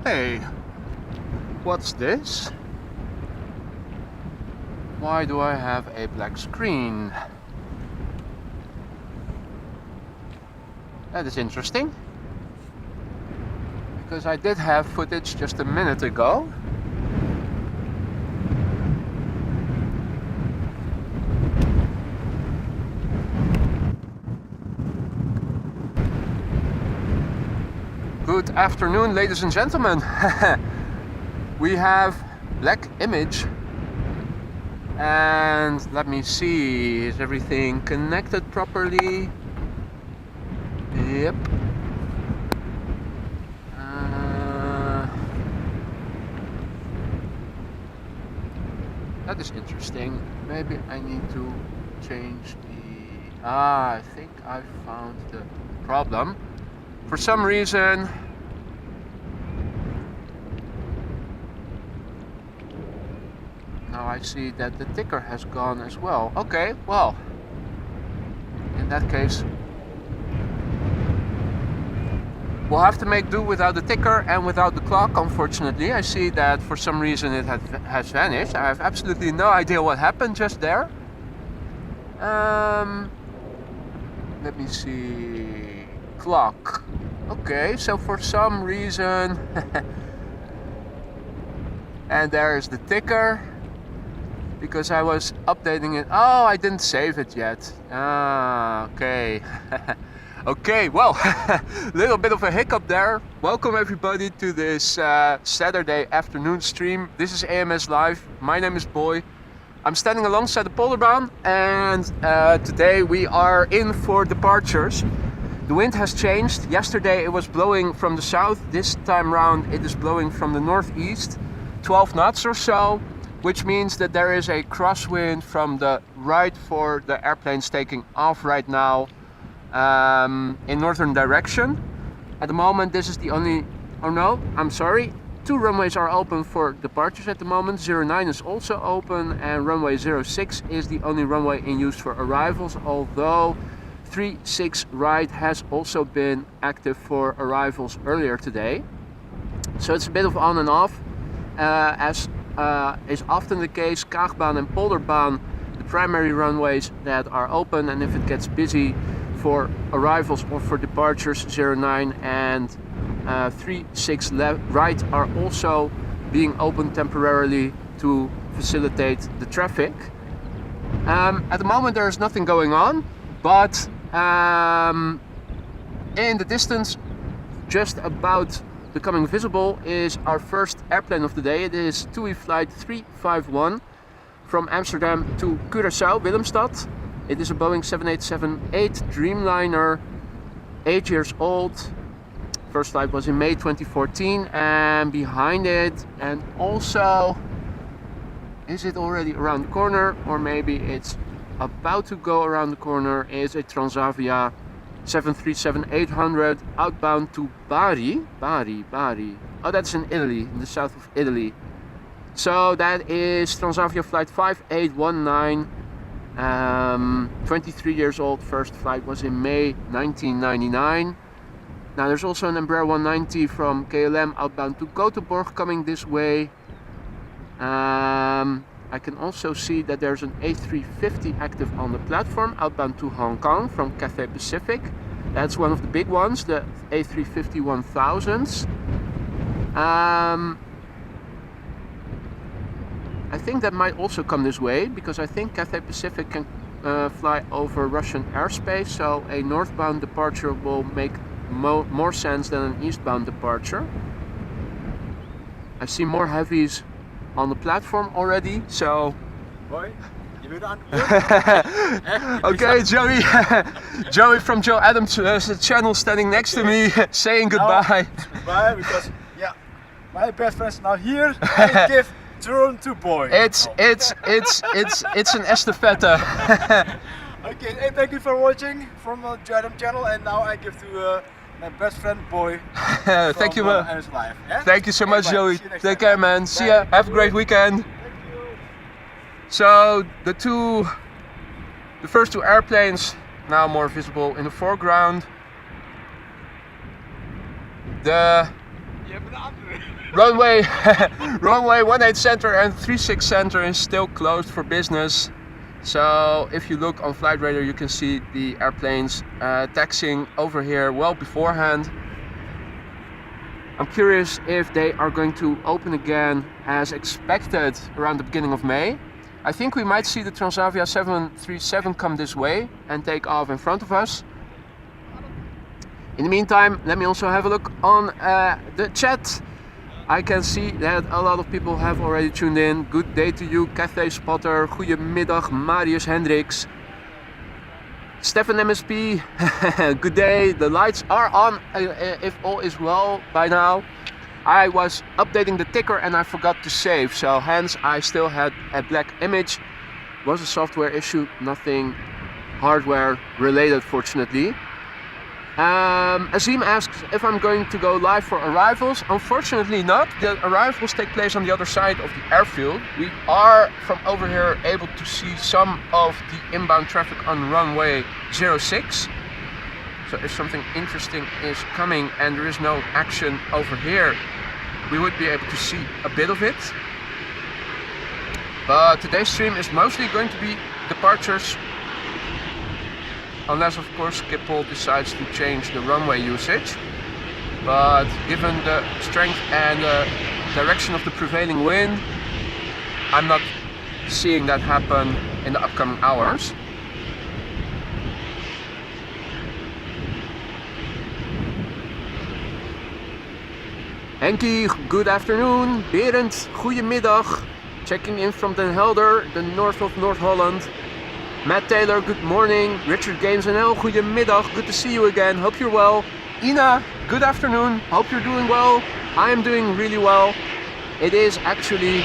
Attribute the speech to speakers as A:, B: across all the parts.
A: Hey, what's this? Why do I have a black screen? That is interesting. Because I did have footage just a minute ago. Good afternoon, ladies and gentlemen. We have black image. And let me see, is everything connected properly? Yep. That is interesting. Maybe I need to change the... I think I found the problem. For some reason... Now I see that the ticker has gone as well. Okay, well, in that case, we'll have to make do without the ticker and without the clock, unfortunately. I see that for some reason it has vanished. I have absolutely no idea what happened just there. Let me see. Clock. Okay, so for some reason... and there is the ticker. Because I was updating it. Oh, I didn't save it yet. Ah, okay. Okay, well, a little bit of a hiccup there. Welcome everybody to this Saturday afternoon stream. This is AMS Live. My name is Boy. I'm standing alongside the Polderbaan, and today we are in for departures. The wind has changed. Yesterday it was blowing from the south. This time round it is blowing from the northeast, 12 knots or so, which means that there is a crosswind from the right for the airplanes taking off right now in northern direction. At the moment this is the only, oh no, I'm sorry, 2 runways are open for departures at the moment. 09 is also open and runway 06 is the only runway in use for arrivals, although 36 right has also been active for arrivals earlier today. So it's a bit of on and off, as is often the case. Kaagbaan and Polderbaan, the primary runways that are open, and if it gets busy for arrivals or for departures, 09 and 36 right are also being open temporarily to facilitate the traffic. At the moment there is nothing going on, but in the distance, just about becoming visible, is our first airplane of the day. It is TUI flight 351 from Amsterdam to Curaçao, Willemstad. It is a Boeing 787-8 Dreamliner, 8 years old. First flight was in May 2014, and behind it, and also, is it already around the corner, or maybe it's about to go around the corner, is a Transavia 737-800 outbound to Bari. Oh, that's in Italy, in the south of Italy. So that is Transavia flight 5819, 23 years old. First flight was in May 1999. Now there's also an Embraer 190 from KLM outbound to Göteborg coming this way. I can also see that there's an A350 active on the platform outbound to Hong Kong from Cathay Pacific. That's one of the big ones, the A350 1000s. I think that might also come this way, because I think Cathay Pacific can fly over Russian airspace, so a northbound departure will make more sense than an eastbound departure. I see more heavies on the platform already, so...
B: Boy, je moet aan de
A: Okay, Joey from Joe Adams' channel standing next to me, saying goodbye.
B: Goodbye, because yeah, my best friend's now here. I give turn to Boy.
A: It's an estafette.
B: Okay, hey, thank you for watching from Joe Adams' channel, and now I give to my best friend Boy.
A: Thank you, man.
B: Live, yeah?
A: Thank you so much,
B: bye.
A: Joey. Take care, man.
B: Bye.
A: See ya. Have a great weekend. So the first 2 airplanes now more visible in the foreground. The
B: Je hebt een andere.
A: runway 18 center and 36 center is still closed for business. So if you look on Flight Radar, you can see the airplanes taxiing over here well beforehand. I'm curious if they are going to open again as expected around the beginning of May. I think we might see the Transavia 737 come this way and take off in front of us. In the meantime, let me also have a look on the chat. I can see that a lot of people have already tuned in. Good day to you, Cathay Spotter. Goedemiddag, Marius Hendricks. Stefan MSP, good day. The lights are on, if all is well by now. I was updating the ticker and I forgot to save, so hence I still had a black image. It was a software issue, nothing hardware related, fortunately. Azim asks if I'm going to go live for arrivals. Unfortunately not. The arrivals take place on the other side of the airfield. We are from over here able to see some of the inbound traffic on runway 06. So if something interesting is coming and there is no action over here, we would be able to see a bit of it. But today's stream is mostly going to be departures, unless of course Schiphol decides to change the runway usage. But given the strength and the direction of the prevailing wind, I'm not seeing that happen in the upcoming hours. Henky, good afternoon. Berend, goedemiddag. Checking in from Den Helder, the north of North Holland. Matt Taylor, good morning. Richard Games NL, goedemiddag. Good to see you again. Hope you're well. Ina, good afternoon. Hope you're doing well. I am doing really well. It is actually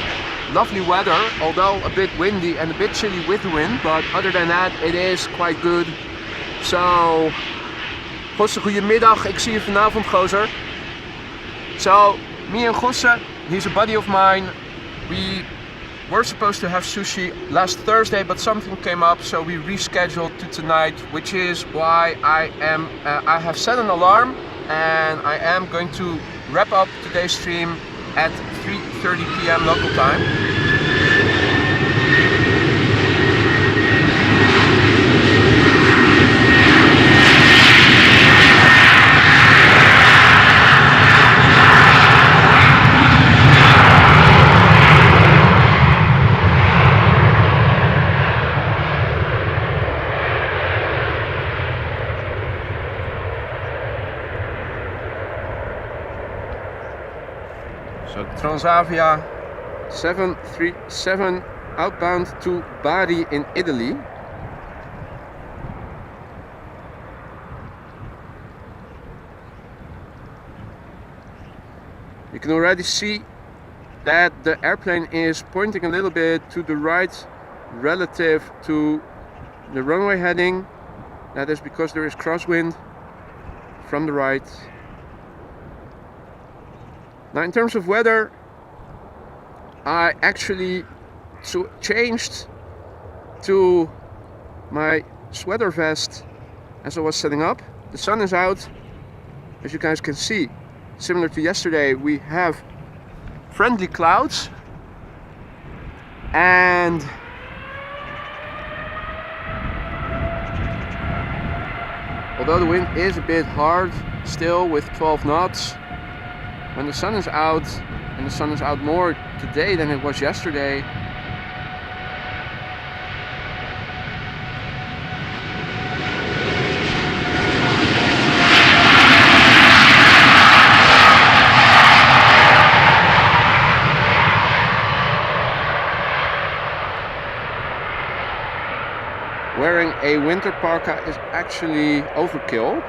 A: lovely weather, although a bit windy and a bit chilly with the wind. But other than that, it is quite good. So, Gosse, goedemiddag. Ik zie je vanavond, gozer. So, me and Gosse, he's a buddy of mine. We were supposed to have sushi last Thursday, but something came up, so we rescheduled to tonight, which is why I have set an alarm and I am going to wrap up today's stream at 3:30 p.m. local time. So Transavia 737 outbound to Bari in Italy. You can already see that the airplane is pointing a little bit to the right relative to the runway heading. That is because there is crosswind from the right. Now in terms of weather, I actually changed to my sweater vest as I was setting up. The sun is out, as you guys can see. Similar to yesterday, we have friendly clouds, and although the wind is a bit hard still with 12 knots, when the sun is out, and the sun is out more today than it was yesterday, wearing a winter parka is actually overkill.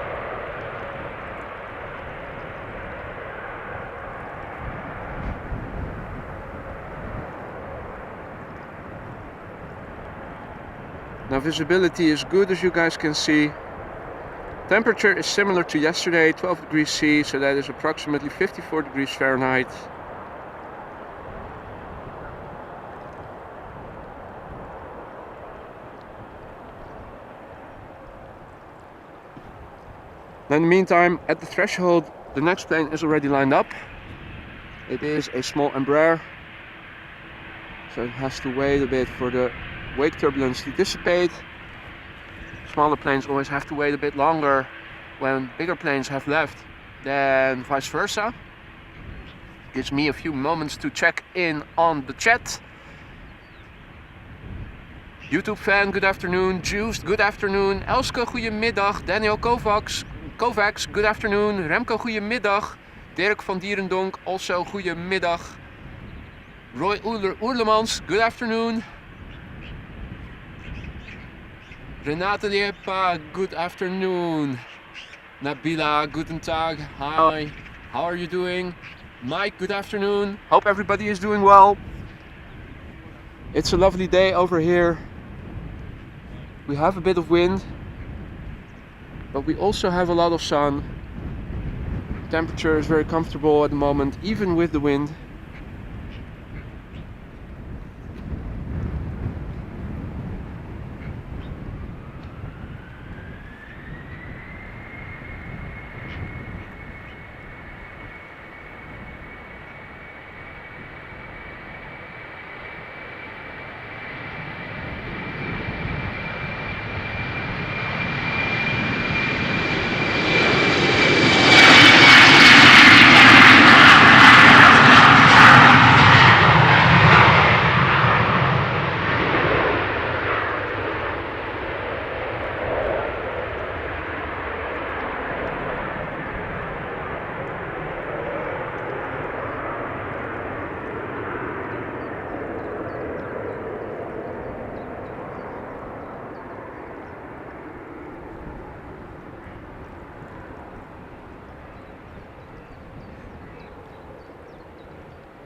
A: Now visibility is good, as you guys can see. Temperature is similar to yesterday, 12 degrees C, so that is approximately 54 degrees Fahrenheit. Now in the meantime, at the threshold, the next plane is already lined up. It is a small Embraer, so it has to wait a bit for the wake turbulence to dissipate. Smaller planes always have to wait a bit longer when bigger planes have left than vice versa. Gives me a few moments to check in on the chat. YouTube fan, good afternoon. Juiced, good afternoon. Elske, goedemiddag. Daniel Kovacs, good afternoon. Remco, goedemiddag. Dirk van Dierendonk, also goedemiddag. Roy Oerlemans, good afternoon. Renate Liepa, good afternoon. Nabila, guten Tag, hi. How are you doing? Mike, good afternoon. Hope everybody is doing well. It's a lovely day over here. We have a bit of wind, but we also have a lot of sun. Temperature is very comfortable at the moment, even with the wind.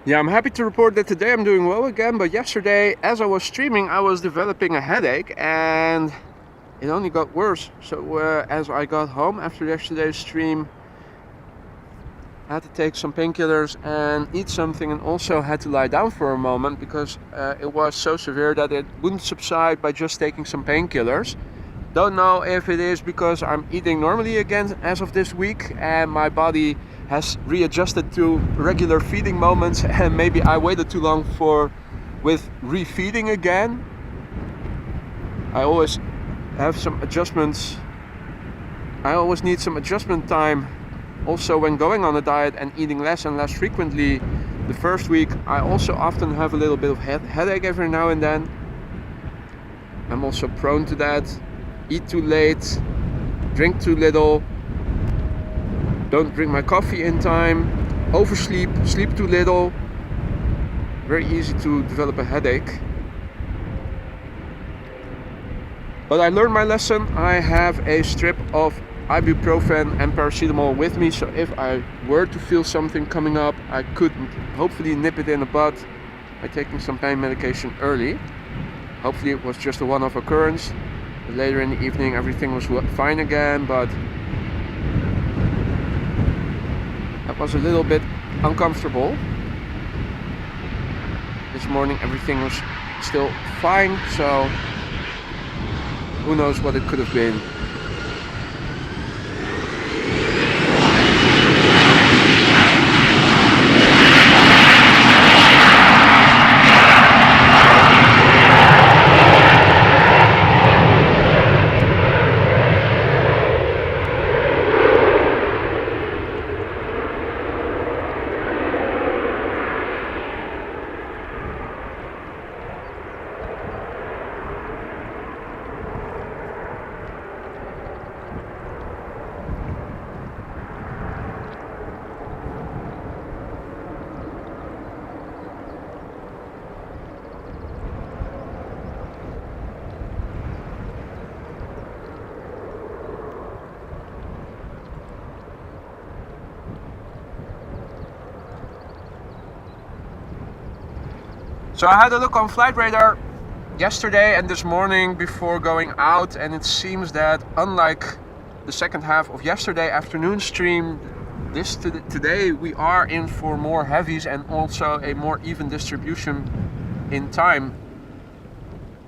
A: Yeah, I'm happy to report that today I'm doing well again, but yesterday as I was streaming I was developing a headache and it only got worse. So as I got home after yesterday's stream, I had to take some painkillers and eat something, and also had to lie down for a moment because it was so severe that it wouldn't subside by just taking some painkillers. Don't know if it is because I'm eating normally again as of this week and my body has readjusted to regular feeding moments, and maybe I waited too long with refeeding again. I always have some adjustments. I always need some adjustment time also when going on a diet and eating less and less frequently. The first week I also often have a little bit of headache every now and then. I'm also prone to that. Eat too late, drink too little, don't drink my coffee in time, oversleep, sleep too little. Very easy to develop a headache. But I learned my lesson. I have a strip of ibuprofen and paracetamol with me, so if I were to feel something coming up, I could hopefully nip it in the bud by taking some pain medication early. Hopefully it was just a one-off occurrence. But later in the evening everything was fine again, but that was a little bit uncomfortable. This morning everything was still fine, so who knows what it could have been. So I had a look on Flight Radar yesterday and this morning before going out, and it seems that unlike the second half of yesterday afternoon stream, today we are in for more heavies and also a more even distribution in time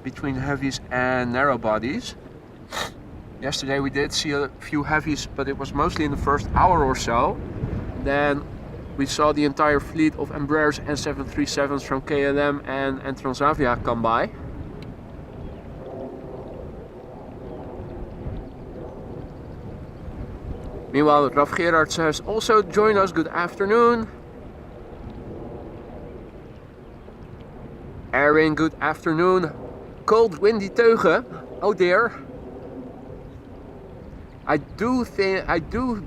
A: between heavies and narrow bodies. Yesterday we did see a few heavies, but it was mostly in the first hour or so. Then we saw the entire fleet of Embraers and 737s from KLM and Transavia come by. Meanwhile, Raf Gerards has also joined us. Good afternoon. Erin, good afternoon. Cold, windy teugen. Oh dear. I do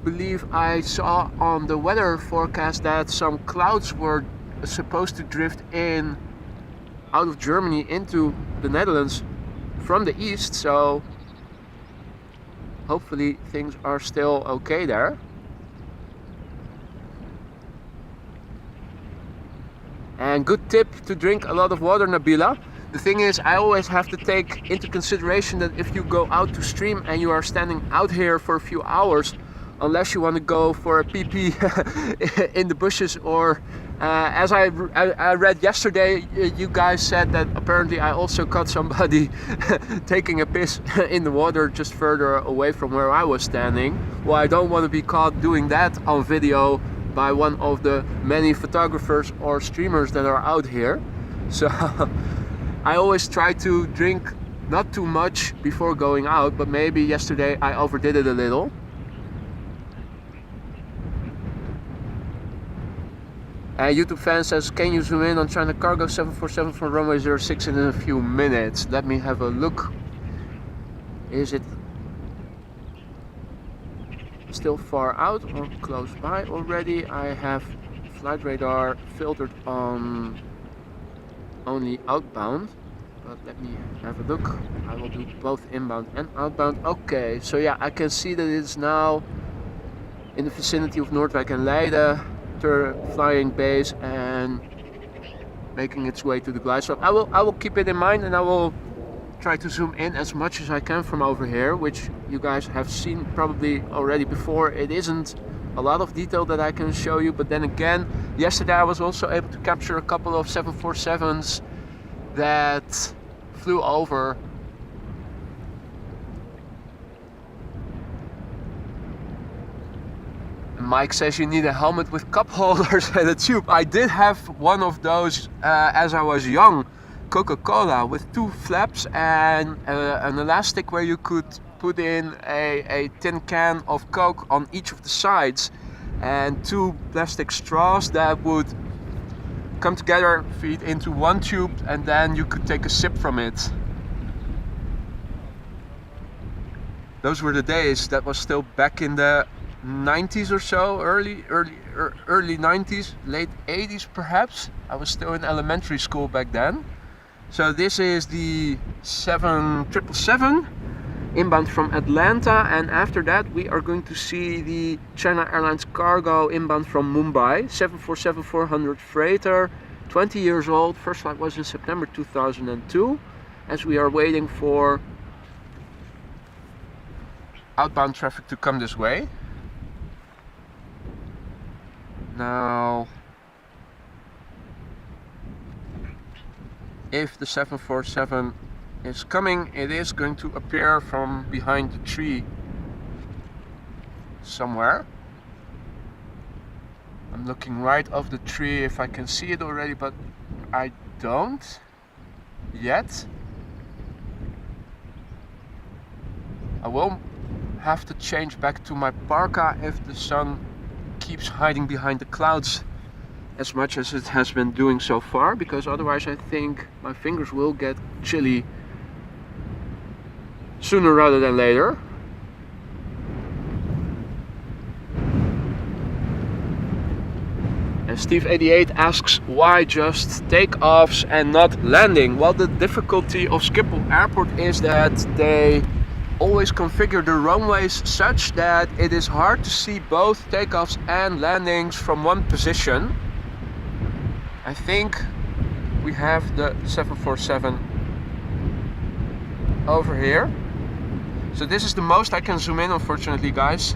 A: believe I saw on the weather forecast that some clouds were supposed to drift in out of Germany into the Netherlands from the east, so hopefully things are still okay there. And good tip to drink a lot of water, Nabila. The thing is, I always have to take into consideration that if you go out to stream and you are standing out here for a few hours, unless you want to go for a pee-pee in the bushes, or as I read yesterday, you guys said that apparently I also caught somebody taking a piss in the water just further away from where I was standing. Well, I don't want to be caught doing that on video by one of the many photographers or streamers that are out here. So I always try to drink not too much before going out, but maybe yesterday I overdid it a little. YouTube fan says, can you zoom in on China Cargo 747 from runway 06 in a few minutes? Let me have a look. Is it still far out or close by already? I have flight radar filtered on only outbound, but let me have a look. I will do both inbound and outbound. Okay, so yeah, I can see that it's now in the vicinity of Noordwijk and Leiden, flying base and making its way to the glide slope. I will keep it in mind, and I will try to zoom in as much as I can from over here, which you guys have seen probably already before. It isn't a lot of detail that I can show you, but then again, yesterday I was also able to capture a couple of 747s that flew over. And Mike says you need a helmet with cup holders and a tube. I did have one of those as I was young, Coca-Cola, with two flaps and an elastic where you could put in a tin can of Coke on each of the sides, and two plastic straws that would come together, feed into one tube, and then you could take a sip from it. Those were the days. That was still back in the 90s or so, early 90s, late 80s perhaps. I was still in elementary school back then. So this is the 777 inbound from Atlanta, and after that we are going to see the China Airlines cargo inbound from Mumbai, 747-400 freighter, 20 years old. First flight was in September 2002, as we are waiting for outbound traffic to come this way. Now, if the 747 is coming, it is going to appear from behind the tree somewhere. I'm looking right off the tree if I can see it already, but I don't yet. I will have to change back to my parka if the sun keeps hiding behind the clouds as much as it has been doing so far, because otherwise I think my fingers will get chilly sooner rather than later. And Steve88 asks, why just takeoffs and not landing? Well, the difficulty of Schiphol Airport is that they always configure the runways such that it is hard to see both takeoffs and landings from one position. I think we have the 747 over here. So this is the most I can zoom in, unfortunately, guys.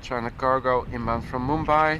A: China cargo inbound from Mumbai.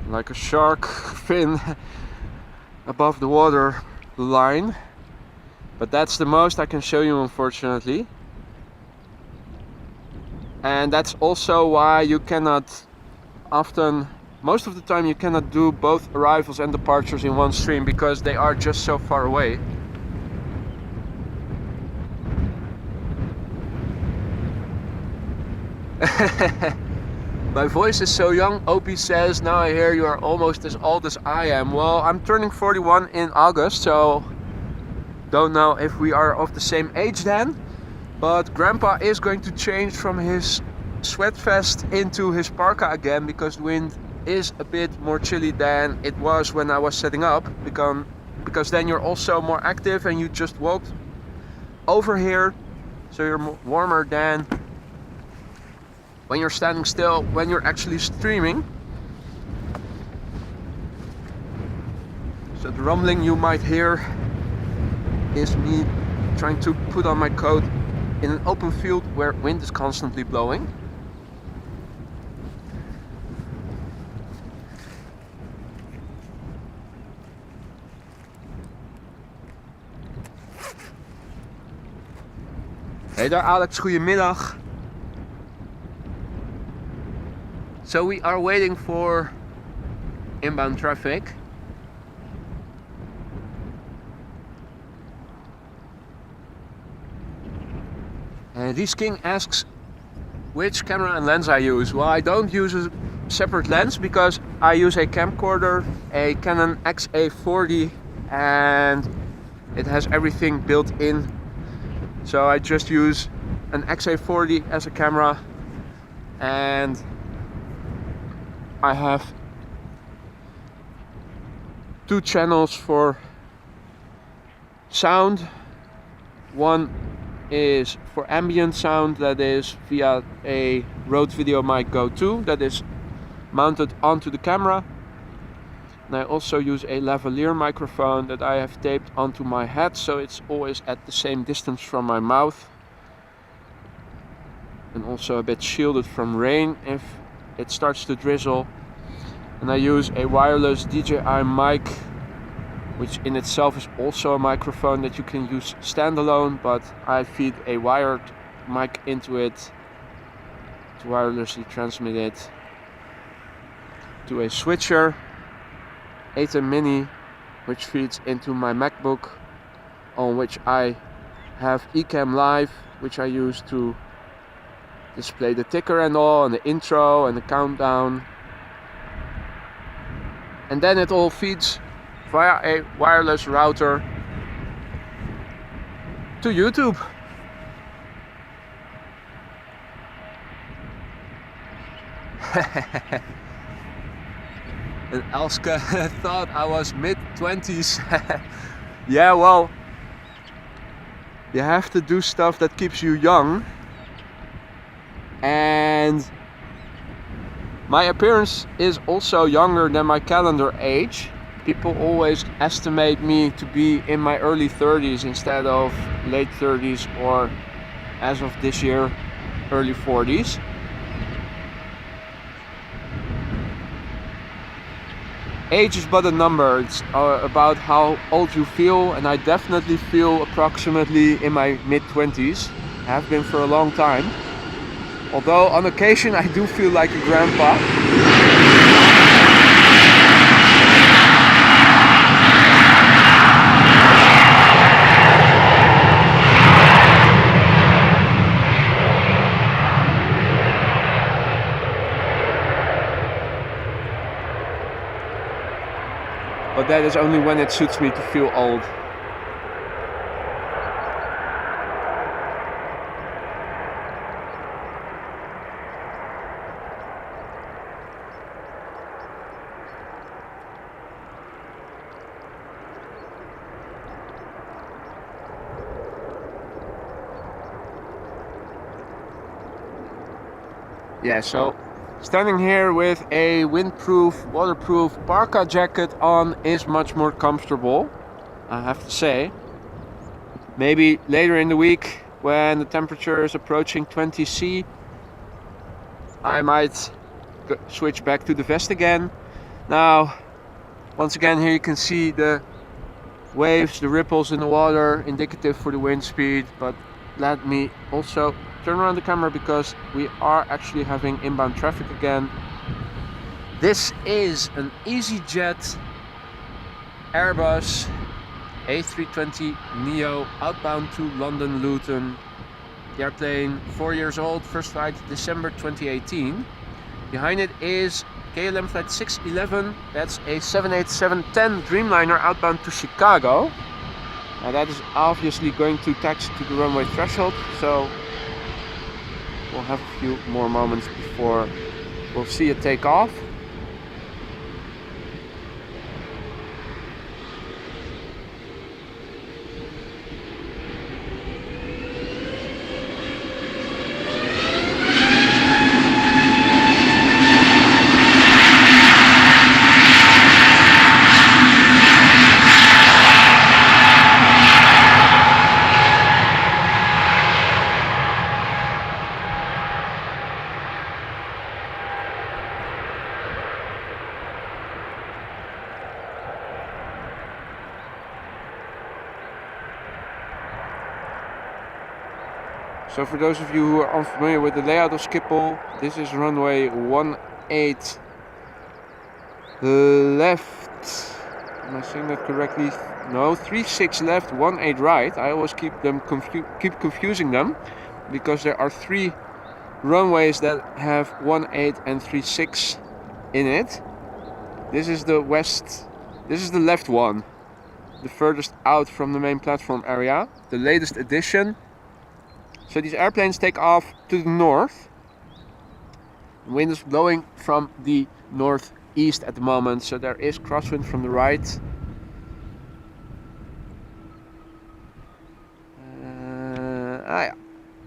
A: Like a shark fin above the water line, but that's the most I can show you, unfortunately. And that's also why you cannot most of the time you cannot do both arrivals and departures in one stream, because they are just so far away. My voice is so young, Opie says. Now I hear you are almost as old as I am. Well, I'm turning 41 in August, so don't know if we are of the same age then. But Grandpa is going to change from his sweat vest into his parka again, because the wind is a bit more chilly than it was when I was setting up. Because then you're also more active and you just walked over here, so you're warmer than when you're standing still, when you're actually streaming. So the rumbling you might hear is me trying to put on my coat in an open field where wind is constantly blowing. Hey daar Alex, goedemiddag. So we are waiting for inbound traffic. Reese King asks which camera and lens I use. Well, I don't use a separate lens because I use a camcorder, a Canon XA40, and it has everything built in. So I just use an XA40 as a camera, and I have 2 channels for sound. One is for ambient sound, that is via a Rode Video Mic Go 2 that is mounted onto the camera. And I also use a lavalier microphone that I have taped onto my head, so it's always at the same distance from my mouth, and also a bit shielded from rain if it starts to drizzle. And I use a wireless DJI mic, which in itself is also a microphone that you can use standalone, but I feed a wired mic into it to wirelessly transmit it to a switcher A10 Mini, which feeds into my MacBook, on which I have Ecamm Live, which I use to display the ticker and all, and the intro and the countdown. And then it all feeds via a wireless router to YouTube. And Elske thought I was mid-20s. Yeah, well, you have to do stuff that keeps you young. And my appearance is also younger than my calendar age. People always estimate me to be in my early 30s instead of late 30s, or as of this year, early 40s. Age is but a number. It's about how old you feel, and I definitely feel approximately in my mid-20s. I have been for a long time. Although on occasion I do feel like a grandpa. but that is only when it suits me to feel old. Yeah, so standing here with a windproof, waterproof parka jacket on is much more comfortable, I have to say. Maybe later in the week, when the temperature is approaching 20°C, I might switch back to the vest again. Now, once again, here you can see the waves, the ripples in the water, indicative for the wind speed. But let me also turn around the camera because we are actually having inbound traffic again. This is an EasyJet Airbus A320 Neo outbound to London Luton. The airplane 4 years old, first flight December 2018. Behind it is KLM flight 611. That's a 787-10 Dreamliner outbound to Chicago. Now that is obviously going to taxi to the runway threshold, so we'll have a few more moments before we'll see it take off. So for those of you who are unfamiliar with the layout of Schiphol, this is runway 18 left. Am I saying that correctly? No, 36 left, 18 right. I always keep confusing them because there are 3 runways that have 18 and 36 in it. This is the west. This is the left one, the furthest out from the main platform area, the latest addition. So these airplanes take off to the north. The wind is blowing from the northeast at the moment, so there is crosswind from the right.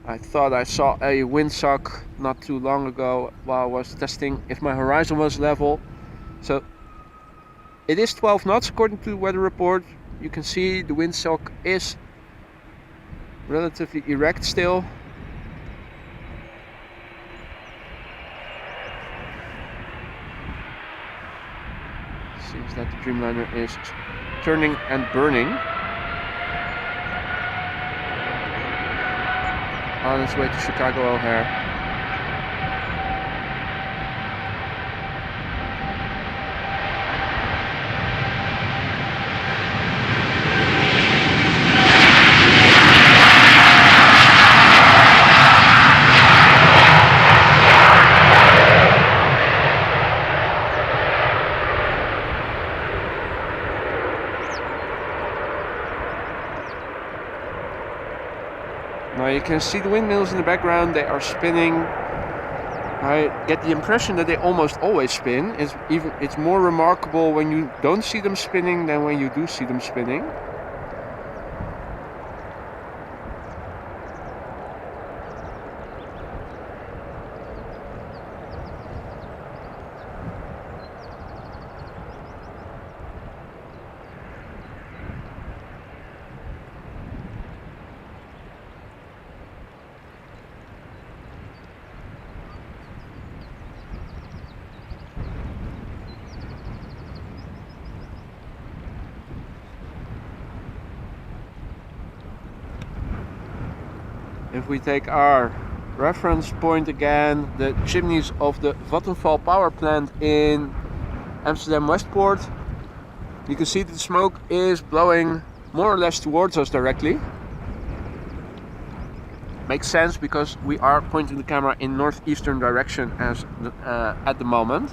A: I thought I saw a windsock not too long ago while I was testing if my horizon was level. So it is 12 knots according to the weather report. You can see the windsock is relatively erect still. Seems that the Dreamliner is turning and burning on its way to Chicago O'Hare. Now you can see the windmills in the background, they are spinning. I get the impression that they almost always spin. It's more remarkable when you don't see them spinning than when you do see them spinning. If we take our reference point again, the chimneys of the Vattenfall power plant in Amsterdam Westport, you can see that the smoke is blowing more or less towards us directly. Makes sense because we are pointing the camera in northeastern direction at the moment.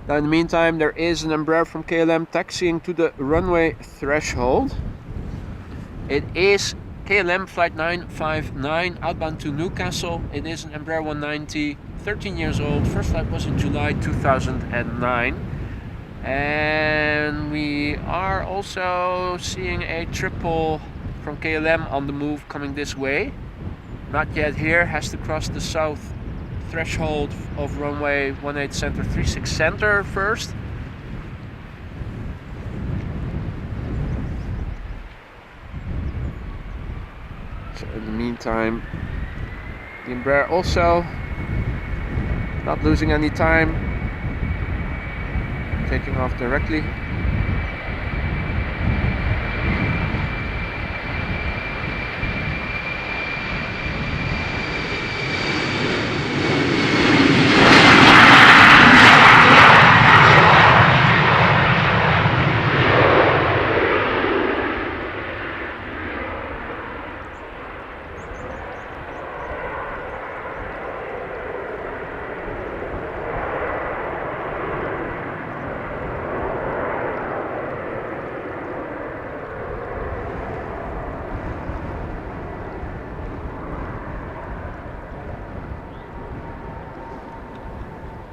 A: Now in the meantime, there is an Embraer from KLM taxiing to the runway threshold. It is KLM flight 959 outbound to Newcastle. It is an Embraer 190, 13 years old. First flight was in July 2009. And we are also seeing a triple from KLM on the move coming this way. Not yet here, has to cross the south threshold of runway 18 center, 36 center first. So in the meantime, the Embraer also not losing any time, taking off directly.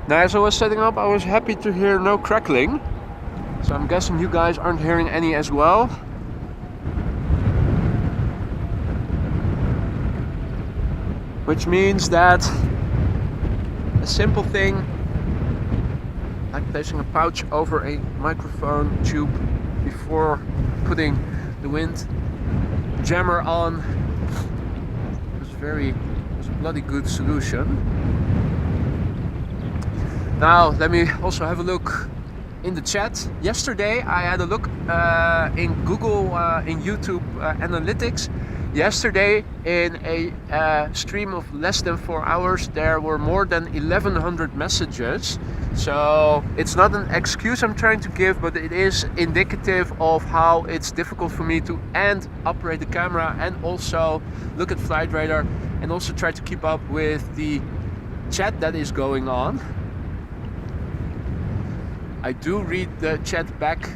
A: Now as I was setting up, I was happy to hear no crackling. So I'm guessing you guys aren't hearing any as well. Which means that a simple thing like placing a pouch over a microphone tube before putting the wind jammer on was a bloody good solution. Now let me also have a look in the chat. Yesterday I had a look in Google, in YouTube Analytics. Yesterday in a stream of less than 4 hours there were more than 1100 messages. So it's not an excuse I'm trying to give, but it is indicative of how it's difficult for me to operate the camera and also look at flight radar and also try to keep up with the chat that is going on. I do read the chat back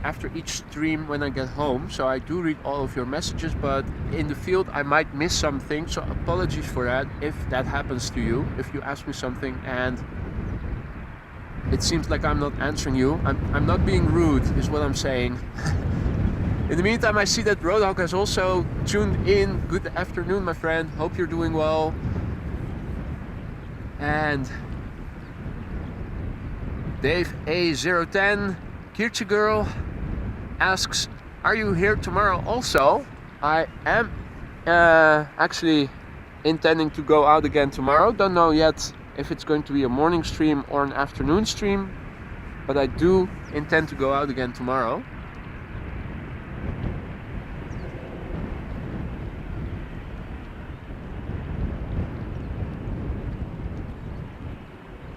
A: after each stream when I get home, so I do read all of your messages, but in the field I might miss something, so apologies for that if that happens to you, if you ask me something and it seems like I'm not answering you. I'm not being rude is what I'm saying. In the meantime, I see that Roadhog has also tuned in. Good afternoon, my friend, hope you're doing well. And Dave A010, Kirche Girl, asks, are you here tomorrow also? I am actually intending to go out again tomorrow. Don't know yet if it's going to be a morning stream or an afternoon stream, but I do intend to go out again tomorrow.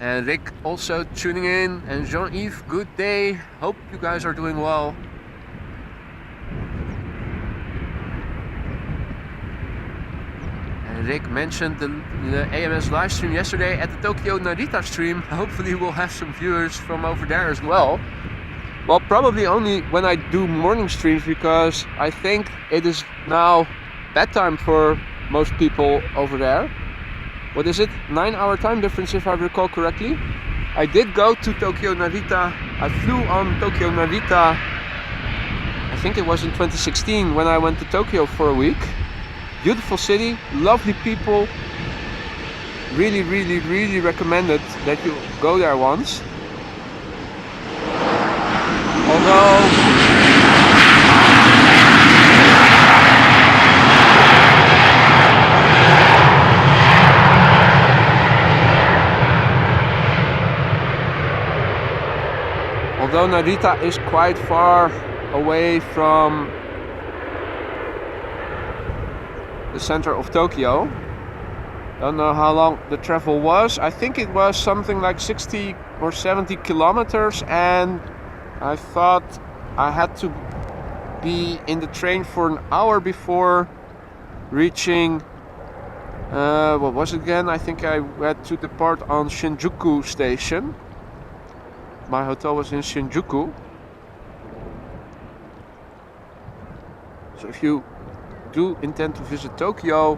A: And Rick also tuning in, and Jean-Yves, good day. Hope you guys are doing well. And Rick mentioned the AMS live stream yesterday at the Tokyo Narita stream. Hopefully we'll have some viewers from over there as well. Well, probably only when I do morning streams, because I think it is now bedtime for most people over there. What is it? 9-hour time difference if I recall correctly. I did go to Tokyo Narita. I flew on Tokyo Narita, I think it was in 2016 when I went to Tokyo for a week. Beautiful city, lovely people. Really, really, really recommended that you go there once. Although Narita is quite far away from the center of Tokyo. Don't know how long the travel was. I think it was something like 60 or 70 kilometers, and I thought I had to be in the train for an hour before reaching what was it again? I think I had to depart on Shinjuku station. My hotel was in Shinjuku. So if you do intend to visit Tokyo,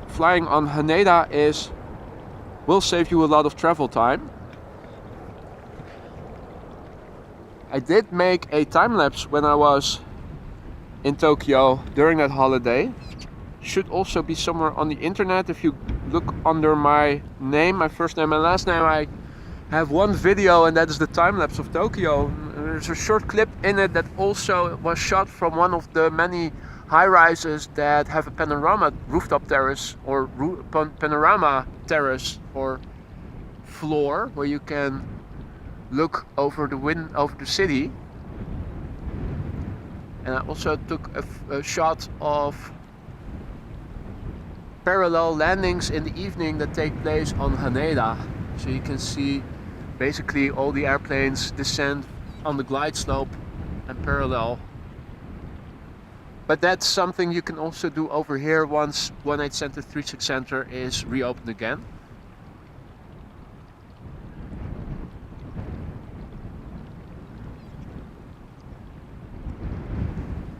A: flying on Haneda will save you a lot of travel time. I did make a time lapse when I was in Tokyo during that holiday. Should also be somewhere on the internet. If you look under my name, my first name and last name, I have one video, and that is the time lapse of Tokyo. There's a short clip in it that also was shot from one of the many high-rises that have a panorama rooftop terrace or panorama terrace or floor where you can look over the city. And I also took a shot of parallel landings in the evening that take place on Haneda. So you can see basically all the airplanes descend on the glide slope and parallel. But that's something you can also do over here once 18 Center 36 Center is reopened again.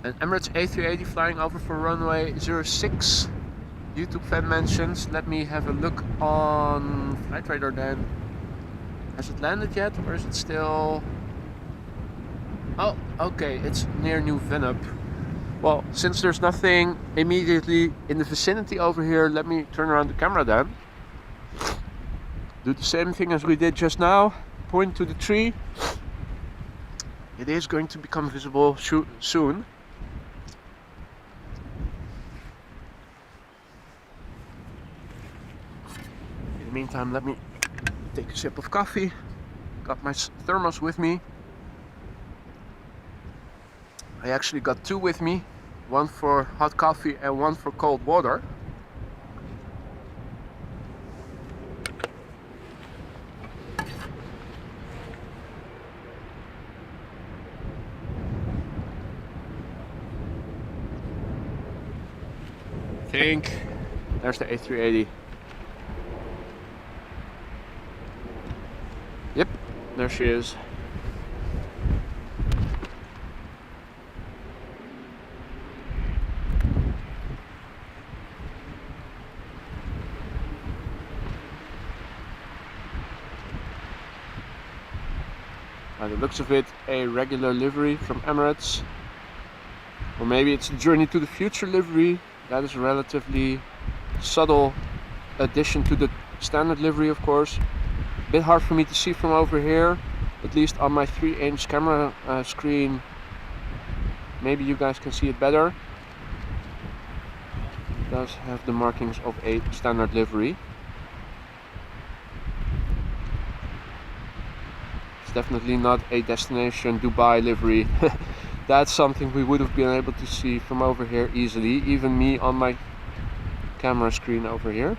A: An Emirates A380 flying over for runway 06. YouTube fan mentions. Let me have a look on Flight Radar then. Has it landed yet, or is it still... Oh, okay, it's near New Vennep. Well, since there's nothing immediately in the vicinity over here, let me turn around the camera then. Do the same thing as we did just now. Point to the tree. It is going to become visible soon. In the meantime, let me take a sip of coffee. Got my thermos with me. I actually got two with me, one for hot coffee and one for cold water. I think there's the A380. Yep, there she is. By the looks of it, a regular livery from Emirates. Or maybe it's a Journey to the Future livery. That is a relatively subtle addition to the standard livery, of course. A bit hard for me to see from over here, at least on my 3-inch camera screen. Maybe you guys can see it better. It does have the markings of a standard livery. It's definitely not a destination Dubai livery. That's something we would have been able to see from over here easily, even me on my camera screen over here.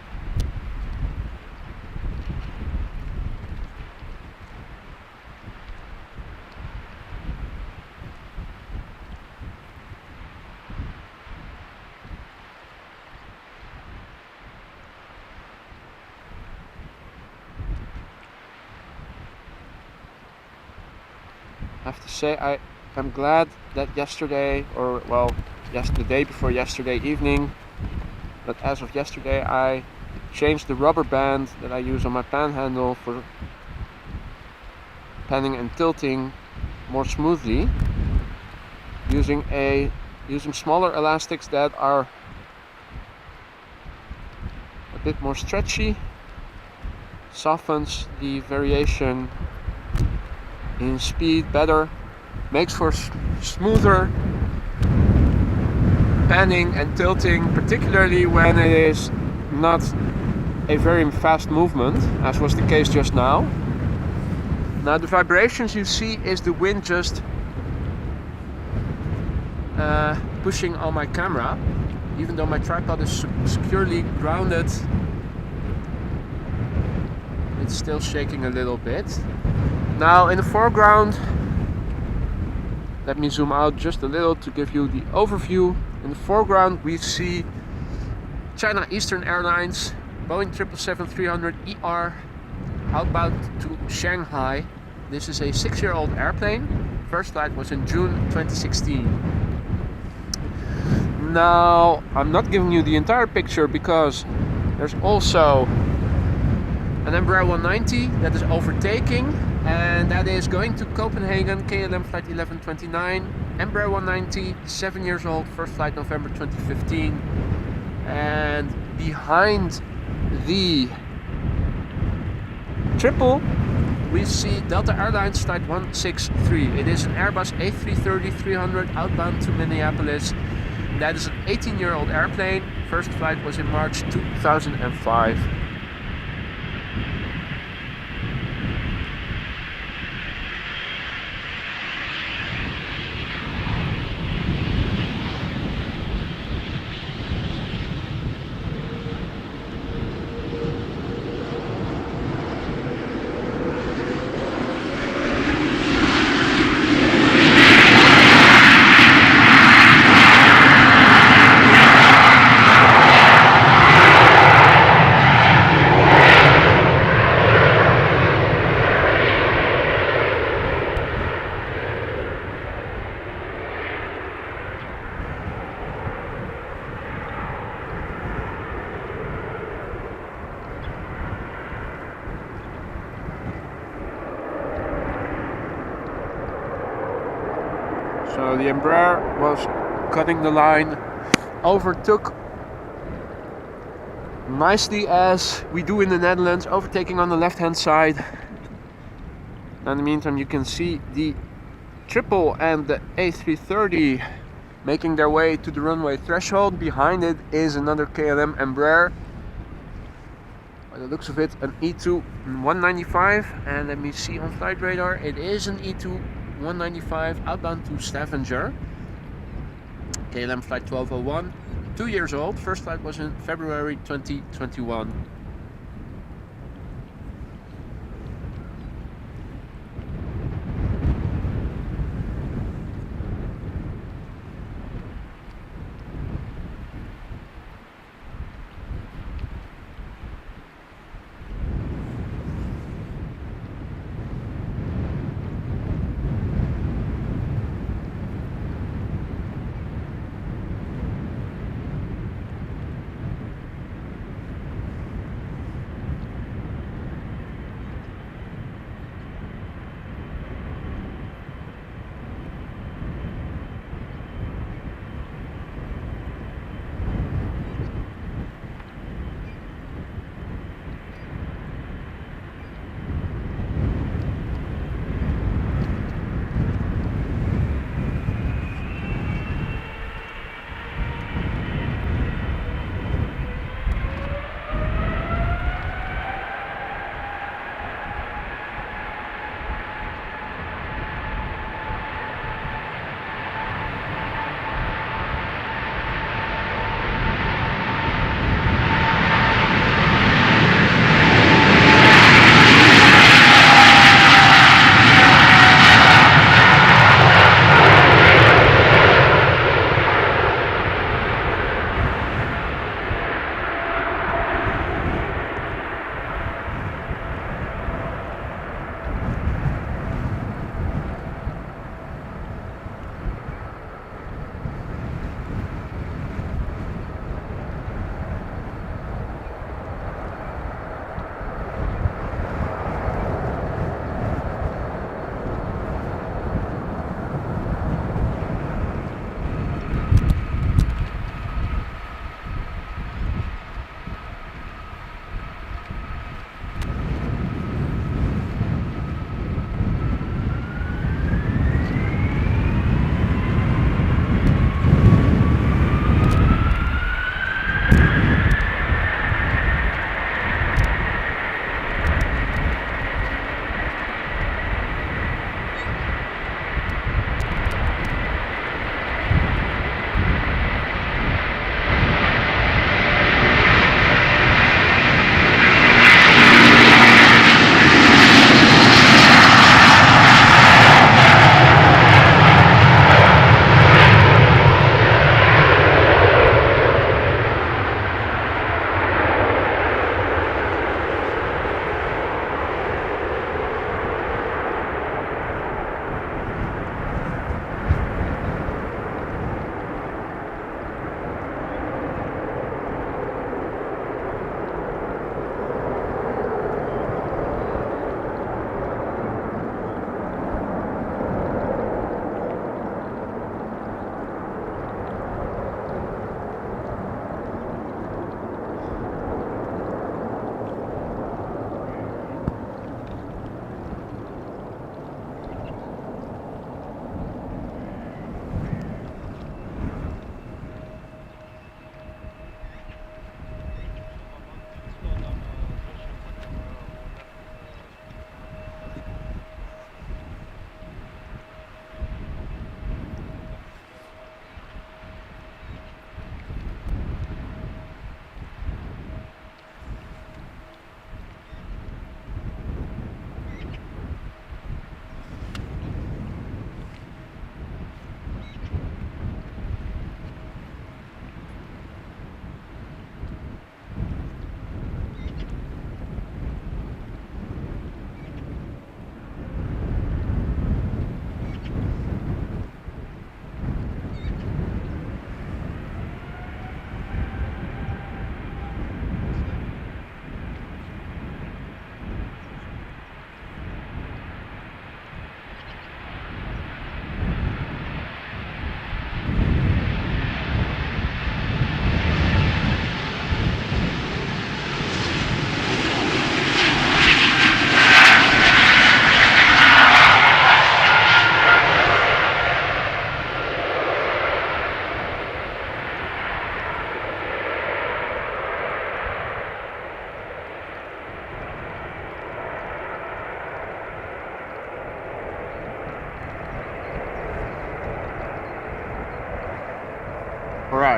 A: I have to say I'm glad that yesterday, or well, the day before yesterday evening, but as of yesterday I changed the rubber band that I use on my panhandle for panning and tilting more smoothly, using smaller elastics that are a bit more stretchy. Softens the variation in speed better, makes for smoother panning and tilting, particularly when it is not a very fast movement, as was the case just now. Now the vibrations you see is the wind just pushing on my camera, even though my tripod is securely grounded. It's still shaking a little bit. Now in the foreground, let me zoom out just a little to give you the overview. In the foreground we see China Eastern Airlines Boeing 777-300ER outbound to Shanghai. This is a 6-year-old airplane. First flight was in June 2016. Now, I'm not giving you the entire picture because there's also an Embraer 190 that is overtaking, and that is going to Copenhagen, KLM flight 1129. Embraer 190, 7 years old, first flight November 2015. And behind the triple, we see Delta Airlines flight 163. It is an Airbus A330-300 outbound to Minneapolis. That is an 18-year-old airplane. First flight was in March 2005. So the Embraer was cutting the line, overtook nicely as we do in the Netherlands, overtaking on the left hand side. In the meantime, you can see the triple and the A330 making their way to the runway threshold. Behind it is another KLM Embraer. By the looks of it, an E2 195, and let me see on flight radar, it is an E2 195 outbound to Stavanger. KLM flight 1201, 2 years old, first flight was in February 2021.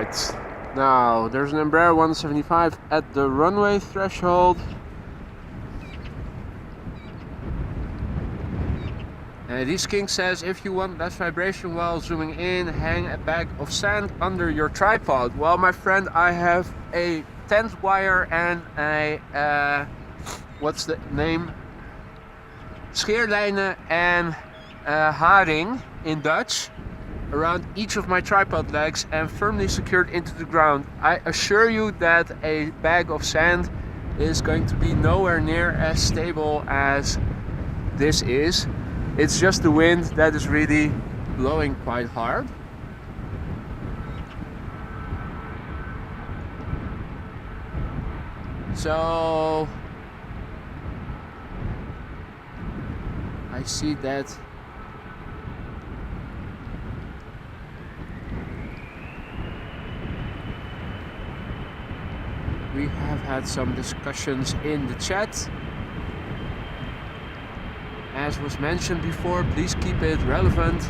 A: Right, now there's an Embraer 175 at the runway threshold. And this king says, if you want less vibration while zooming in, hang a bag of sand under your tripod. Well, my friend, I have a 10th wire and a, what's the name? Scheerlijnen and haring in Dutch around each of my tripod legs and firmly secured into the ground. I assure you that a bag of sand is going to be nowhere near as stable as this is. It's just the wind that is really blowing quite hard. So I see that we have had some discussions in the chat. As was mentioned before, please keep it relevant.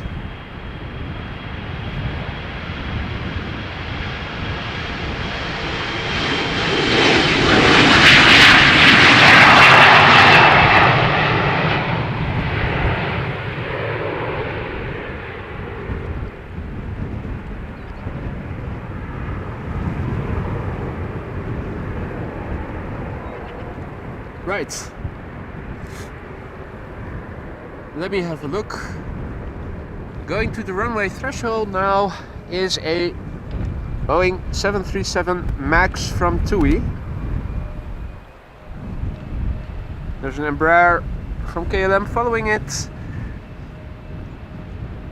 A: Right. Let me have a look. Going to the runway threshold now is a Boeing 737 MAX from TUI. There's an Embraer from KLM following it.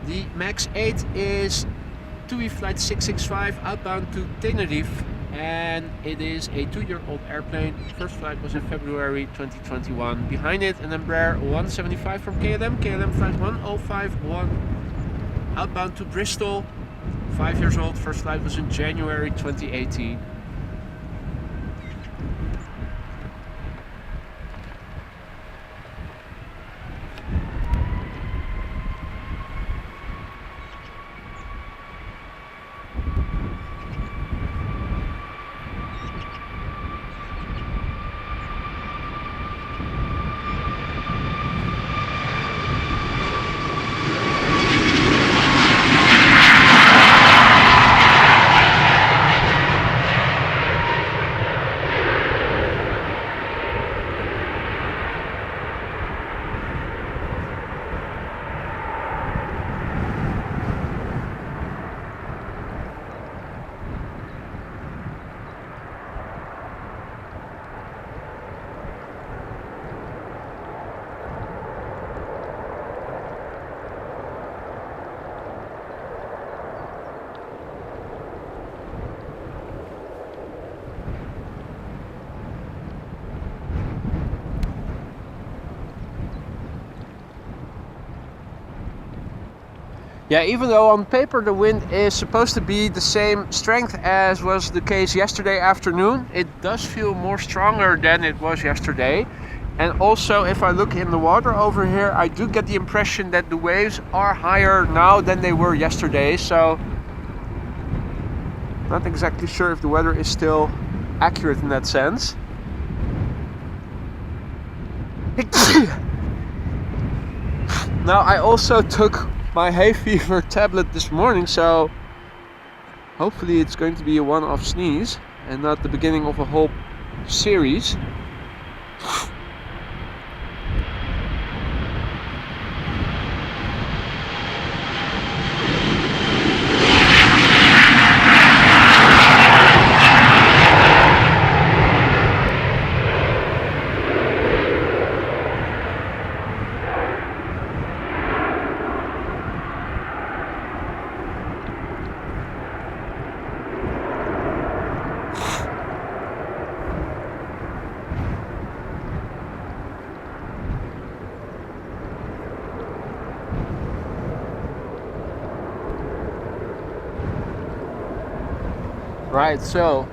A: The MAX 8 is TUI flight 665 outbound to Tenerife, and it is a 2-year-old airplane. First flight was in February 2021. Behind it, an Embraer 175 from KLM, KLM flight 1051, outbound to Bristol, 5 years old. First flight was in January 2018. Yeah, even though on paper the wind is supposed to be the same strength as was the case yesterday afternoon, it does feel more stronger than it was yesterday. And also, if I look in the water over here, I do get the impression that the waves are higher now than they were yesterday. So, not exactly sure if the weather is still accurate in that sense. Now, I also took my hay fever tablet this morning, so hopefully it's going to be a one-off sneeze and not the beginning of a whole series. Right, so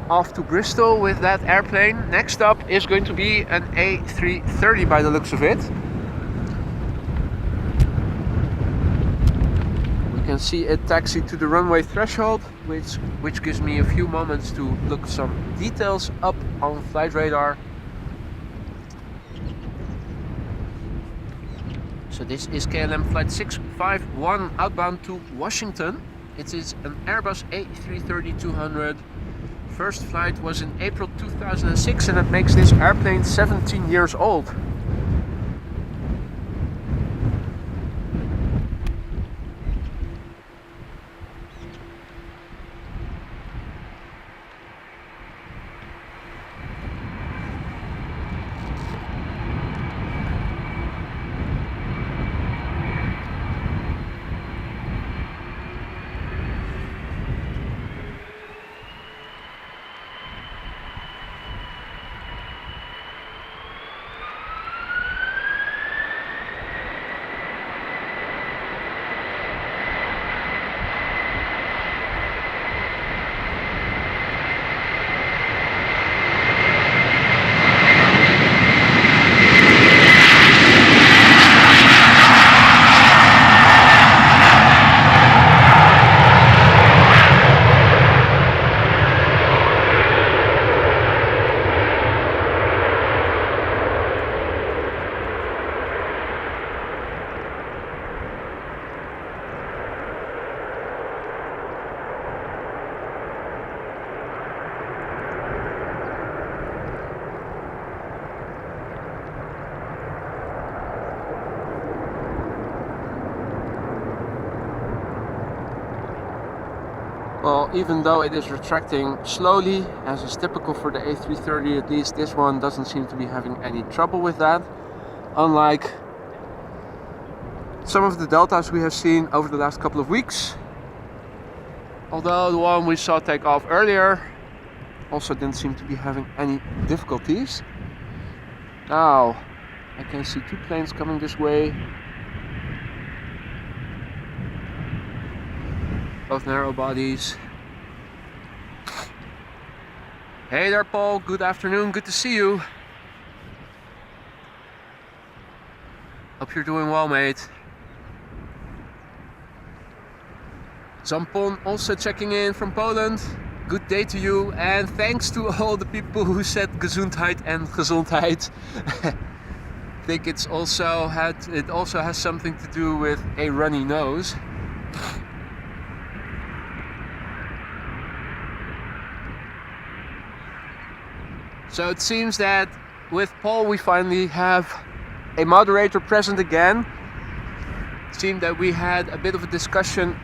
A: off to Bristol with that airplane. Next up is going to be an A330 by the looks of it. We can see it taxi to the runway threshold, which gives me a few moments to look some details up on flight radar. So this is KLM flight 651 outbound to Washington. It is an Airbus A330-200. First flight was in April 2006 and that makes this airplane 17 years old. Well, even though it is retracting slowly, as is typical for the A330, at least this one doesn't seem to be having any trouble with that. Unlike some of the Deltas we have seen over the last couple of weeks. Although the one we saw take off earlier also didn't seem to be having any difficulties. Now, I can see two planes coming this way. Both narrow bodies. Hey there, Paul. Good afternoon. Good to see you. Hope you're doing well, mate. Zampon also checking in from Poland. Good day to you, and thanks to all the people who said Gesundheit and Gesundheit. I think it also has something to do with a runny nose. So it seems that with Paul we finally have a moderator present again. It seemed that we had a bit of a discussion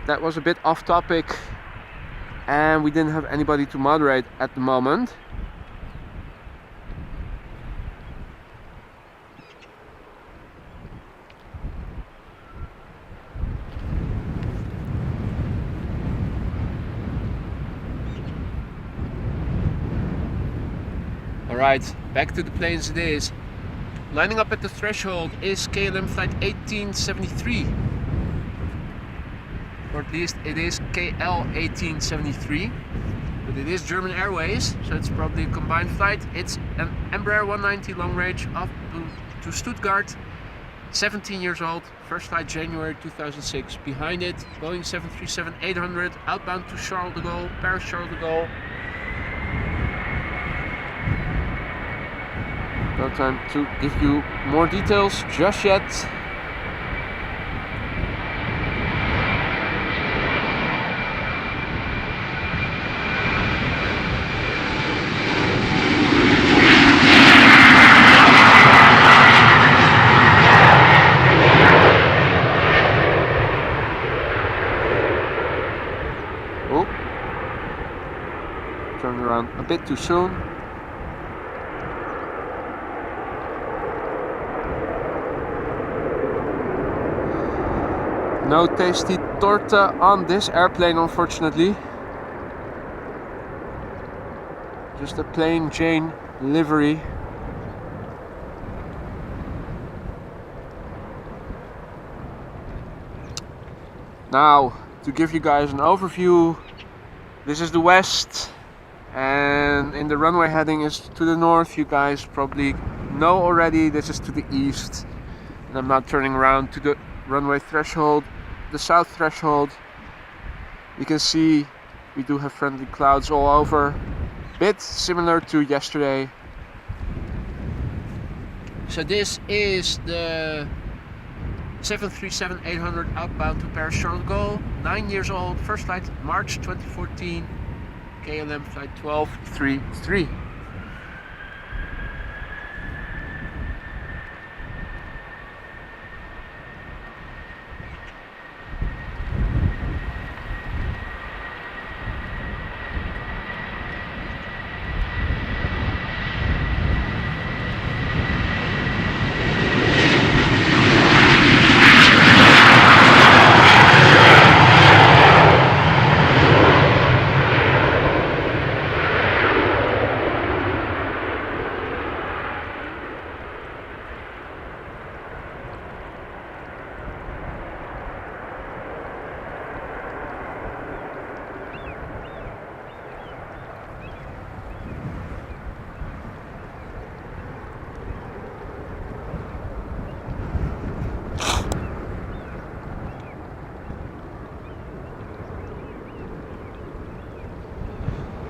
A: that was a bit off topic and we didn't have anybody to moderate at the moment. Alright, back to the planes it is. Lining up at the threshold is KLM flight 1873. Or at least it is KL 1873. But it is German Airways, so it's probably a combined flight. It's an Embraer 190 long range up to Stuttgart. 17 years old, first flight January 2006. Behind it, Boeing 737-800 outbound to Charles de Gaulle, Paris Charles de Gaulle. No time to give you more details just yet. Oh, turned around a bit too soon. No tasty torta on this airplane, unfortunately. Just a plain Jane livery. Now, to give you guys an overview, this is the west, and in the runway heading is to the north. You guys probably know already, this is to the east. And I'm now turning around to the runway threshold, the south threshold. You can see we do have friendly clouds all over, bit similar to yesterday. So this is the 737-800 outbound to Paris Charles de Gaulle, 9 years old, first flight March 2014, KLM flight 1233.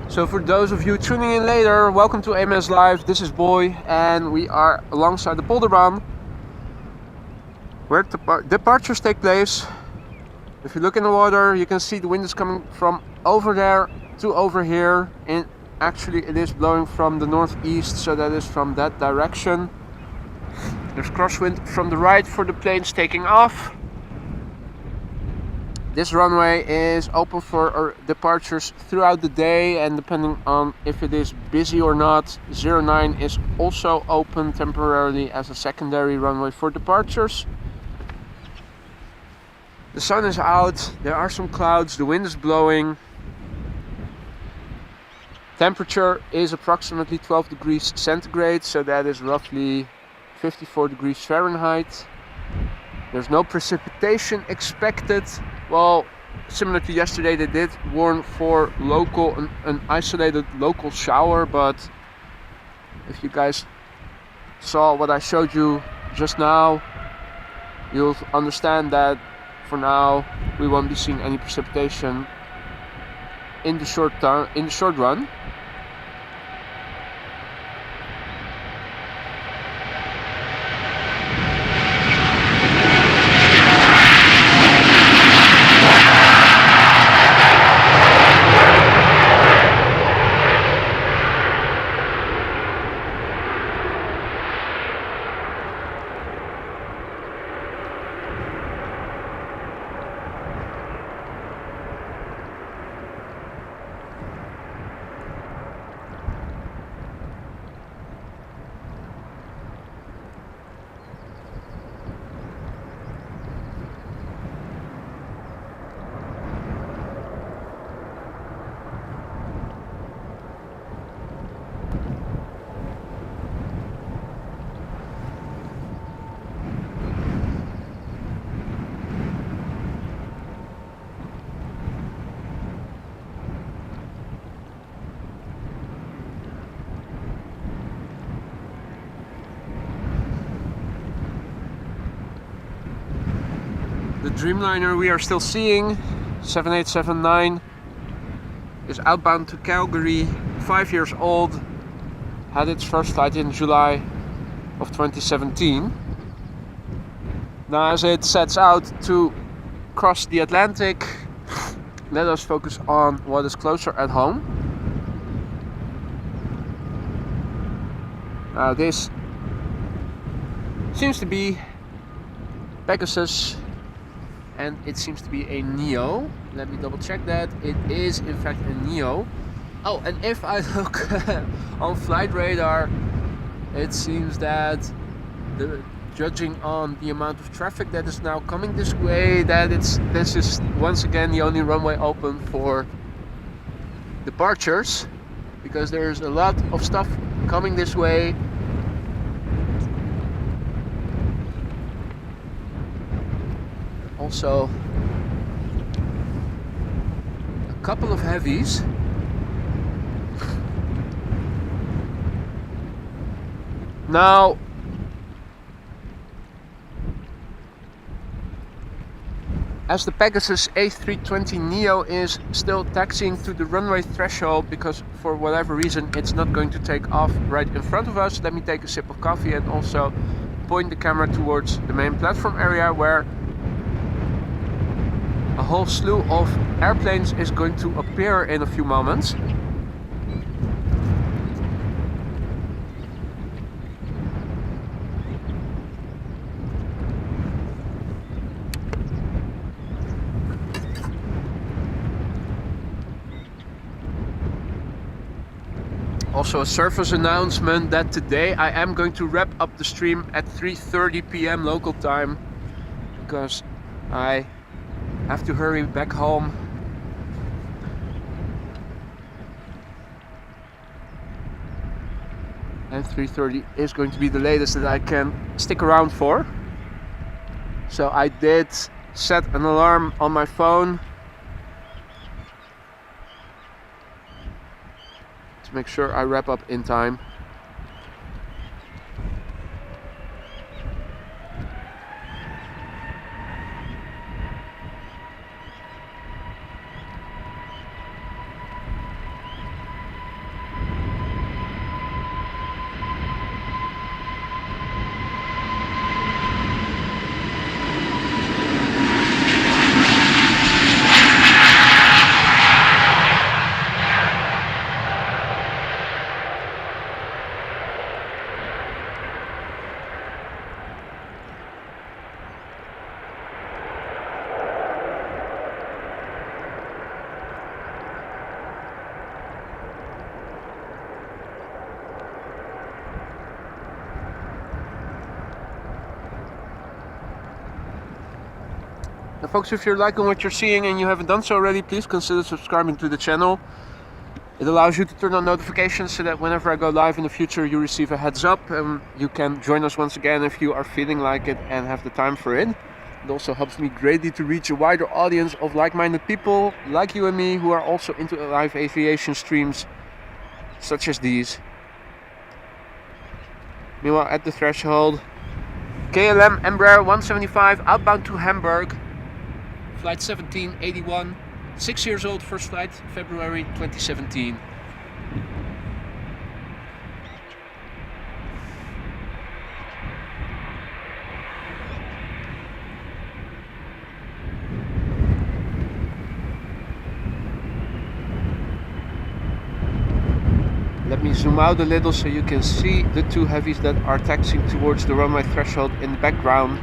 A: So for those of you tuning in later, welcome to AMS Live. This is Boy, and we are alongside the Polderbaan, where departures take place. If you look in the water, you can see the wind is coming from over there to over here, and actually it is blowing from the northeast, so that is from that direction. There's crosswind from the right for the planes taking off. This runway is open for departures throughout the day, and depending on if it is busy or not, 09 is also open temporarily as a secondary runway for departures. The sun is out, there are some clouds, the wind is blowing. Temperature is approximately 12 degrees centigrade, so that is roughly 54 degrees Fahrenheit. There's no precipitation expected. Well, similar to yesterday, they did warn for an isolated local shower, but if you guys saw what I showed you just now, you'll understand that for now we won't be seeing any precipitation in the short run. The Dreamliner we are still seeing, 7879, is outbound to Calgary, 5 years old, had its first flight in July of 2017. Now as it sets out to cross the Atlantic, let us focus on what is closer at home. Now this seems to be Pegasus, and it seems to be a Neo. Let me double check that. It is in fact a Neo. Oh, and if I look on flight radar, it seems that judging on the amount of traffic that is now coming this way, that this is once again the only runway open for departures, because there's a lot of stuff coming this way. Also a couple of heavies. Now as the Pegasus A320 Neo is still taxiing to the runway threshold because for whatever reason it's not going to take off right in front of us, let me take a sip of coffee and also point the camera towards the main platform area where a whole slew of airplanes is going to appear in a few moments. Also a service announcement that today I am going to wrap up the stream at 3:30 p.m. local time because I have to hurry back home. And 3:30 is going to be the latest that I can stick around for. So I did set an alarm on my phone to make sure I wrap up in time. Now folks, if you're liking what you're seeing and you haven't done so already, please consider subscribing to the channel. It allows you to turn on notifications so that whenever I go live in the future you receive a heads up and you can join us once again if you are feeling like it and have the time for it. It also helps me greatly to reach a wider audience of like-minded people like you and me who are also into live aviation streams such as these. Meanwhile, at the threshold, KLM Embraer 175 outbound to Hamburg. Flight 1781, 6 years old, first flight, February 2017. Let me zoom out a little so you can see the two heavies that are taxiing towards the runway threshold in the background.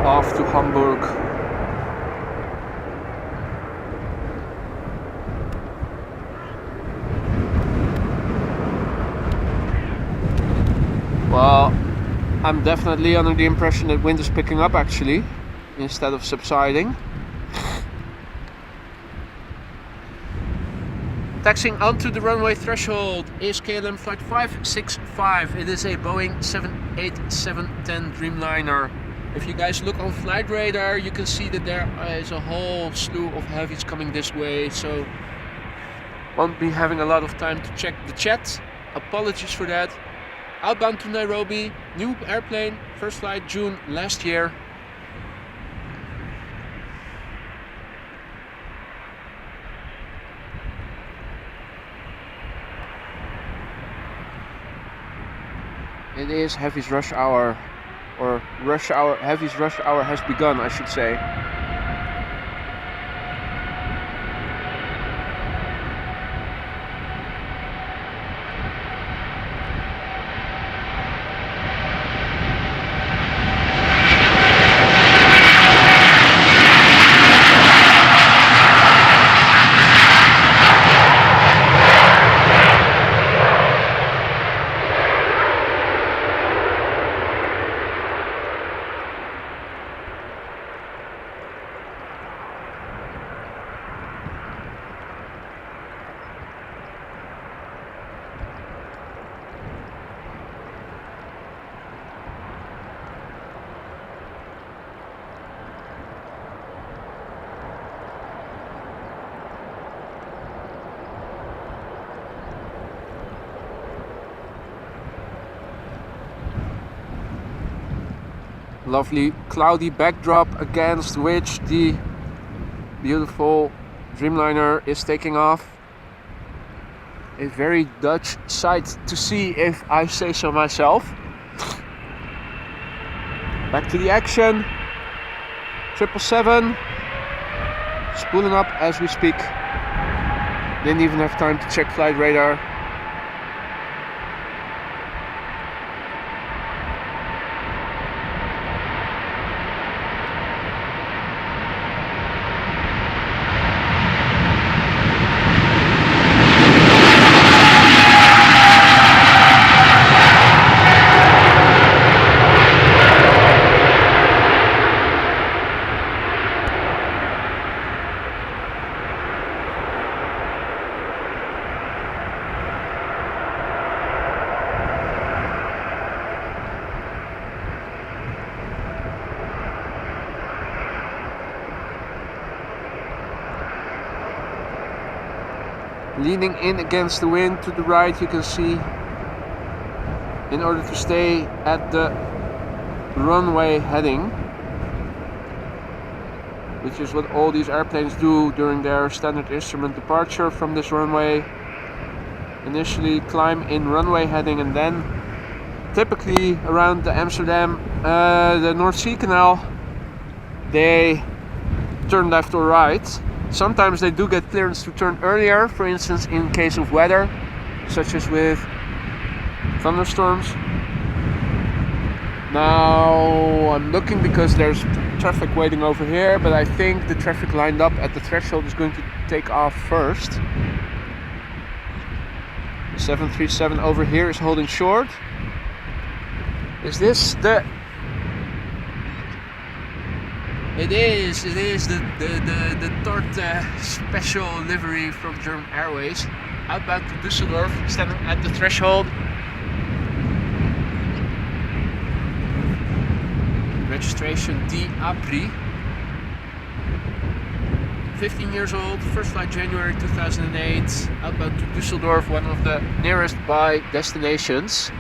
A: Off to Hamburg. Well, I'm definitely under the impression that wind is picking up actually, instead of subsiding. Taxiing onto the runway threshold is KLM Flight 565. It is a Boeing 787-10 Dreamliner. If you guys look on flight radar, you can see that there is a whole slew of heavies coming this way, so won't be having a lot of time to check the chat. Apologies for that. Outbound to Nairobi, new airplane, first flight June last year. It is heavies rush hour. Or rush hour, heavies rush hour has begun, I should say. Lovely cloudy backdrop against which the beautiful Dreamliner is taking off. A very Dutch sight to see, if I say so myself. Back to the action. 777 spooling up as we speak. Didn't even have time to check flight radar. Leaning in against the wind to the right, you can see, in order to stay at the runway heading, which is what all these airplanes do during their standard instrument departure from this runway. Initially climb in runway heading, and then typically around the Amsterdam, the North Sea Canal, they turn left or right. Sometimes they do get clearance to turn earlier, for instance in case of weather, such as with thunderstorms. Now I'm looking because there's traffic waiting over here, but I think the traffic lined up at the threshold is going to take off first. The 737 over here is holding short. Is this the... It is the Torte special livery from German Airways, outbound to Düsseldorf, standing at the threshold. Registration D Apri. 15 years old, first flight January 2008, outbound to Düsseldorf, one of the nearest by destinations.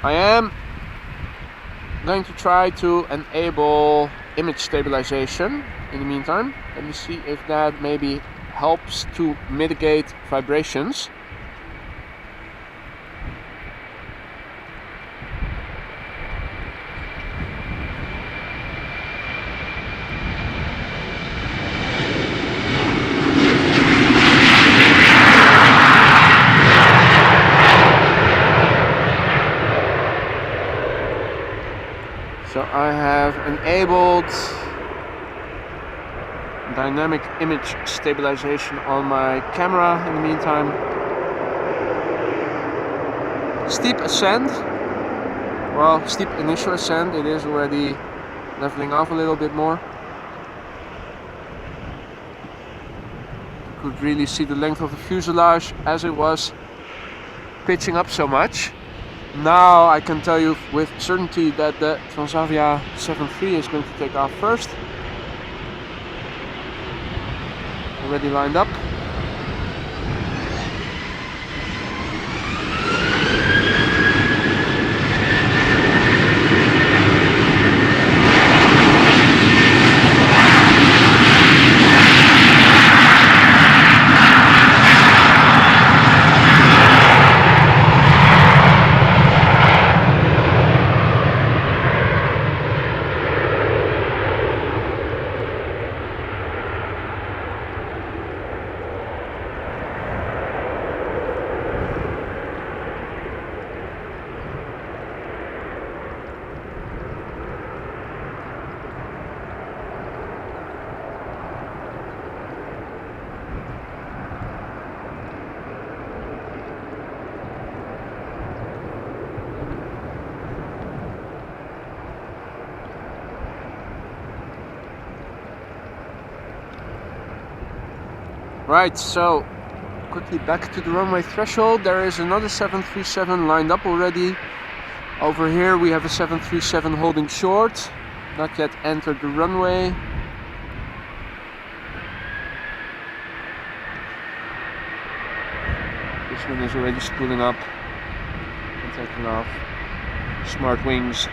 A: I am going to try to enable image stabilization in the meantime. Let me see if that maybe helps to mitigate vibrations. So I have enabled dynamic image stabilization on my camera in the meantime. Steep ascent, well, steep initial ascent, it is already leveling off a little bit more. You could really see the length of the fuselage as it was pitching up so much. Now I can tell you with certainty that the Transavia 73 is going to take off first. Already lined up. Right, so quickly back to the runway threshold. There is another 737 lined up already. Over here we have a 737 holding short, not yet entered the runway. This one is already spooling up and taking off. Smart wings.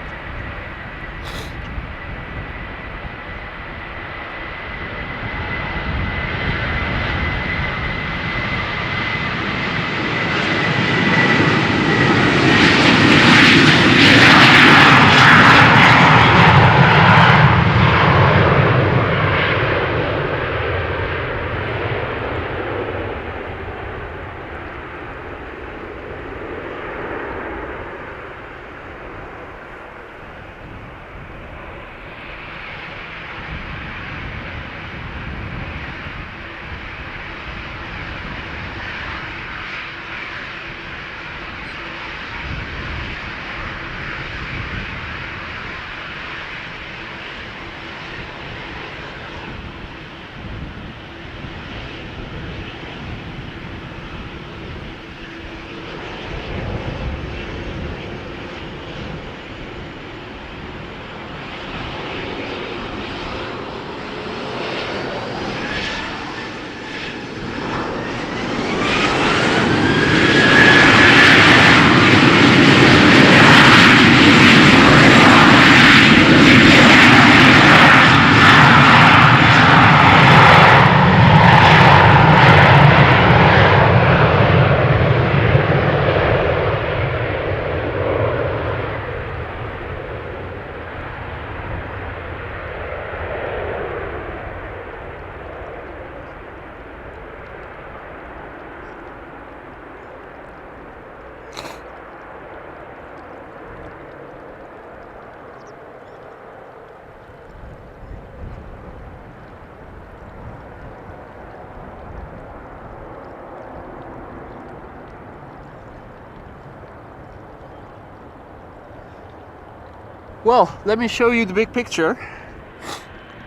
A: Well, let me show you the big picture.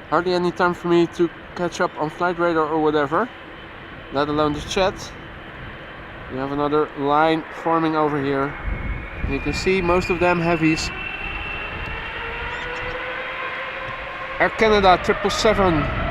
A: Hardly any time for me to catch up on flight radar or whatever, let alone the chat. We have another line forming over here. You can see most of them heavies. Air Canada 777.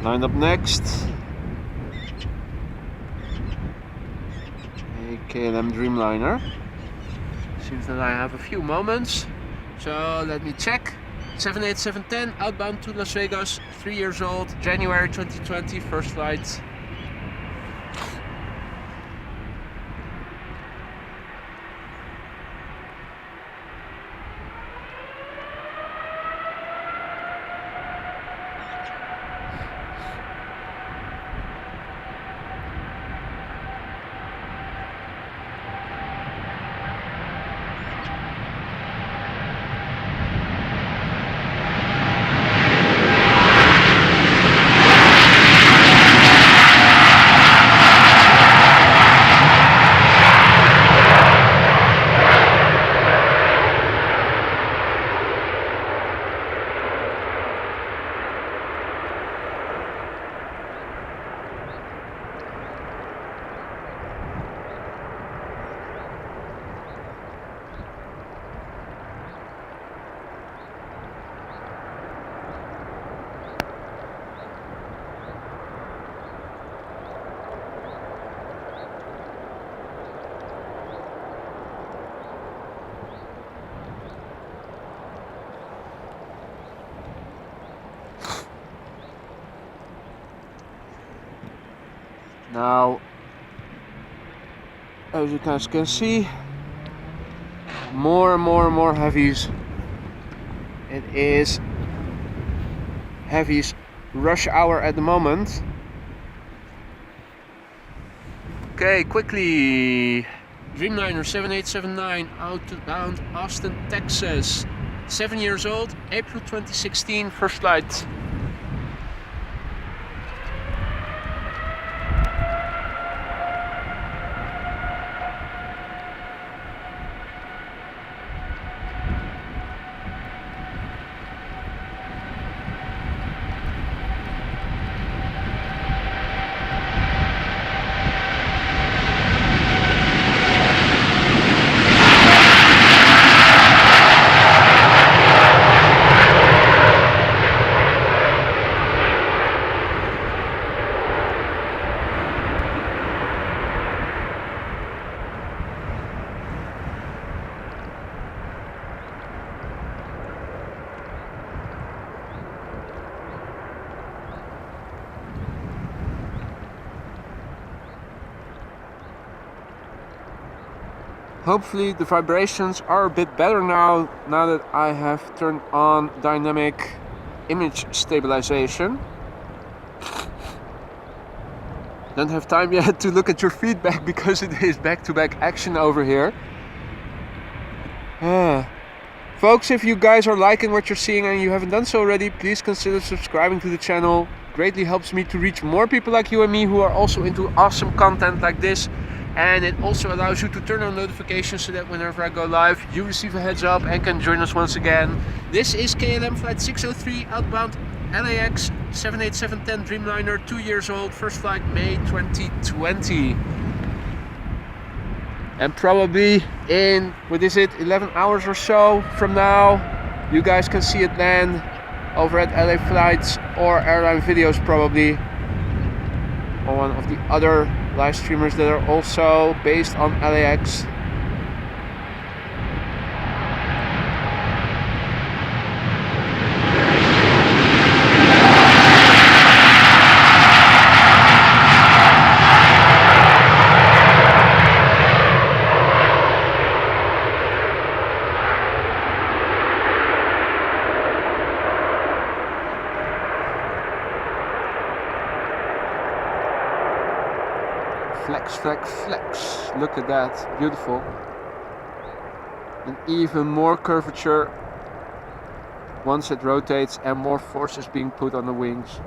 A: Lined up next, a KLM Dreamliner. Seems that I have a few moments, so let me check. 787-10 outbound to Las Vegas, 3 years old, January 2020, first flight. Now, as you guys can see, more and more heavies. It is heavies rush hour at the moment. Okay, quickly. Dreamliner 7879 outbound Austin, Texas. 7 years old, April 2016, first flight. Hopefully the vibrations are a bit better now that I have turned on dynamic image stabilization. Don't have time yet to look at your feedback because it is back-to-back action over here. Folks, if you guys are liking what you're seeing and you haven't done so already, please consider subscribing to the channel. Greatly helps me to reach more people like you and me who are also into awesome content like this. And it also allows you to turn on notifications so that whenever I go live, you receive a heads up and can join us once again. This is KLM flight 603 outbound LAX 78710 Dreamliner, 2 years old, first flight May 2020. And probably in, what is it, 11 hours or so from now, you guys can see it land over at LA Flights or Airline Videos probably, or one of the other live streamers that are also based on LAX. Flex, flex, flex. Look at that. Beautiful. And even more curvature once it rotates and more force is being put on the wings.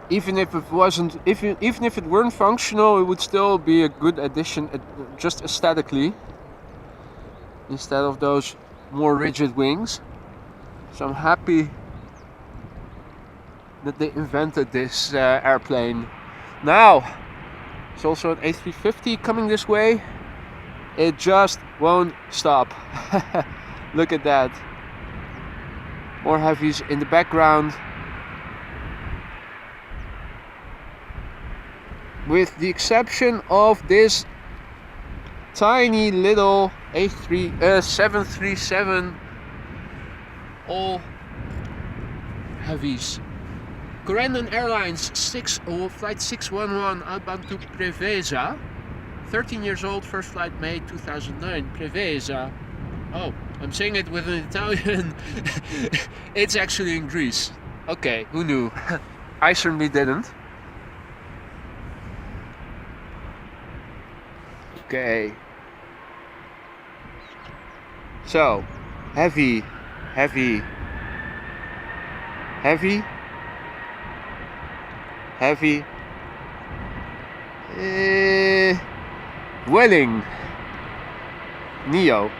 A: Even if it wasn't, even if it weren't functional, it would still be a good addition, just aesthetically, instead of those more rigid wings. So I'm happy that they invented this airplane. Now, there's also an A350 coming this way. It just won't stop. Look at that. More heavies in the background. With the exception of this tiny little A737, all heavies. Corendon Airlines flight 611 outbound to Preveza, 13 years old, first flight May 2009. Preveza. Oh, I'm saying it with an Italian. It's actually in Greece. Okay, who knew? I certainly didn't. Okay. So, heavy, heavy, heavy. Heavy. Vueling Neo.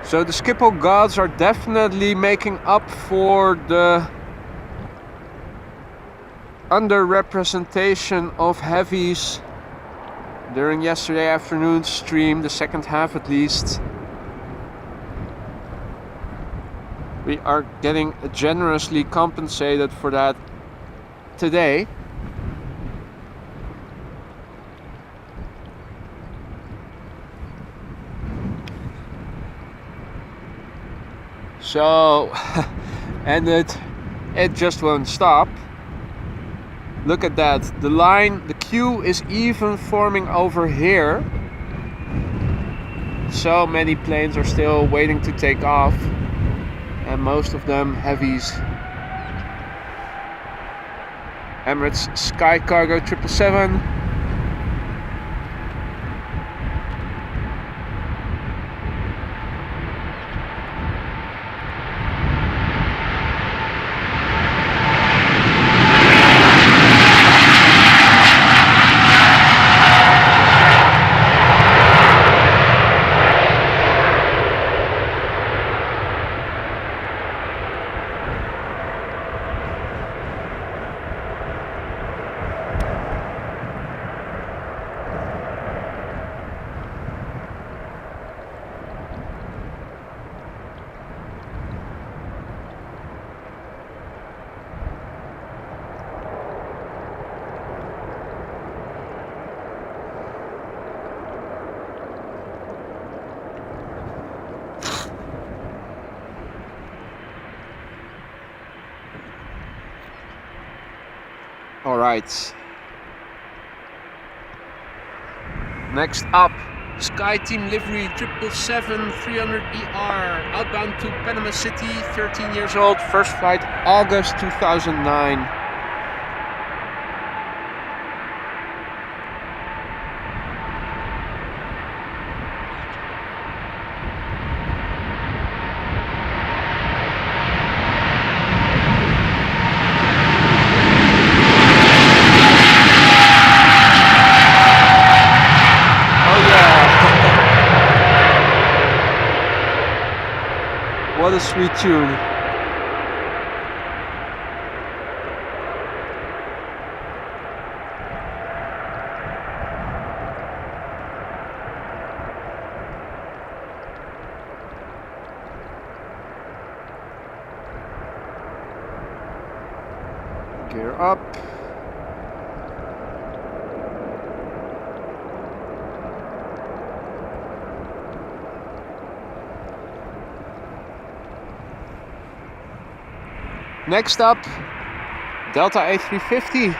A: So the Schiphol gods are definitely making up for the underrepresentation of heavies during yesterday afternoon's stream, the second half at least. We are getting generously compensated for that today. So, and it just won't stop. Look at that, the line, the queue is even forming over here. So many planes are still waiting to take off, and most of them heavies. Emirates Sky Cargo 777. All right. Next up, Sky Team Livery 777-300ER, outbound to Panama City, 13 years old, first flight August 2009. What a sweet tune. Gear up. Next up, Delta A350.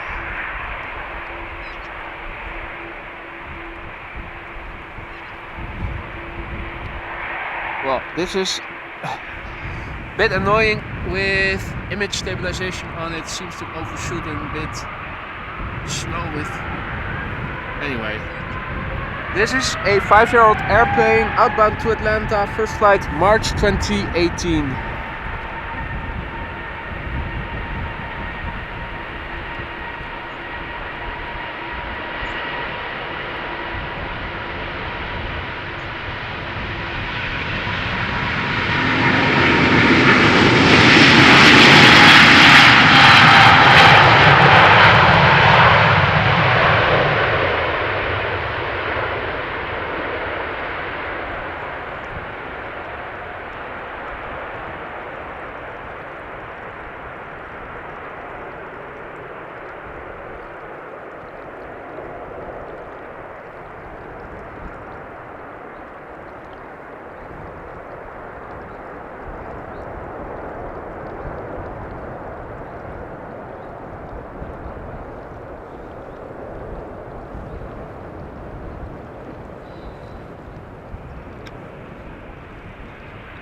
A: Well, this is a bit annoying with image stabilization on it. Seems to overshoot and a bit slow with... Anyway. This is a 5-year-old airplane outbound to Atlanta, first flight March 2018.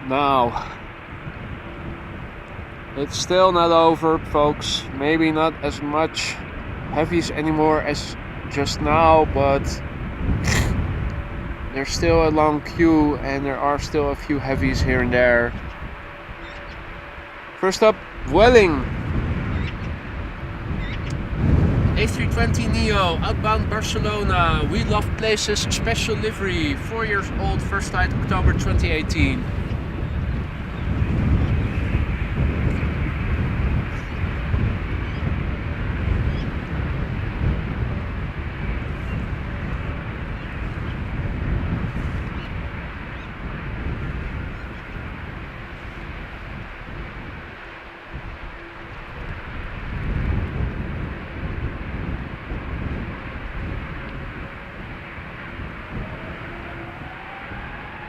A: Now, it's still not over, folks. Maybe not as much heavies anymore as just now, but there's still a long queue and there are still a few heavies here and there. First up, Vueling A320 Neo, outbound Barcelona. We love places, special livery, 4 years old, first flight October 2018.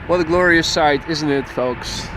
A: What a glorious sight, isn't it, folks?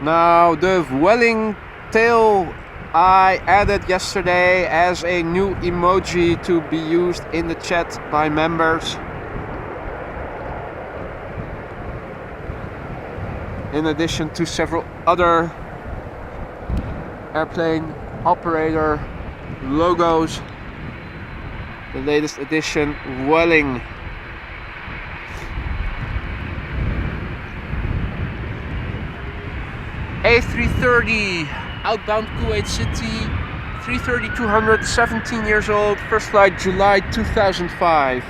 A: Now the Vueling tail I added yesterday as a new emoji to be used in the chat by members. In addition to several other airplane operator logos. The latest edition Vueling. A330 outbound Kuwait City, 330-200, 17 years old, first flight July 2005.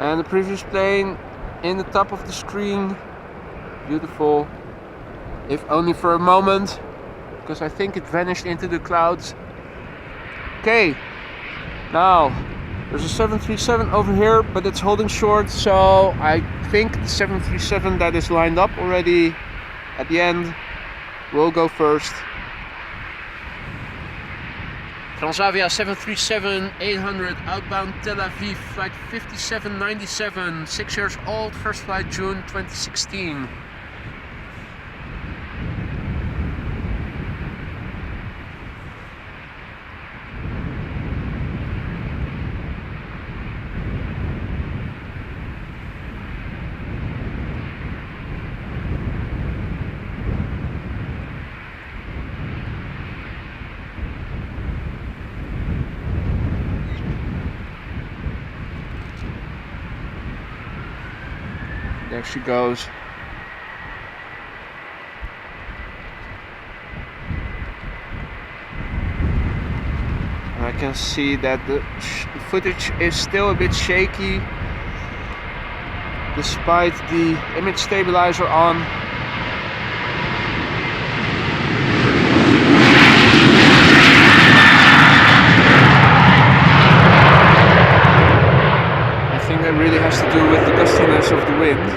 A: And the previous plane in the top of the screen, beautiful, if only for a moment, because I think it vanished into the clouds. Okay, now there's a 737 over here, but it's holding short, so I think the 737 that is lined up already at the end will go first. Transavia 737-800 outbound Tel Aviv, flight 5797, 6 years old, first flight June 2016. There she goes. I can see that the footage is still a bit shaky despite the image stabilizer on. I think that really has to do with the gustiness of the wind.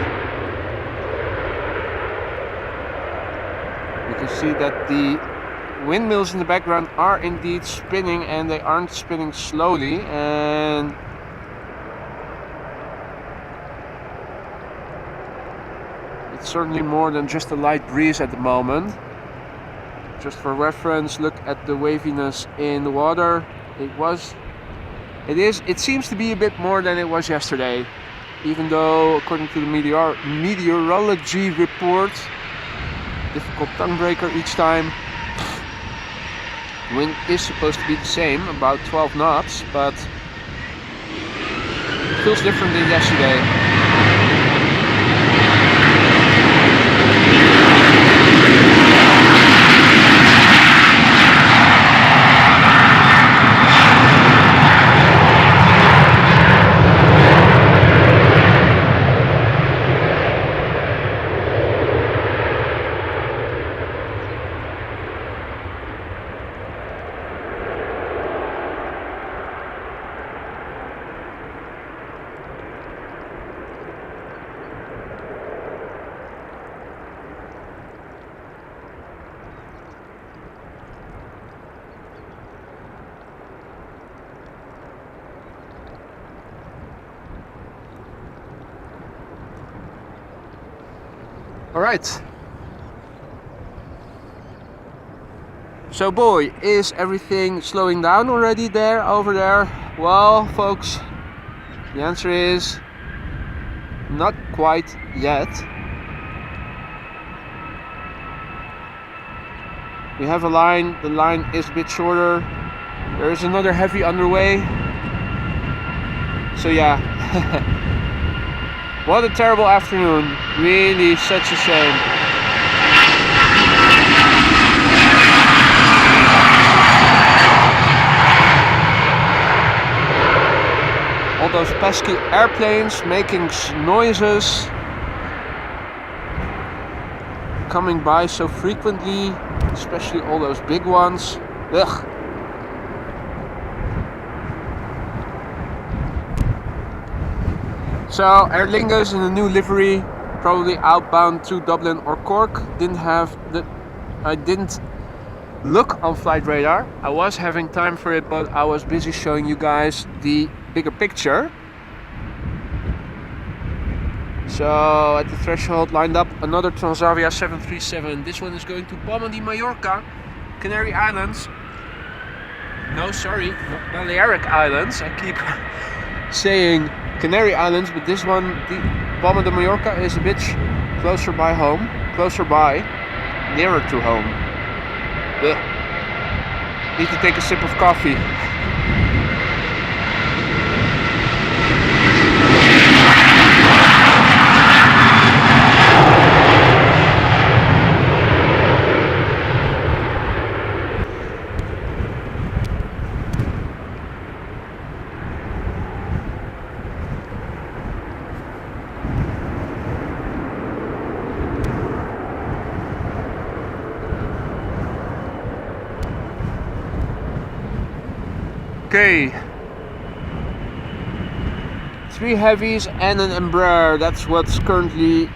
A: You can see that the windmills in the background are indeed spinning, and they aren't spinning slowly, and it's certainly more than just a light breeze at the moment. Just for reference, look at the waviness in the water. It seems to be a bit more than it was yesterday, even though according to the meteorology report, difficult tongue breaker each time, wind is supposed to be the same, about 12 knots, but it feels different than yesterday. Alright. So boy, is everything slowing down already there, over there? Well, folks, the answer is not quite yet. We have a line, the line is a bit shorter. There is another heavy underway. So yeah, what a terrible afternoon, really such a shame. All those pesky airplanes making noises, coming by so frequently, especially all those big ones. Ugh. So Aer Lingus in a new livery, probably outbound to Dublin or Cork. I didn't look on flight radar. I was having time for it, but I was busy showing you guys the bigger picture. So at the threshold lined up another Transavia 737. This one is going to Palma de Mallorca, Canary Islands. No, sorry, Balearic Islands. I keep saying Canary Islands, but this one, the Palma de Mallorca, is a bit closer by home, nearer to home. Ugh. Need to take a sip of coffee. Okay, 3 heavies and an Embraer, that's what's currently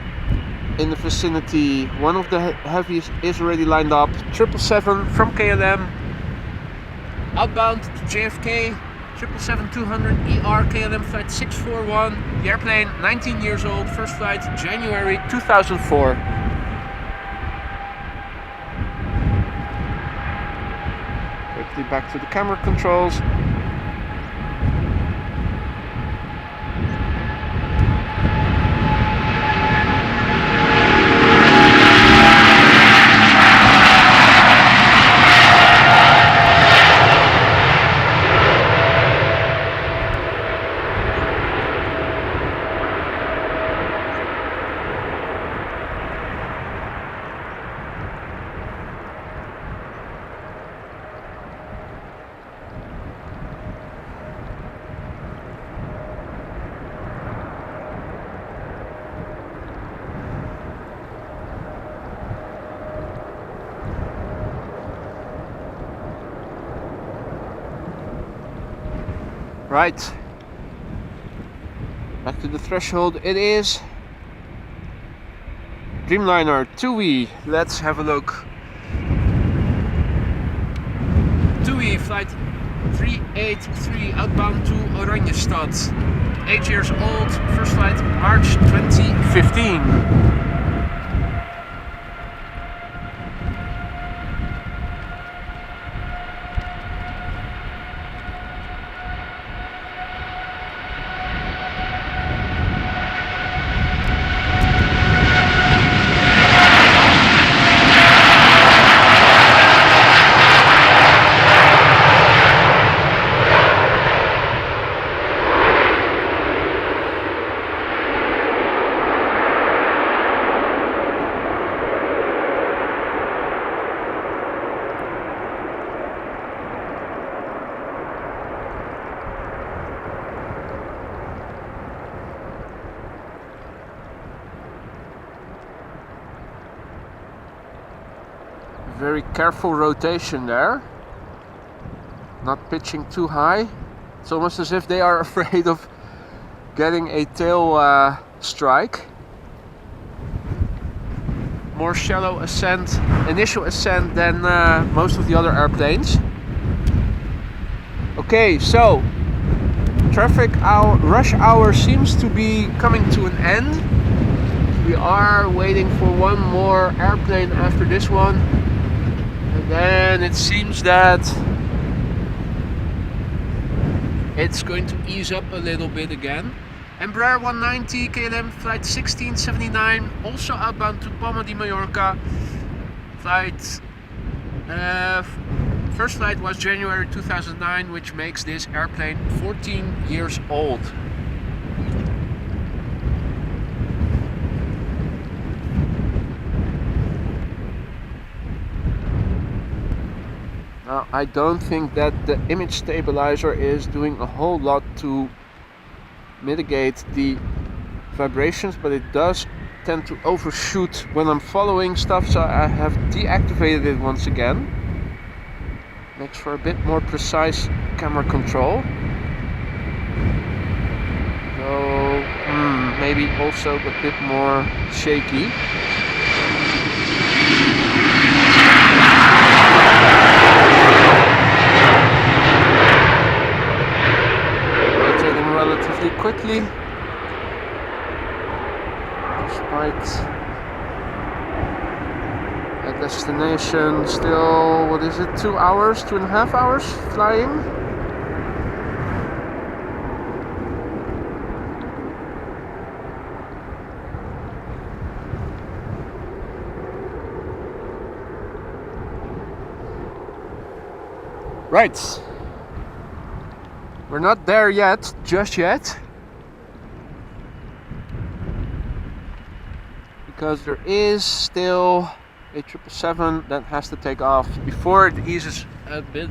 A: in the vicinity. One of the heavies is already lined up. 777 from KLM, outbound to JFK, 777-200 KLM flight 641. The airplane, 19 years old, first flight January 2004. Quickly back to the camera controls. Right, back to the threshold it is. Dreamliner 2E, let's have a look. 2E flight 383 outbound to Oranjestad. 8 years old, first flight March 2015. Very careful rotation there, not pitching too high. It's almost as if they are afraid of getting a tail strike. More shallow ascent, initial ascent than most of the other airplanes. Okay, so rush hour seems to be coming to an end. we are waiting for one more airplane after this one, and then it seems that it's going to ease up a little bit again. Embraer 190 KLM flight 1679, also outbound to Palma de Mallorca. First flight was January 2009, which makes this airplane 14 years old. Now, I don't think that the image stabilizer is doing a whole lot to mitigate the vibrations, but it does tend to overshoot when I'm following stuff, so I have deactivated it once again. Makes for a bit more precise camera control. Though maybe also a bit more shaky. Rotating relatively quickly, despite a destination still, what is it, 2 hours, 2.5 hours flying? Right. We're not there yet, just yet. Because there is still a 777 that has to take off before it eases a bit.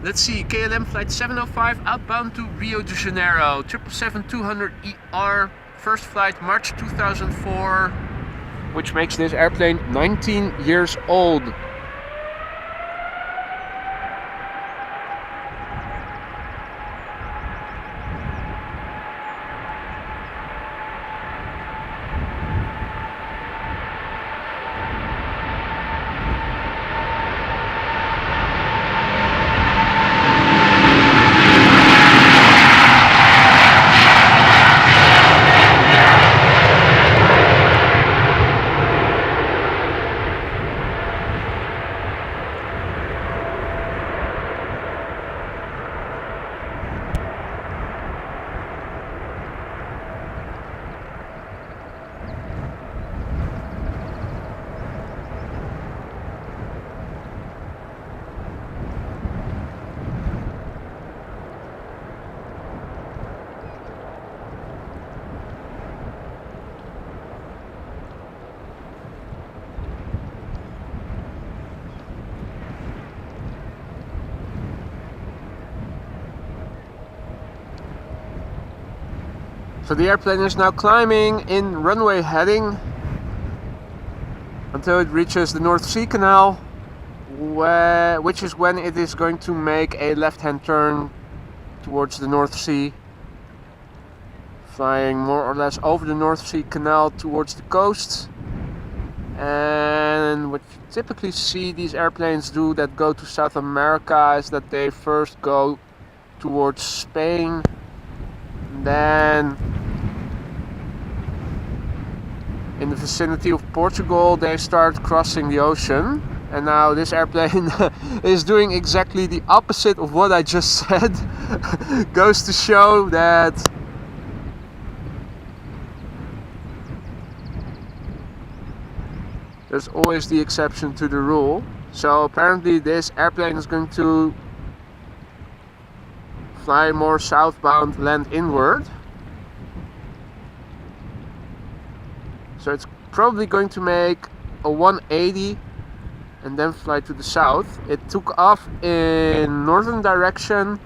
A: Let's see, KLM flight 705 outbound to Rio de Janeiro, 777-200ER, first flight March 2004, which makes this airplane 19 years old. So the airplane is now climbing in runway heading until it reaches the North Sea Canal, which is when it is going to make a left-hand turn towards the North Sea, flying more or less over the North Sea Canal towards the coast. And what you typically see these airplanes do that go to South America is that they first go towards Spain, then in the vicinity of Portugal they start crossing the ocean. And now this airplane is doing exactly the opposite of what I just said. Goes to show that there's always the exception to the rule. So apparently this airplane is going to fly more southbound, land inward. So it's probably going to make a 180 and then fly to the south. It took off in northern direction.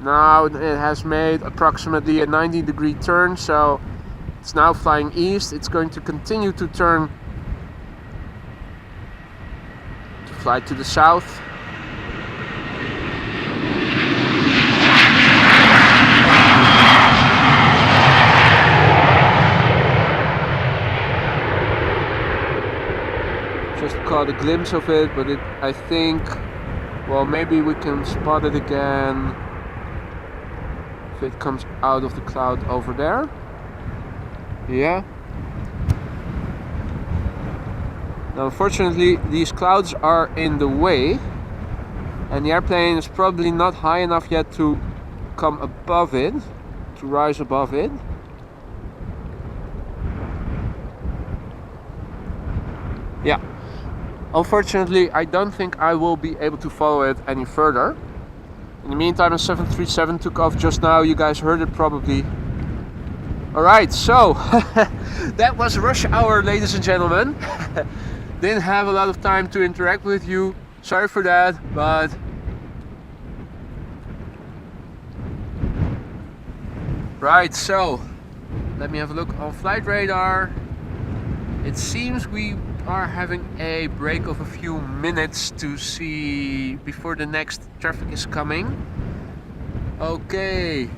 A: Now it has made approximately a 90-degree turn, so it's now flying east. It's going to continue to turn to fly to the south. Just caught a glimpse of it, but I think, well, maybe we can spot it again if it comes out of the cloud over there. Yeah, Now, unfortunately, these clouds are in the way, and the airplane is probably not high enough yet to come above it, to rise above it. Yeah, unfortunately, I don't think I will be able to follow it any further. In the meantime, a 737 took off just now. You guys heard it probably. Alright, so that was rush hour, ladies and gentlemen. Didn't have a lot of time to interact with you. Sorry for that, but right, so let me have a look on flight radar. It seems we are having a break of a few minutes to see before the next traffic is coming. Okay.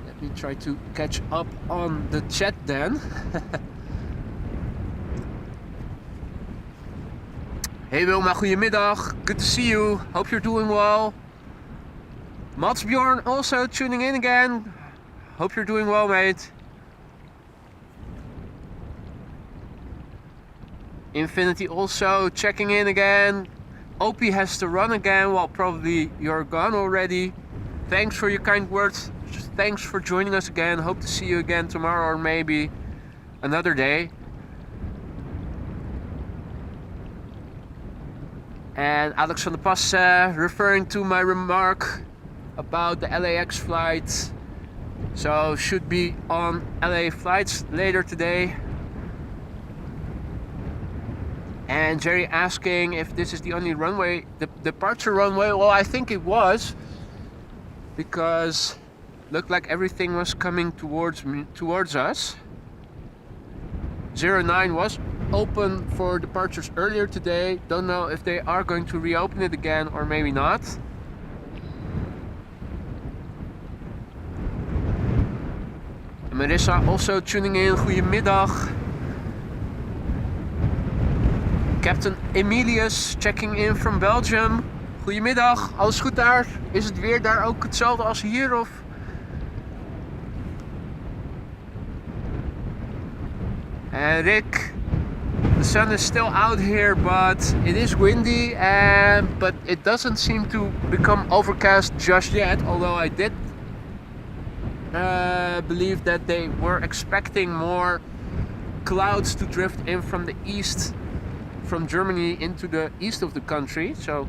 A: Let me try to catch up on the chat then. Hey Wilma, goedemiddag. Good to see you. Hope you're doing well. Mats Bjorn also tuning in again. Hope you're doing well, mate. Infinity also checking in again. Opie has to run again. Well, probably you're gone already. Thanks for your kind words. Thanks for joining us again. Hope to see you again tomorrow or maybe another day. And Alex van der Pas referring to my remark about the LAX flight. So should be on LA flights later today. And Jerry asking if this is the only runway, the departure runway. Well, I think it was, because looked like everything was coming towards us. 09 was open for departures earlier today. Don't know if they are going to reopen it again or maybe not. Marissa also tuning in. Goedemiddag. Captain Emilius checking in from Belgium. Goedemiddag, alles goed daar? Is het weer daar ook hetzelfde als hier of? And Rick, the sun is still out here, but it is windy, but it doesn't seem to become overcast just yet, although I did believe that they were expecting more clouds to drift in from the east, from Germany into the east of the country, so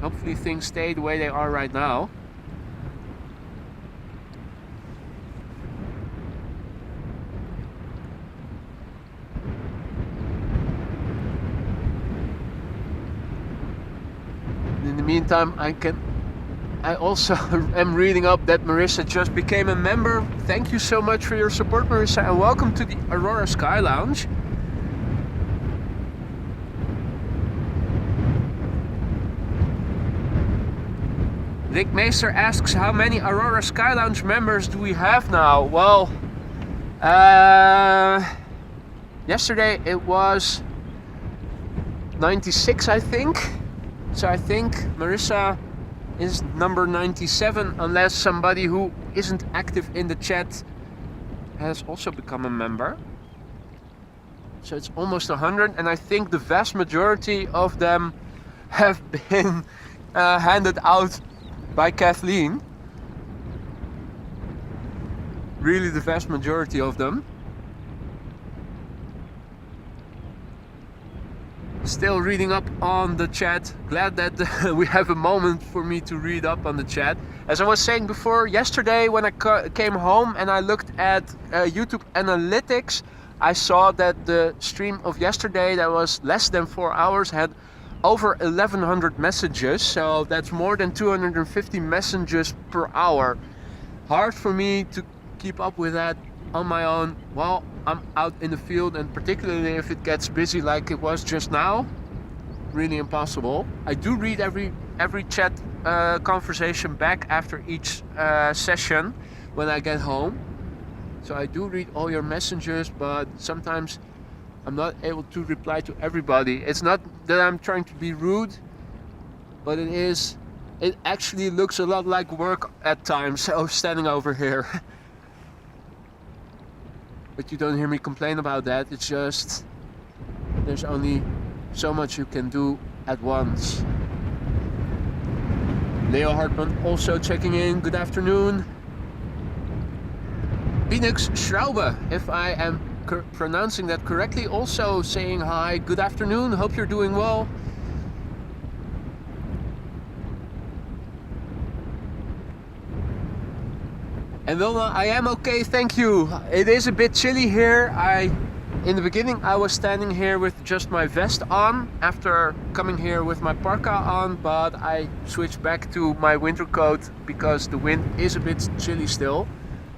A: hopefully things stay the way they are right now. In the meantime, I also am reading up that Marissa just became a member. Thank you so much for your support, Marissa, and welcome to the Aurora Sky Lounge. Rick Meester asks, how many Aurora Sky Lounge members do we have now? Well, yesterday it was 96, I think. So I think Marissa is number 97, unless somebody who isn't active in the chat has also become a member. So it's almost 100, and I think the vast majority of them have been handed out by Kathleen. Really the vast majority of them. Still reading up on the chat. Glad that we have a moment for me to read up on the chat. As I was saying before, yesterday when I came home and I looked at YouTube analytics, I saw that the stream of yesterday, that was less than 4 hours, had over 1100 messages. So that's more than 250 messages per hour. Hard for me to keep up with that on my own while I'm out in the field, and particularly if it gets busy like it was just now, really impossible. I do read every chat conversation back after each session when I get home. So I do read all your messages, but sometimes I'm not able to reply to everybody. It's not that I'm trying to be rude, but it actually looks a lot like work at times, so standing over here. but you don't hear me complain about that. It's just there's only so much you can do at once. Leo Hartman also checking in. Good afternoon. Phoenix Schraube, if I am pronouncing that correctly, also saying hi. Good afternoon. Hope you're doing well. And Wilma, I am okay, thank you. It is a bit chilly here. In the beginning I was standing here with just my vest on after coming here with my parka on, but I switched back to my winter coat because the wind is a bit chilly still.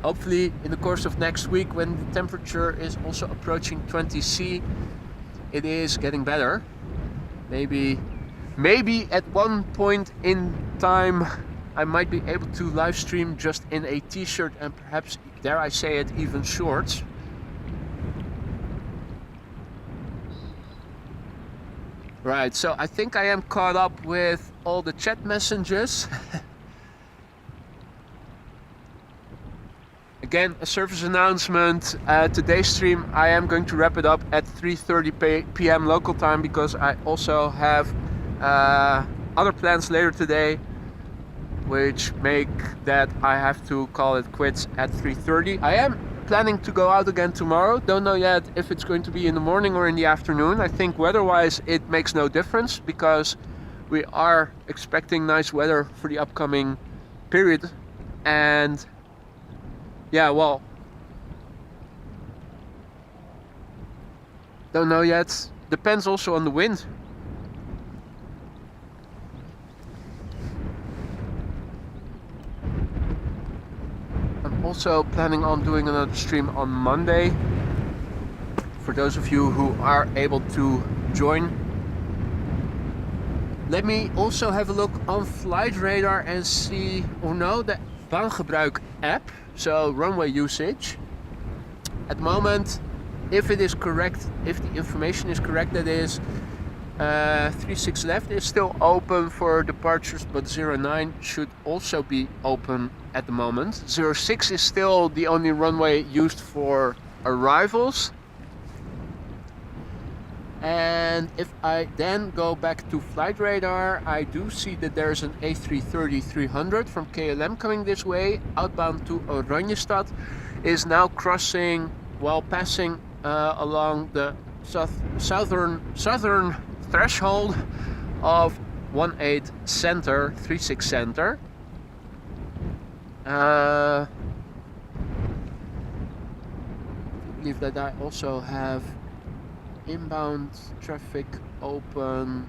A: Hopefully in the course of next week, when the temperature is also approaching 20°C, it is getting better. Maybe at one point in time I might be able to live stream just in a t-shirt and perhaps, dare I say it, even shorts. Right, so I think I am caught up with all the chat messages. Again, a service announcement. Today's stream, I am going to wrap it up at 3:30 p.m. local time because I also have other plans later today, which make that I have to call it quits at 3:30. I am planning to go out again tomorrow. Don't know yet if it's going to be in the morning or in the afternoon. I think weather-wise it makes no difference because we are expecting nice weather for the upcoming period. And yeah, well, don't know yet. Depends also on the wind. I'm also planning on doing another stream on Monday. For those of you who are able to join. Let me also have a look on Flight Radar and see, the baangebruik app, so runway usage. At the moment, if it is correct, if the information is correct, that is 36 left is still open for departures, but 09 should also be open at the moment. 06 is still the only runway used for arrivals. And if I then go back to Flight Radar, I do see that there's an A330-300 from KLM coming this way, outbound to Oranjestad, is now crossing while passing along the southern threshold of 18 center, 36 center. I believe that I also have inbound traffic open,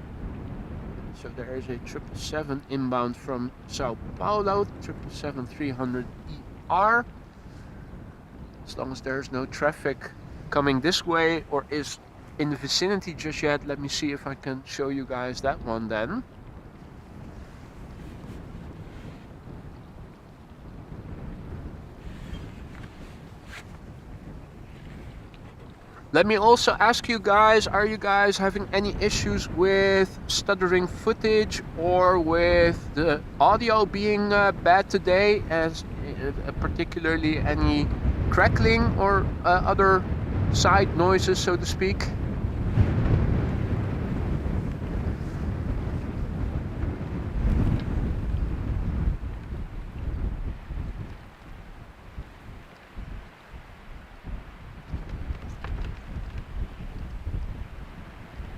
A: so there is a 777 inbound from Sao Paulo, 777-300ER. As long as there's no traffic coming this way or is in the vicinity just yet, let me see if I can show you guys that one then. Let me also ask you guys, are you guys having any issues with stuttering footage or with the audio being bad today, as particularly any crackling or other side noises, so to speak?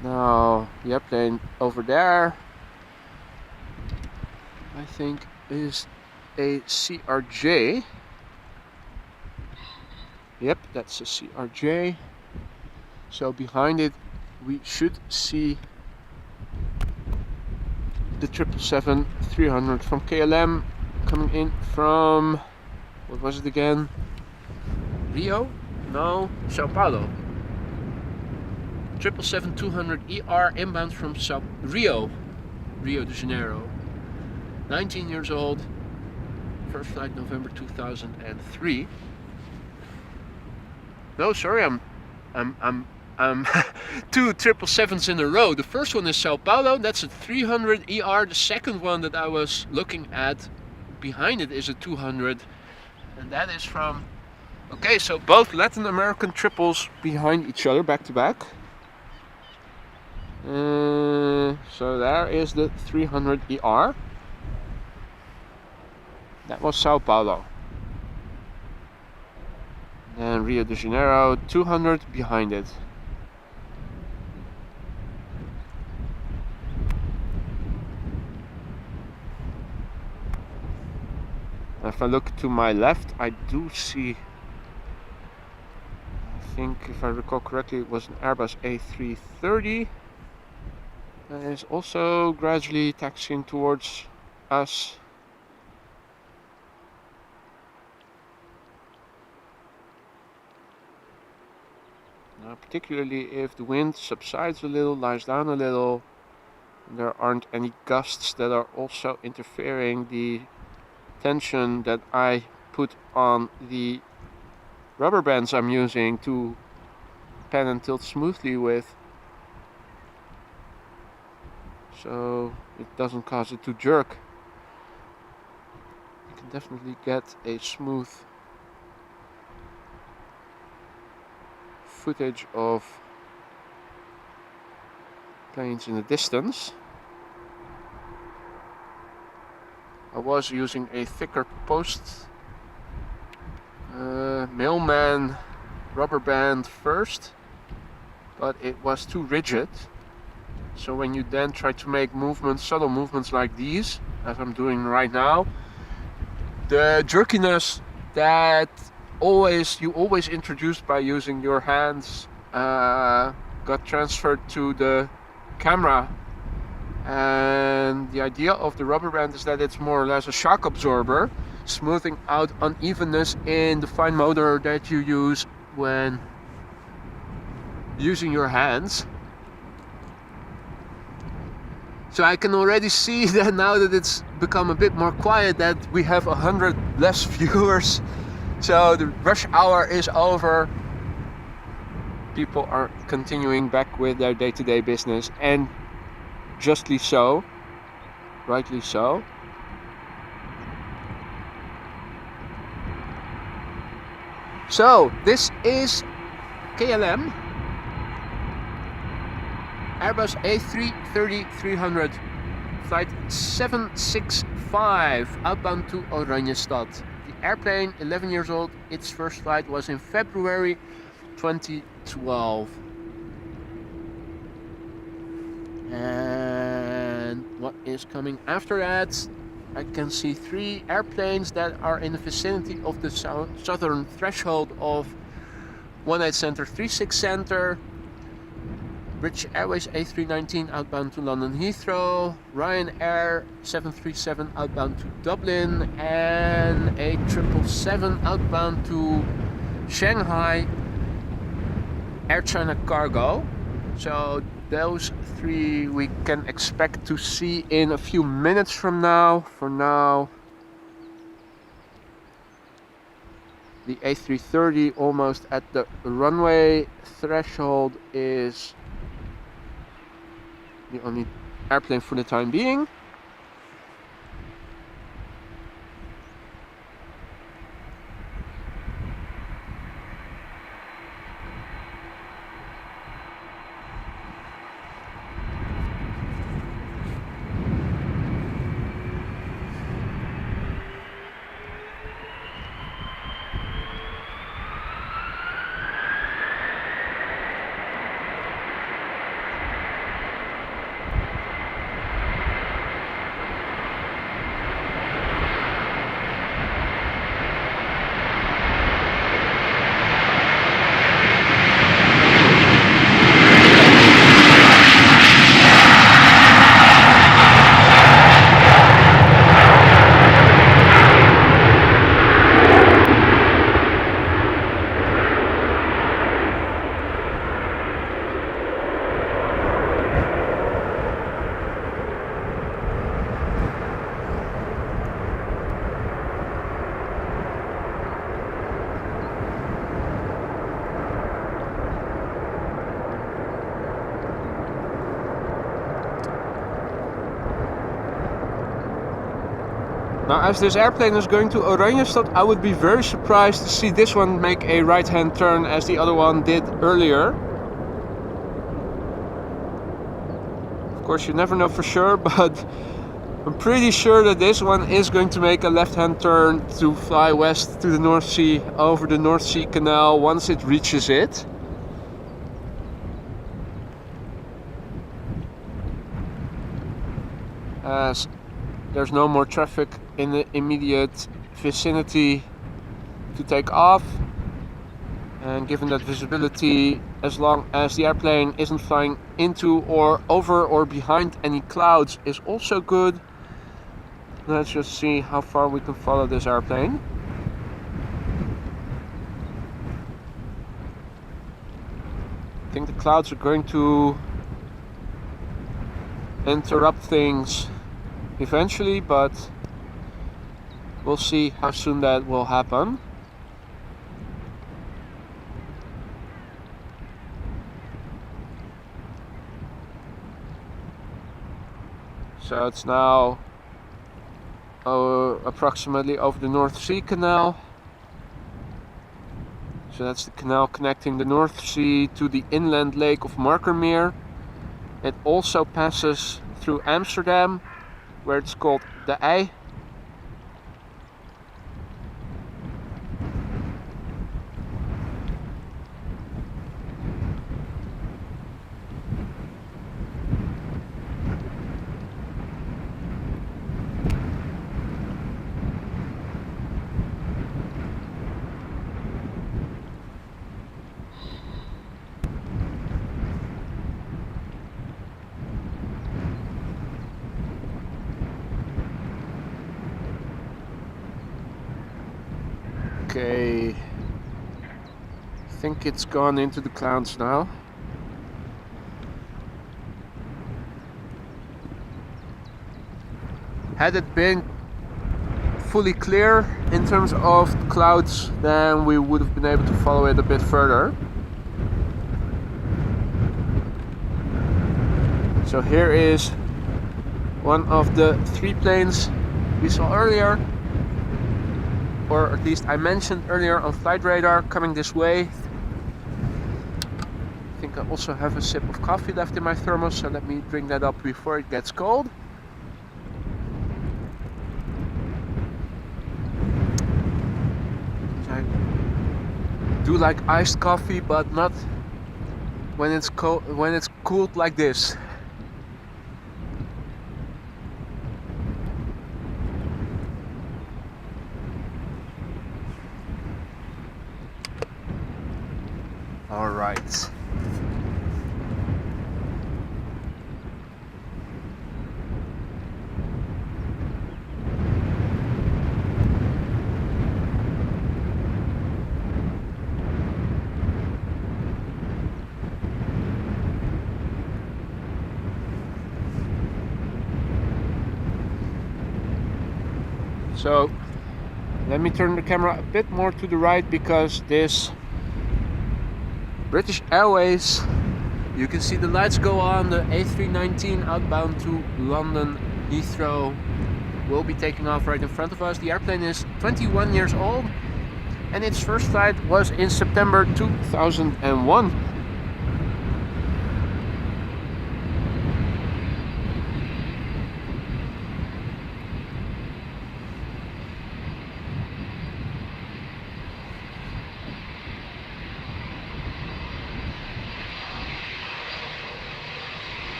A: Now, the airplane over there, I think, is a CRJ. Yep, that's a CRJ. So behind it, we should see the 777-300 from KLM coming in from, what was it again? Rio? No, Sao Paulo. 777-200ER inbound from Rio de Janeiro. 19 years old. First flight November 2003. No, sorry, I'm two 777s in a row. The first one is Sao Paulo. That's a 300ER. The second one that I was looking at behind it is a 200, and that is from Okay, so both Latin American triples behind each other, back to back. So there is the 300 ER. That was Sao Paulo. And Rio de Janeiro, 200 behind it. If I look to my left, I do see, I think if I recall correctly, it was an Airbus A330 that is also gradually taxiing towards us. Now, particularly if the wind subsides a little, lies down a little, and there aren't any gusts that are also interfering the tension that I put on the rubber bands I'm using to pan and tilt smoothly with, so it doesn't cause it to jerk. You can definitely get a smooth footage of planes in the distance. I was using a thicker post mailman rubber band first, but it was too rigid. So when you then try to make movements, subtle movements like these, as I'm doing right now, the jerkiness that you always introduced by using your hands got transferred to the camera. And the idea of the rubber band is that it's more or less a shock absorber, smoothing out unevenness in the fine motor that you use when using your hands. So I can already see that now that it's become a bit more quiet, that we have 100 less viewers. So the rush hour is over. People are continuing back with their day-to-day business, and justly so, rightly so. So this is KLM Airbus A330-300 flight 765 outbound to Oranjestad. The airplane, 11 years old, its first flight was in February 2012. And what is coming after that? I can see 3 airplanes that are in the vicinity of the southern threshold of 18 Center, 36 Center, British Airways A319 outbound to London Heathrow, Ryanair 737 outbound to Dublin, and a 777 outbound to Shanghai, Air China Cargo. So those 3 we can expect to see in a few minutes from now. For now, the A330 almost at the runway threshold is the only airplane for the time being. Now, as this airplane is going to Oranjestad, I would be very surprised to see this one make a right-hand turn as the other one did earlier. Of course, you never know for sure, but I'm pretty sure that this one is going to make a left-hand turn to fly west to the North Sea over the North Sea Canal once it reaches it. As there's no more traffic in the immediate vicinity to take off, and given that visibility, as long as the airplane isn't flying into or over or behind any clouds, is also good. Let's just see how far we can follow this airplane. I think the clouds are going to interrupt things eventually, but we'll see how soon that will happen. So it's now approximately over the North Sea Canal. So that's the canal connecting the North Sea to the inland lake of Markermeer. It also passes through Amsterdam, where it's called the IJ. Okay, I think it's gone into the clouds now. Had it been fully clear in terms of clouds, then we would have been able to follow it a bit further. So here is one of the 3 planes we saw earlier, or at least I mentioned earlier on flight radar, coming this way. I think I also have a sip of coffee left in my thermos, so let me drink that up before it gets cold. I do like iced coffee, but not when it's cooled like this. All right. So let me turn the camera a bit more to the right, because this British Airways, you can see the lights go on. The A319 outbound to London Heathrow will be taking off right in front of us. The airplane is 21 years old and its first flight was in September 2001.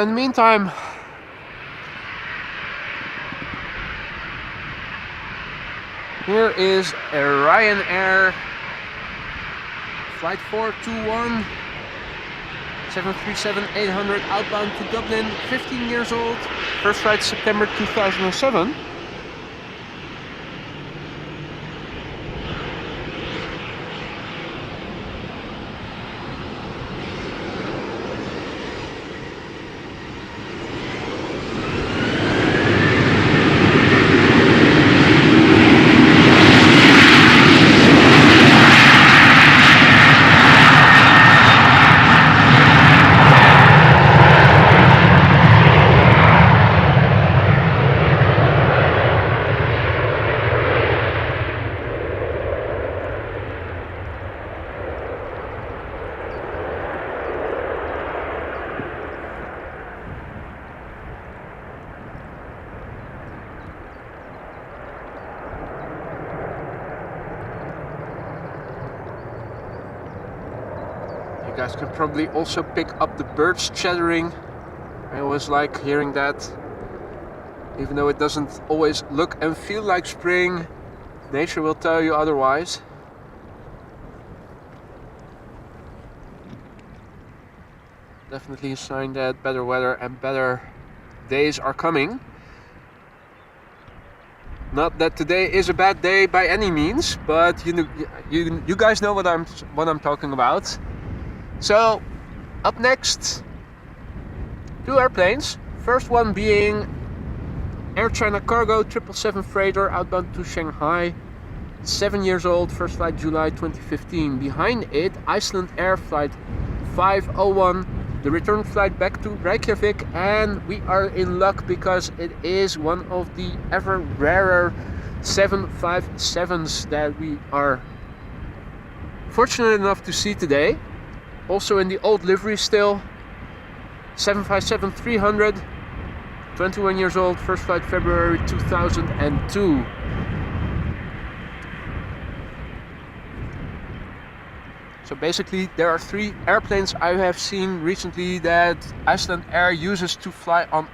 A: in the meantime, here is a Ryanair flight 421 737-800 outbound to Dublin, 15 years old, first flight September 2007. You guys can probably also pick up the birds chattering. I always like hearing that. Even though it doesn't always look and feel like spring, nature will tell you otherwise. Definitely a sign that better weather and better days are coming. Not that today is a bad day by any means, but you guys know what I'm talking about. So, up next, two airplanes. First one being Air China Cargo 777 freighter outbound to Shanghai, 7 years old, first flight July 2015. Behind it, Icelandair flight 501, the return flight back to Reykjavik, and we are in luck because it is one of the ever rarer 757s that we are fortunate enough to see today. Also in the old livery still, 757-300, 21 years old, first flight February 2002. So basically there are three airplanes I have seen recently that Icelandair uses to fly on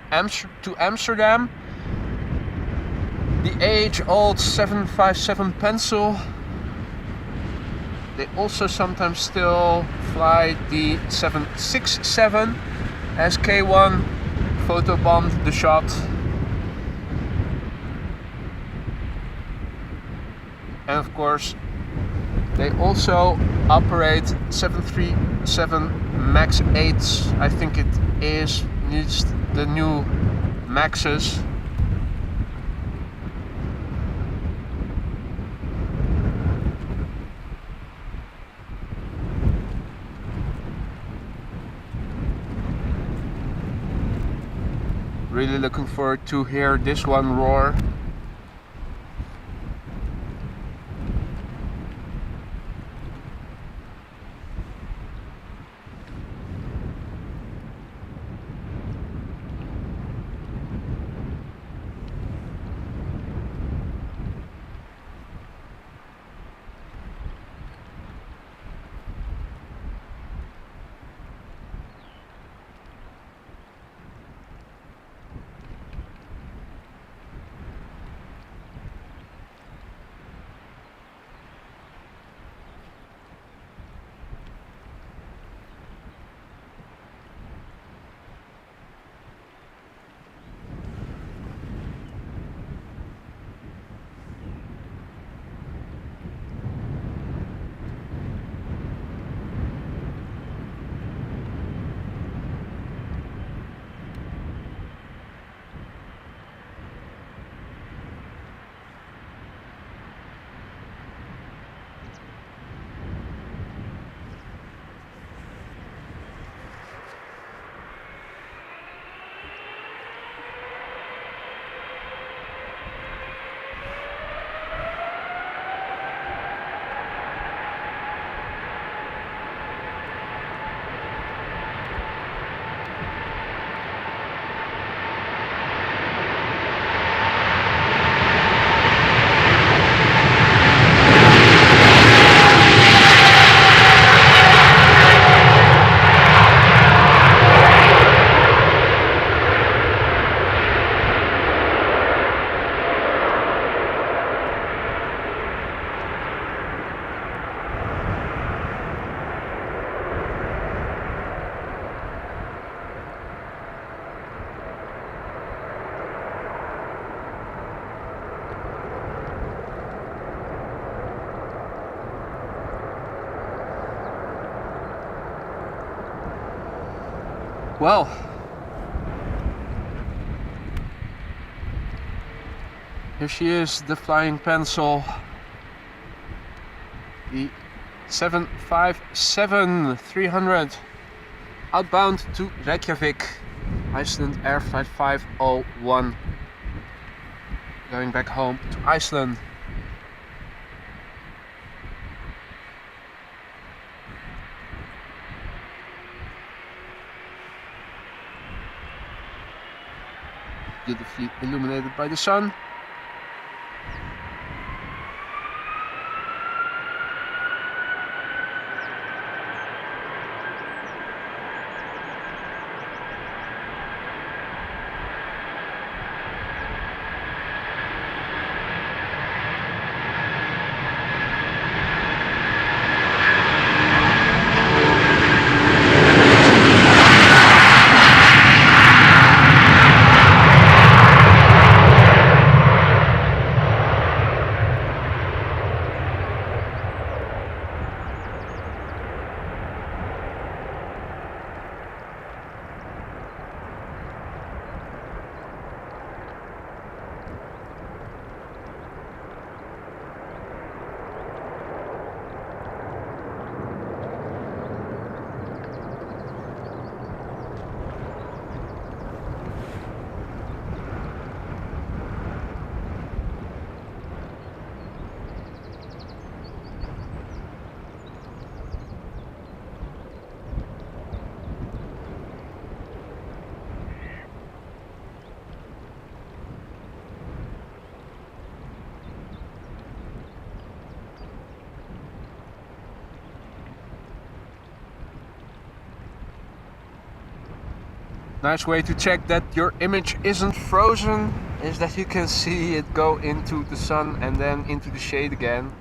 A: to Amsterdam. The age-old 757 Pencil. They also sometimes still fly the 767 as K1 photobombed the shot. And of course, they also operate 737 MAX 8s. I think it is the new MAXes. Really looking forward to hear this one roar. Well, here she is, the flying pencil, the 757-300, outbound to Reykjavik, Icelandair flight 501, going back home to Iceland. Beautifully illuminated by the sun. Nice way to check that your image isn't frozen is that you can see it go into the sun and then into the shade again.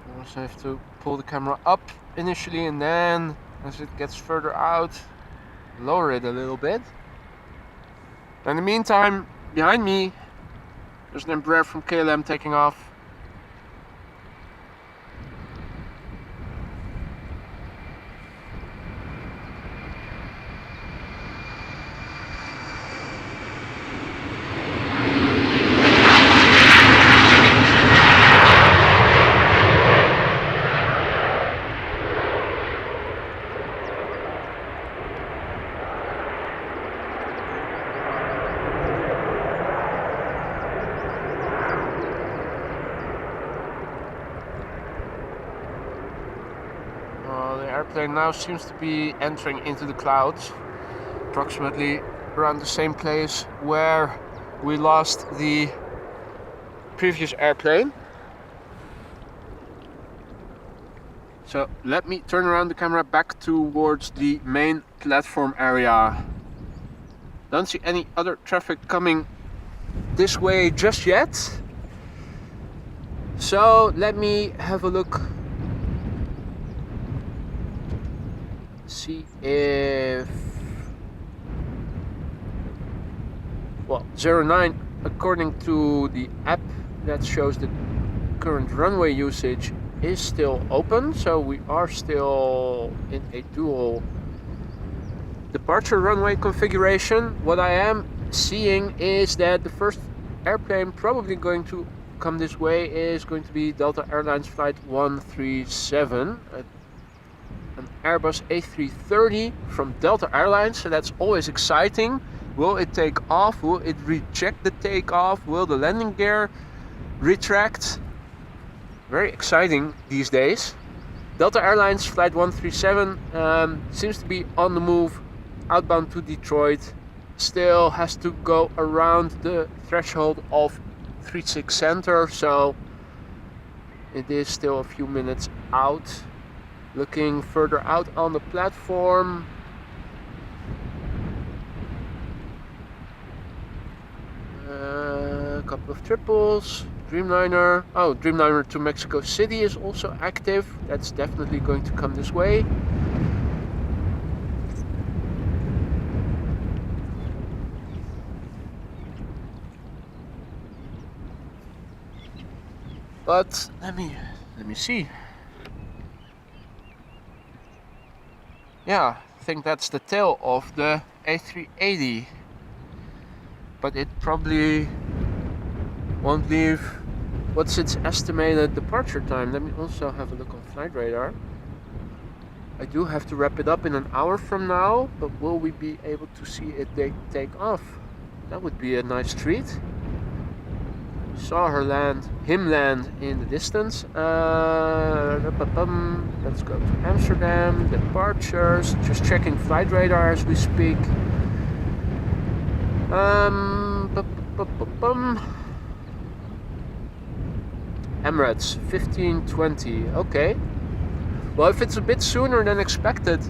A: You also have to pull the camera up initially, and then as it gets further out, lower it a little bit. In the meantime, behind me there's an Embraer from KLM taking off. The airplane now seems to be entering into the clouds, approximately around the same place where we lost the previous airplane. So let me turn around the camera back towards the main platform area. Don't see any other traffic coming this way just yet. So let me have a look. See if, well, 09, according to the app that shows the current runway usage, is still open, so we are still in a dual departure runway configuration. What I am seeing is that the first airplane probably going to come this way is going to be Delta Airlines flight 137, an Airbus A330 from Delta Airlines, so that's always exciting. Will it take off? Will it reject the takeoff? Will the landing gear retract? Very exciting these days. Delta Airlines flight 137 seems to be on the move, outbound to Detroit. Still has to go around the threshold of 36 center, so it is still a few minutes out. Looking further out on the platform, a couple of triples, Dreamliner. Oh, Dreamliner to Mexico City is also active. That's definitely going to come this way. But let me Let me see. Yeah, I think that's the tail of the A380. But it probably won't leave. What's its estimated departure time? Let me also have a look on flight radar. I do have to wrap it up in an hour from now, but will we be able to see it take off? That would be a nice treat. Saw him land in the distance. Let's go to Amsterdam, departures, just checking flight radar as we speak. Emirates 1520, okay. Well, if it's a bit sooner than expected,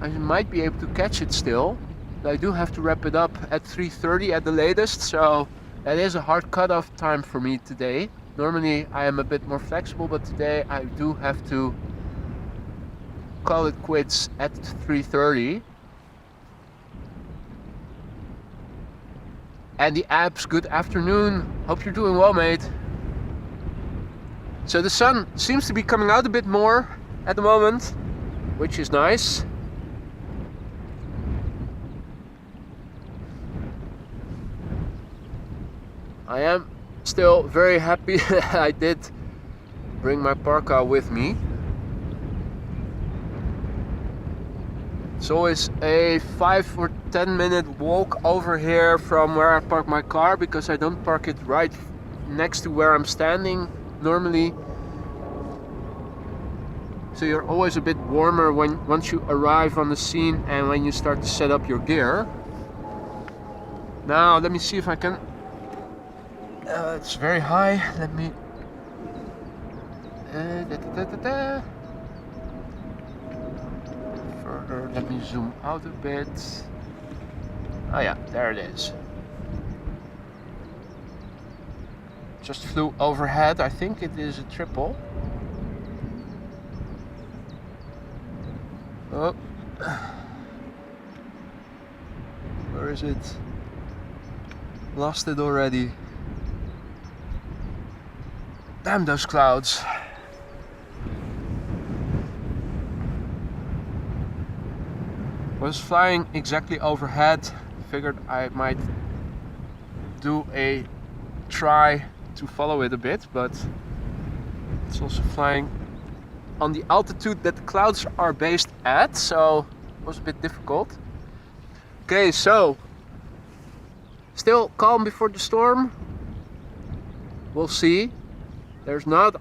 A: I might be able to catch it still. I do have to wrap it up at 3:30 at the latest, so that is a hard cutoff time for me today. Normally I am a bit more flexible, but today I do have to call it quits at 3:30. And the Abs, good afternoon. Hope you're doing well, mate. So the sun seems to be coming out a bit more at the moment, which is nice. I am still very happy that I did bring my parka with me. It's always a 5 or 10 minute walk over here from where I park my car, because I don't park it right next to where I'm standing normally. So you're always a bit warmer once you arrive on the scene and when you start to set up your gear. Now let me see if I can. It's very high. Let me. Further. Let me zoom out a bit. Oh yeah, there it is. Just flew overhead. I think it is a triple. Oh, where is it? Lost it already. Damn those clouds. Was flying exactly overhead. Figured I might do a try to follow it a bit, but it's also flying on the altitude that the clouds are based at, so it was a bit difficult. Okay, so still calm before the storm. We'll see. There's not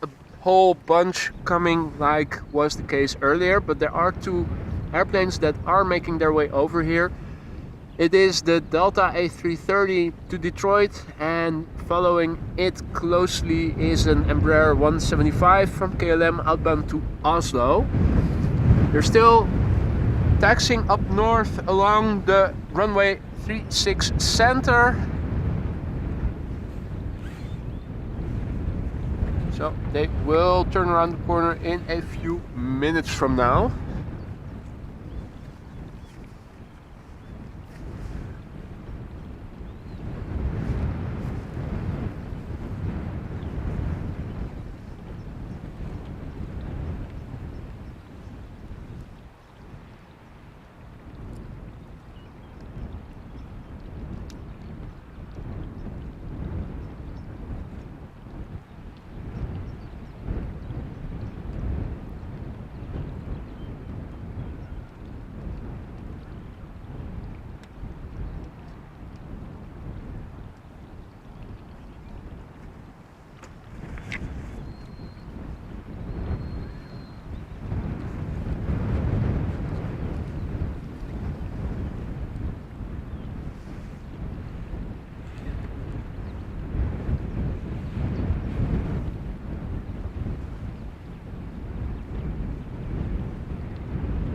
A: a whole bunch coming like was the case earlier, but there are two airplanes that are making their way over here. It is the Delta A330 to Detroit, and following it closely is an Embraer 175 from KLM outbound to Oslo. They're still taxiing up north along the runway 36 center. So they will turn around the corner in a few minutes from now.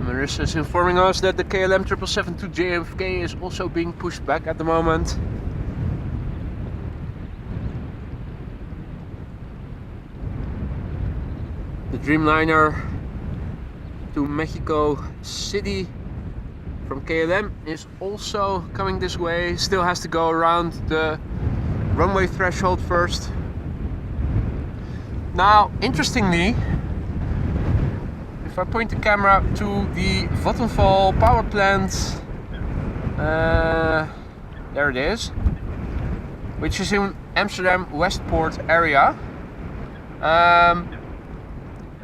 A: Marissa is informing us that the KLM 777 to JFK is also being pushed back at the moment. The Dreamliner to Mexico City from KLM is also coming this way. Still has to go around the runway threshold first. Now, interestingly, if I point the camera to the Vattenfall power plant, there it is, which is in Amsterdam Westport area,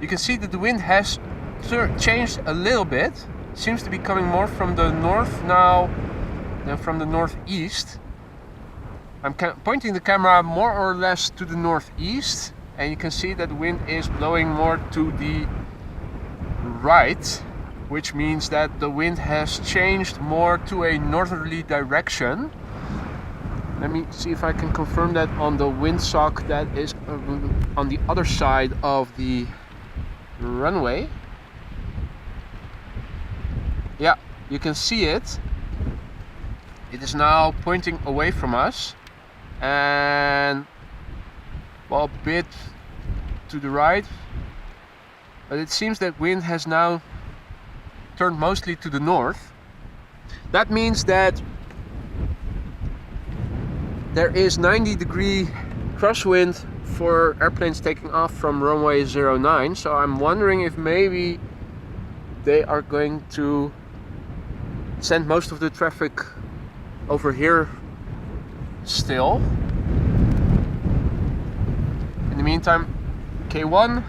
A: you can see that the wind has changed a little bit. It seems to be coming more from the north now than from the northeast. I'm pointing the camera more or less to the northeast, and you can see that the wind is blowing more to the right, which means that the wind has changed more to a northerly direction. Let me see if I can confirm that on the windsock that is on the other side of the runway. Yeah, you can see it. It is now pointing away from us and, well, a bit to the right, but it seems that wind has now turned mostly to the north. That means that there is 90-degree crosswind for airplanes taking off from runway 09, so I'm wondering if maybe they are going to send most of the traffic over here still. In the meantime, K1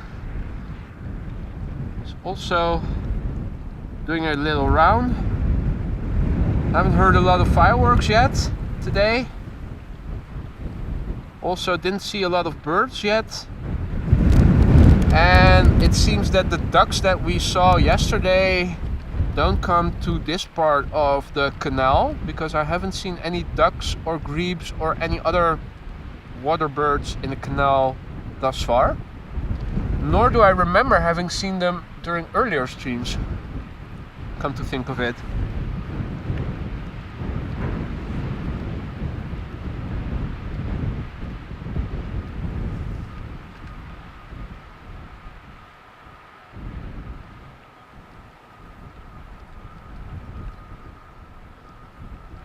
A: is also doing a little round. Haven't heard a lot of fireworks yet today. Also didn't see a lot of birds yet. And it seems that the ducks that we saw yesterday don't come to this part of the canal, because I haven't seen any ducks or grebes or any other water birds in the canal thus far. Nor do I remember having seen them during earlier streams, come to think of it.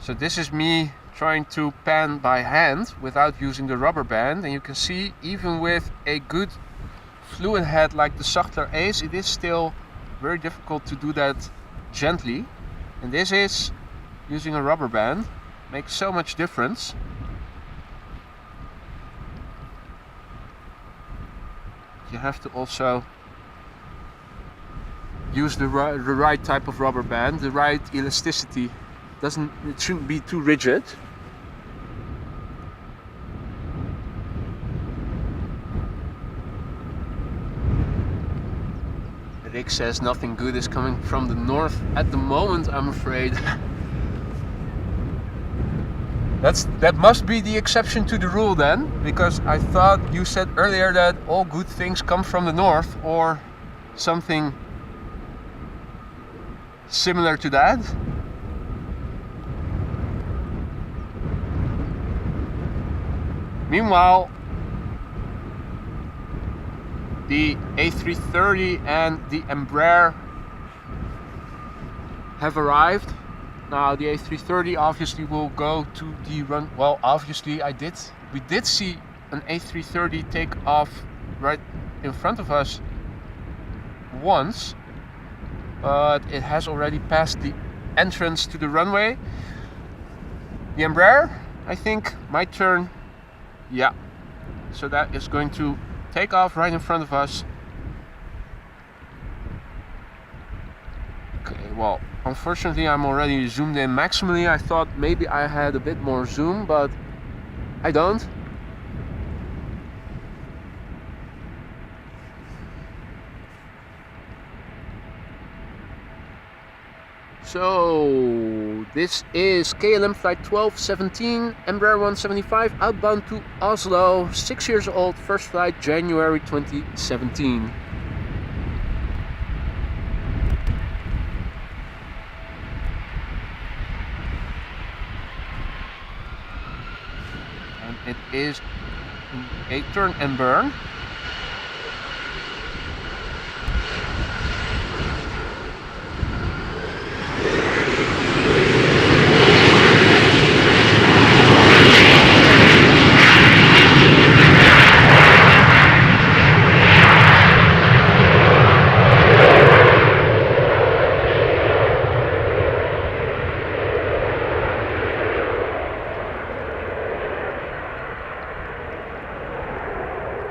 A: So this is me trying to pan by hand without using the rubber band, and you can see even with a good fluid head like the Sachtler Ace, it is still very difficult to do that gently, and this is using a rubber band. Makes so much difference. You have to also use the right type of rubber band, the right elasticity. It shouldn't be too rigid. Rick says nothing good is coming from the north at the moment, I'm afraid. That must be the exception to the rule then, because I thought you said earlier that all good things come from the north, or something similar to that. Meanwhile, the A330 and the Embraer have arrived. Now the A330 obviously will go to the run. Well, obviously we did see an A330 take off right in front of us once, but it has already passed the entrance to the runway. The Embraer, I think, might turn. Yeah, so that is going to take off right in front of us. Okay, well, unfortunately I'm already zoomed in maximally. I thought maybe I had a bit more zoom, but I don't. So this is KLM flight 1217, Embraer 175, outbound to Oslo, 6 years old, first flight January 2017. And it is a turn and burn.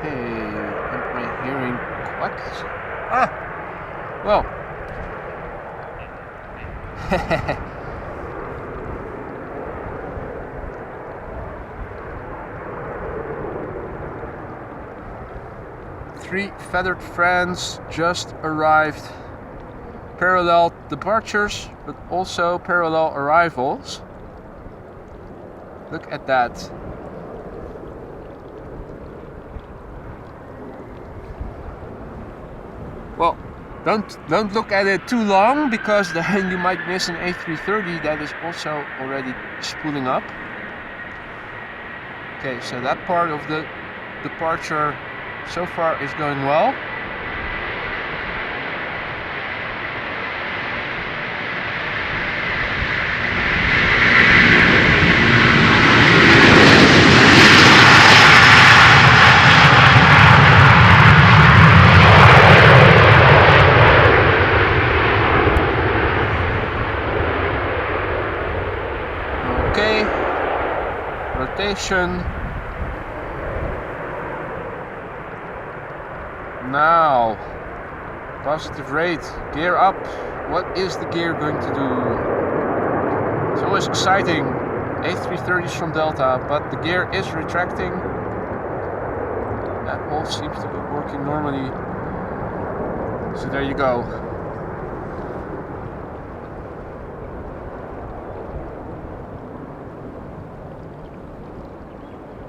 A: am I hearing quacks? Ah! Well. Three feathered friends just arrived. Parallel departures, but also parallel arrivals. Look at that. Well, don't look at it too long, because then you might miss an A330 that is also already spooling up. Okay, so that part of the departure so far is going well. Okay, rotation. Now, positive rate, gear up. What is the gear going to do? It's always exciting, A330s from Delta, but the gear is retracting. That all seems to be working normally. So there you go.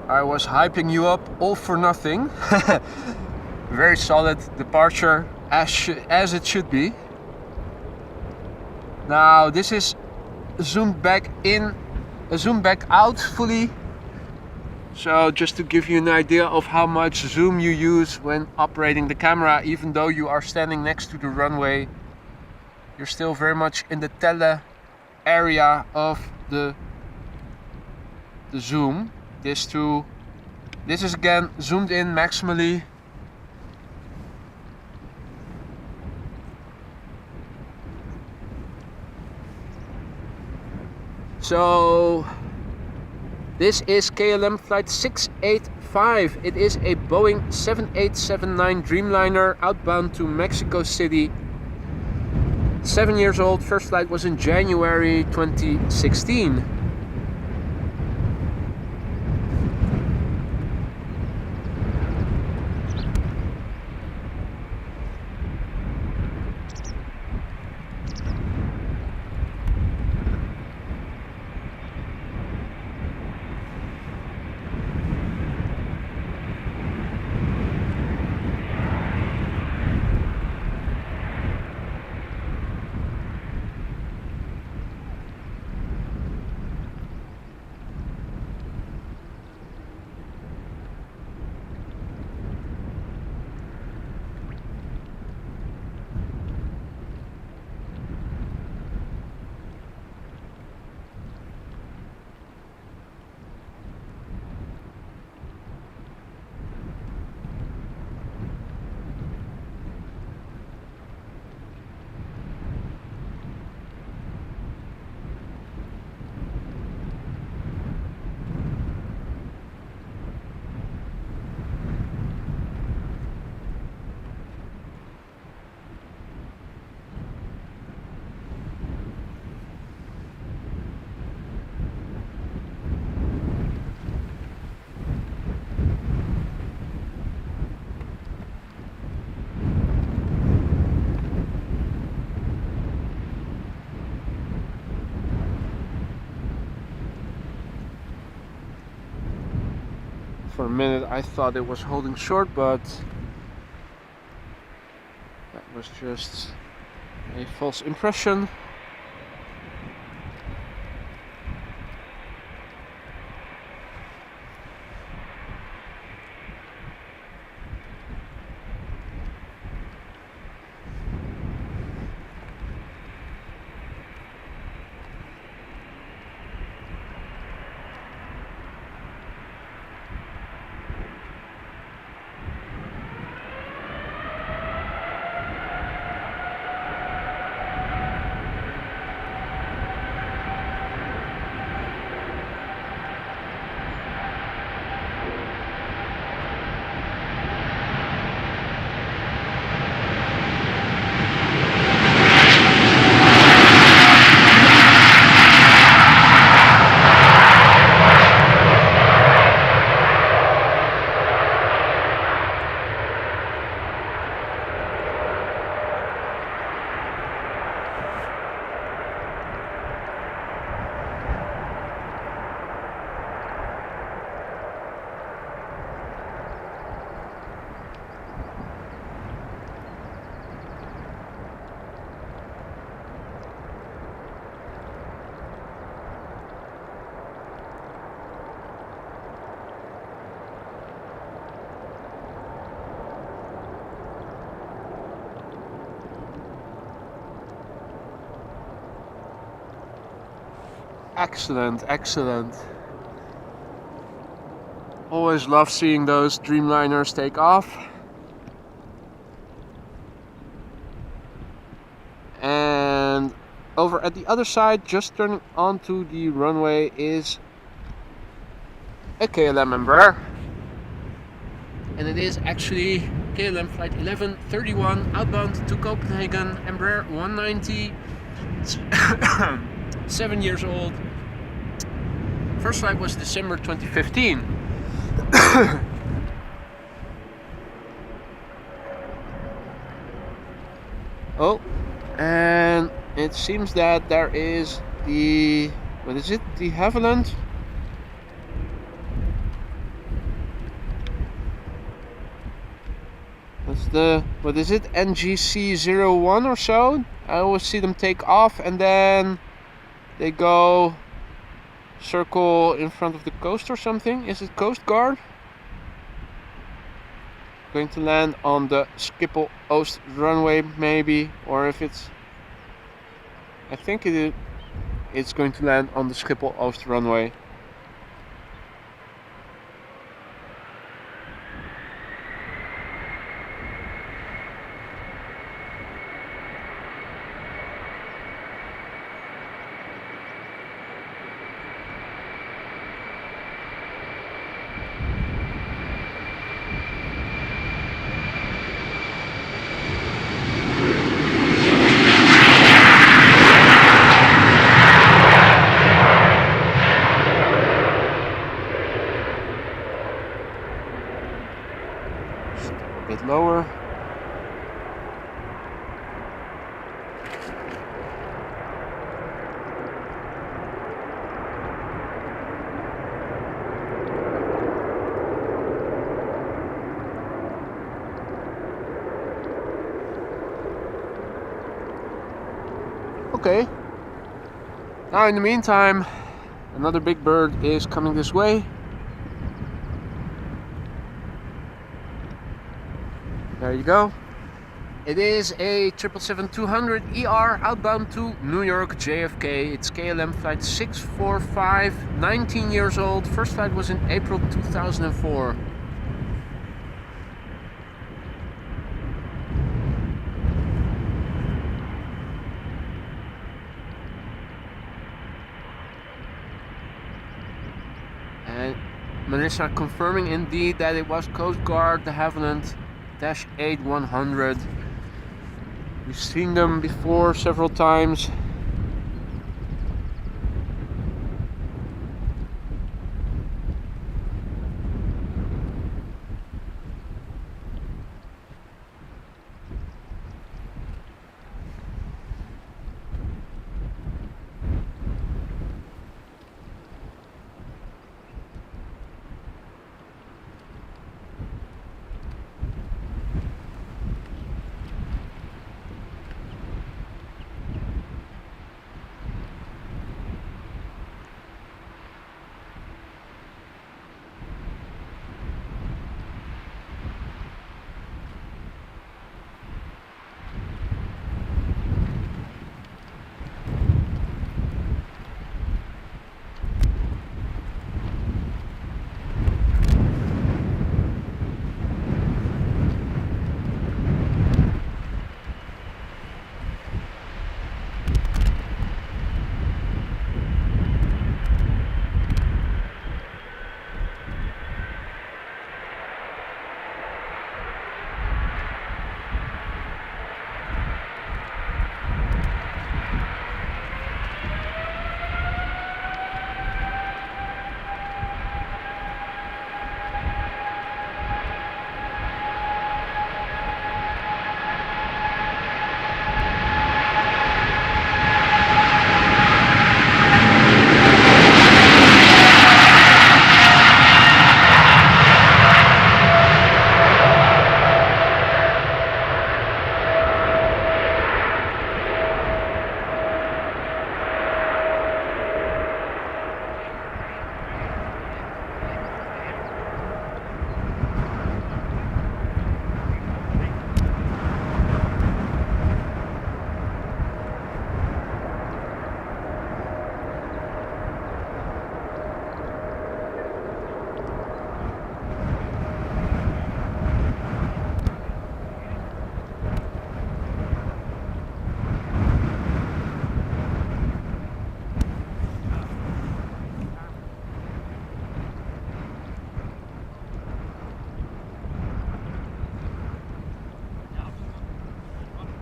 A: I was hyping you up all for nothing. Very solid departure, as it should be. Now this is zoomed back in, zoomed back out fully. So just to give you an idea of how much zoom you use when operating the camera, even though you are standing next to the runway, you're still very much in the tele area of the zoom. This is again zoomed in maximally. So this is KLM flight 685. It is a Boeing 7879 Dreamliner outbound to Mexico City. 7 years old. First flight was in January 2016. For a minute I thought it was holding short, but that was just a false impression. Excellent, excellent. Always love seeing those Dreamliners take off. And over at the other side, just turning onto the runway, is a KLM Embraer. And it is actually KLM flight 1131 outbound to Copenhagen, Embraer 190. 7 years old. First flight was December 2015. Oh, and it seems that there is the, what is it, the Havilland? That's the, what is it, NGC01 or so? I always see them take off and then they go circle in front of the coast or something. Is it Coast Guard? Going to land on the Schiphol Oost runway maybe, or if it's, I think it's going to land on the Schiphol Oost runway. A bit lower. Okay. Now in the meantime, another big bird is coming this way. There you go. It is a 777-200ER outbound to New York JFK. It's KLM flight 645, 19 years old. First flight was in April 2004. And Melissa confirming indeed that it was Coast Guard, the Havilland -8 100. We've seen them before several times.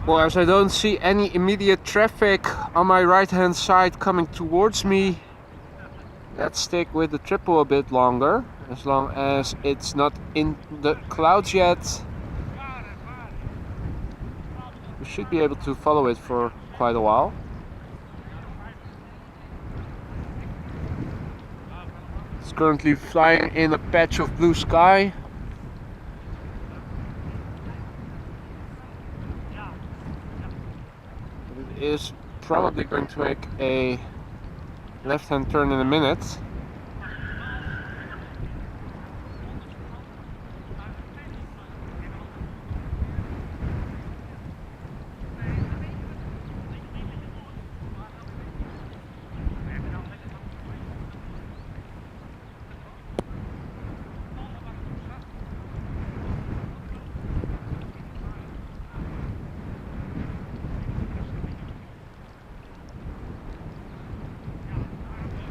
A: Well, as I don't see any immediate traffic on my right hand side coming towards me, let's stick with the triple a bit longer, as long as it's not in the clouds yet. We should be able to follow it for quite a while. It's currently flying in a patch of blue sky. It is probably going to make a left-hand turn in a minute.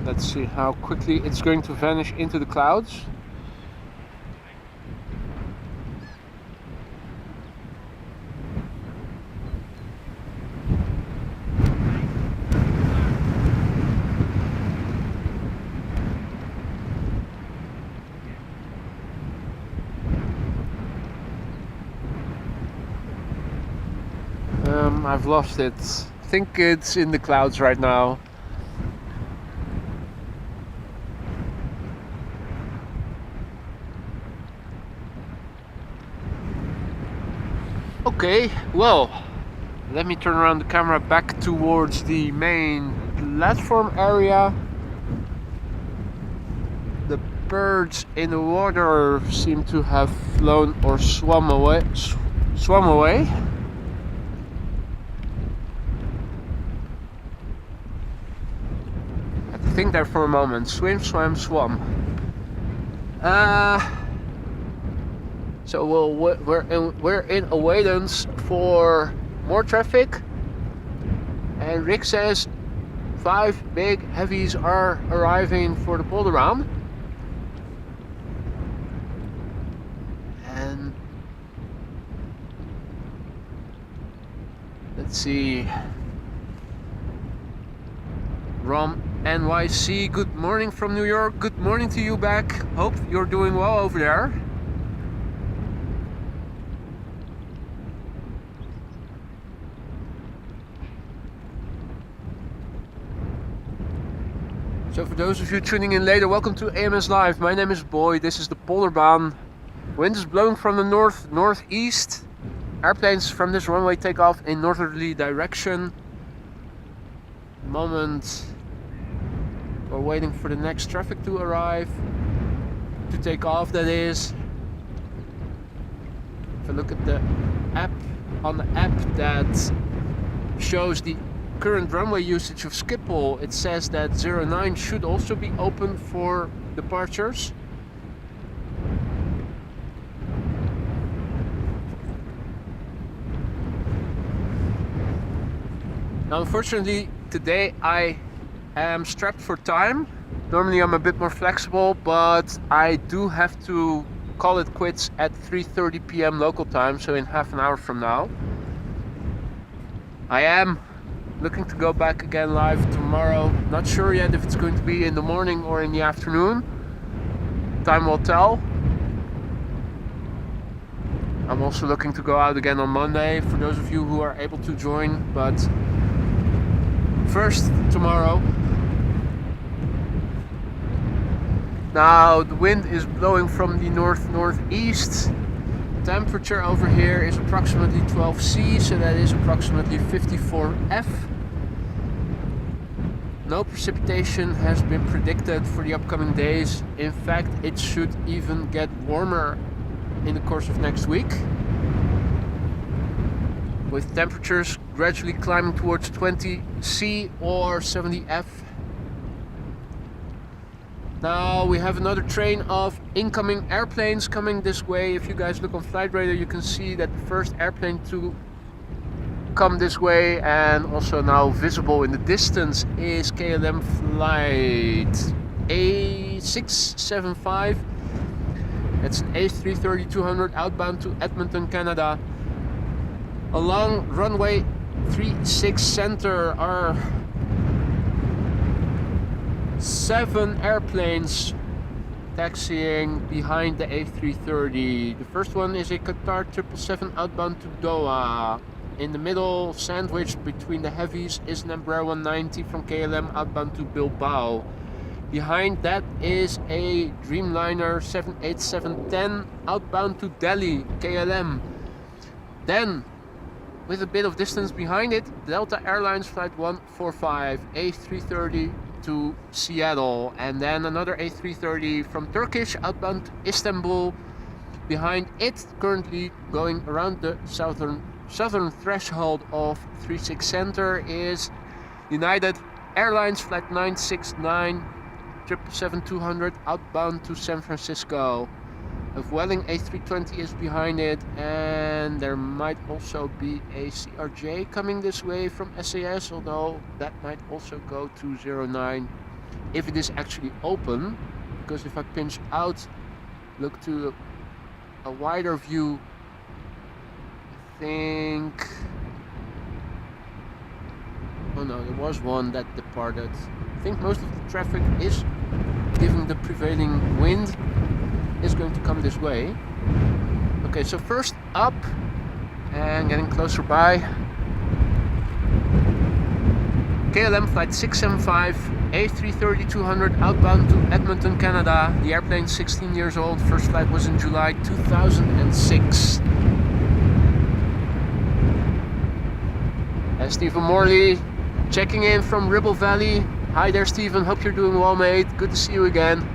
A: Let's see how quickly it's going to vanish into the clouds. I've lost it. I think it's in the clouds right now. Okay, well, let me turn around the camera back towards the main platform area. The birds in the water seem to have flown or swum away. I had to think there for a moment. Swim, swam, swum. So we're in avoidance for more traffic, and Rick says 5 big heavies are arriving for the Polderaan. And let's see, Rom NYC, good morning from New York. Good morning to you back. Hope you're doing well over there. So for those of you tuning in later, welcome to AMS Live. My name is Boy, this is the Polderbaan. Wind is blowing from the northeast. Airplanes from this runway take off in northerly direction. Moment, we're waiting for the next traffic to arrive, to take off, that is. If I look at the app, on the app that shows the current runway usage of Schiphol, it says that 09 should also be open for departures. Now unfortunately today I am strapped for time. Normally I'm a bit more flexible, but I do have to call it quits at 3:30 p.m. local time, so in half an hour from now. I am looking to go back again live tomorrow. Not sure yet if it's going to be in the morning or in the afternoon. Time will tell. I'm also looking to go out again on Monday for those of you who are able to join, but first tomorrow. Now the wind is blowing from the northeast. Temperature over here is approximately 12 C, so that is approximately 54 F. No precipitation has been predicted for the upcoming days. In fact, it should even get warmer in the course of next week, with temperatures gradually climbing towards 20 C or 70 F. Now we have another train of incoming airplanes coming this way. If you guys look on Flight Radar, you can see that the first airplane to come this way, and also now visible in the distance, is KLM Flight A675. It's an A330-200 outbound to Edmonton, Canada. Along runway 36 center are 7 airplanes taxiing behind the A330. The first one is a Qatar 777 outbound to Doha. In the middle, sandwiched between the heavies, is an Embraer 190 from KLM outbound to Bilbao. Behind that is a Dreamliner 787-10 outbound to Delhi, KLM. Then, with a bit of distance behind it, Delta Airlines flight 145 A330 to Seattle, and then another A330 from Turkish outbound to Istanbul. Behind it, currently going around the southern threshold of 36 center, is United Airlines flight 969 777-200 outbound to San Francisco. A Vueling A320 is behind it, and there might also be a CRJ coming this way from SAS, although that might also go to 09 if it is actually open, because if I pinch out, look to a wider view, I think, oh no, there was one that departed. I think most of the traffic is, given the prevailing wind, is going to come this way. Okay, so first up and getting closer by, KLM flight 675 A330-200 outbound to Edmonton, Canada. The airplane 16 years old. First flight was in July 2006. And Stephen Morley checking in from Ribble Valley. Hi there, Stephen. Hope you're doing well, mate. Good to see you again.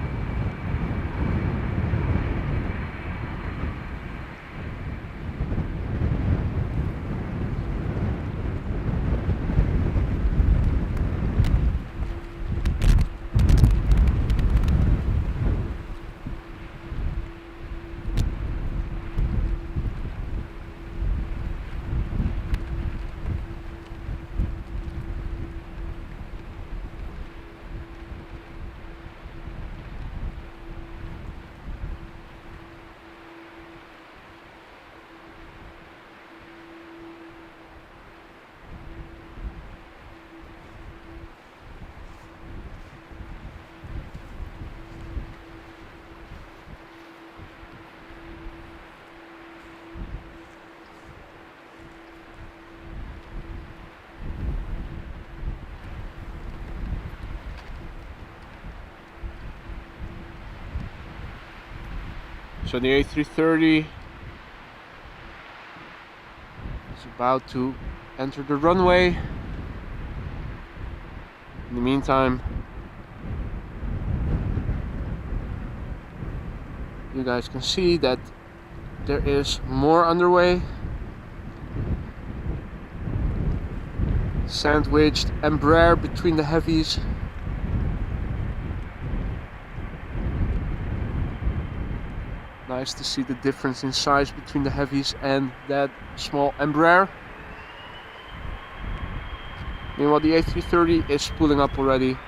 A: So the A330 is about to enter the runway. In the meantime, you guys can see that there is more underway. Sandwiched Embraer between the heavies. Nice to see the difference in size between the heavies and that small Embraer. Meanwhile, the A330 is spooling up already.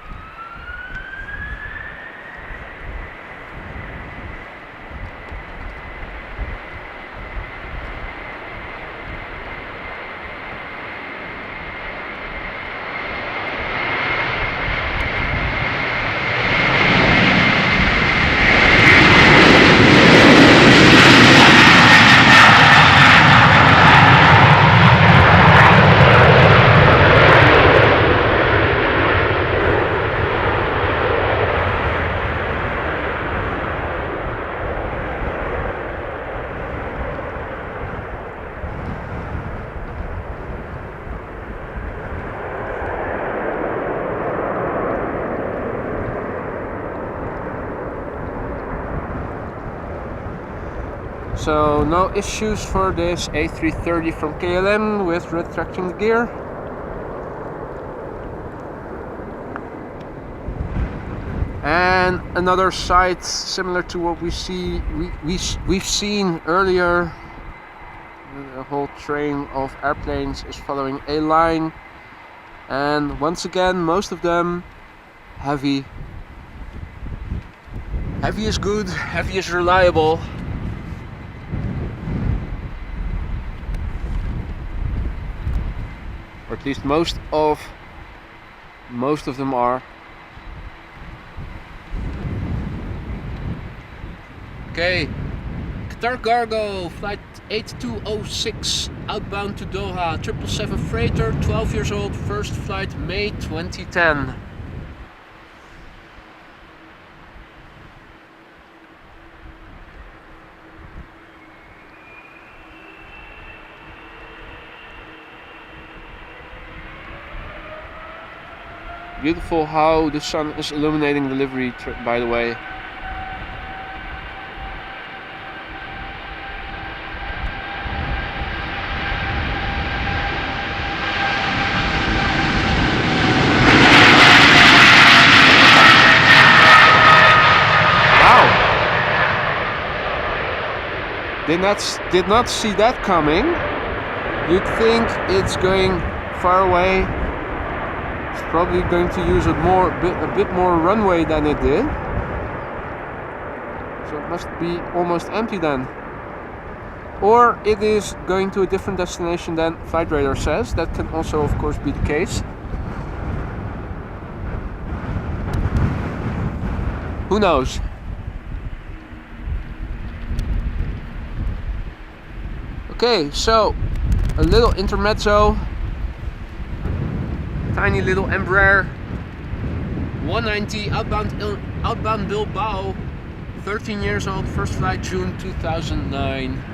A: So no issues for this A330 from KLM with retracting the gear. And another sight similar to what we've seen earlier. A whole train of airplanes is following a line, and once again most of them heavy. Heavy is good, heavy is reliable. or at least most of them are. Okay, Qatar Cargo flight 8206 outbound to Doha, 777 freighter, 12 years old, first flight May 2010. Beautiful how the sun is illuminating the livery, by the way. Wow! Did not see that coming. You'd think it's going far away. Probably going to use a bit more runway than it did, so it must be almost empty then, or it is going to a different destination than flight radar says. That can also of course be the case. Who knows? Okay, so a little intermezzo. Tiny little Embraer 190 outbound Bilbao, 13 years old, first flight June 2009.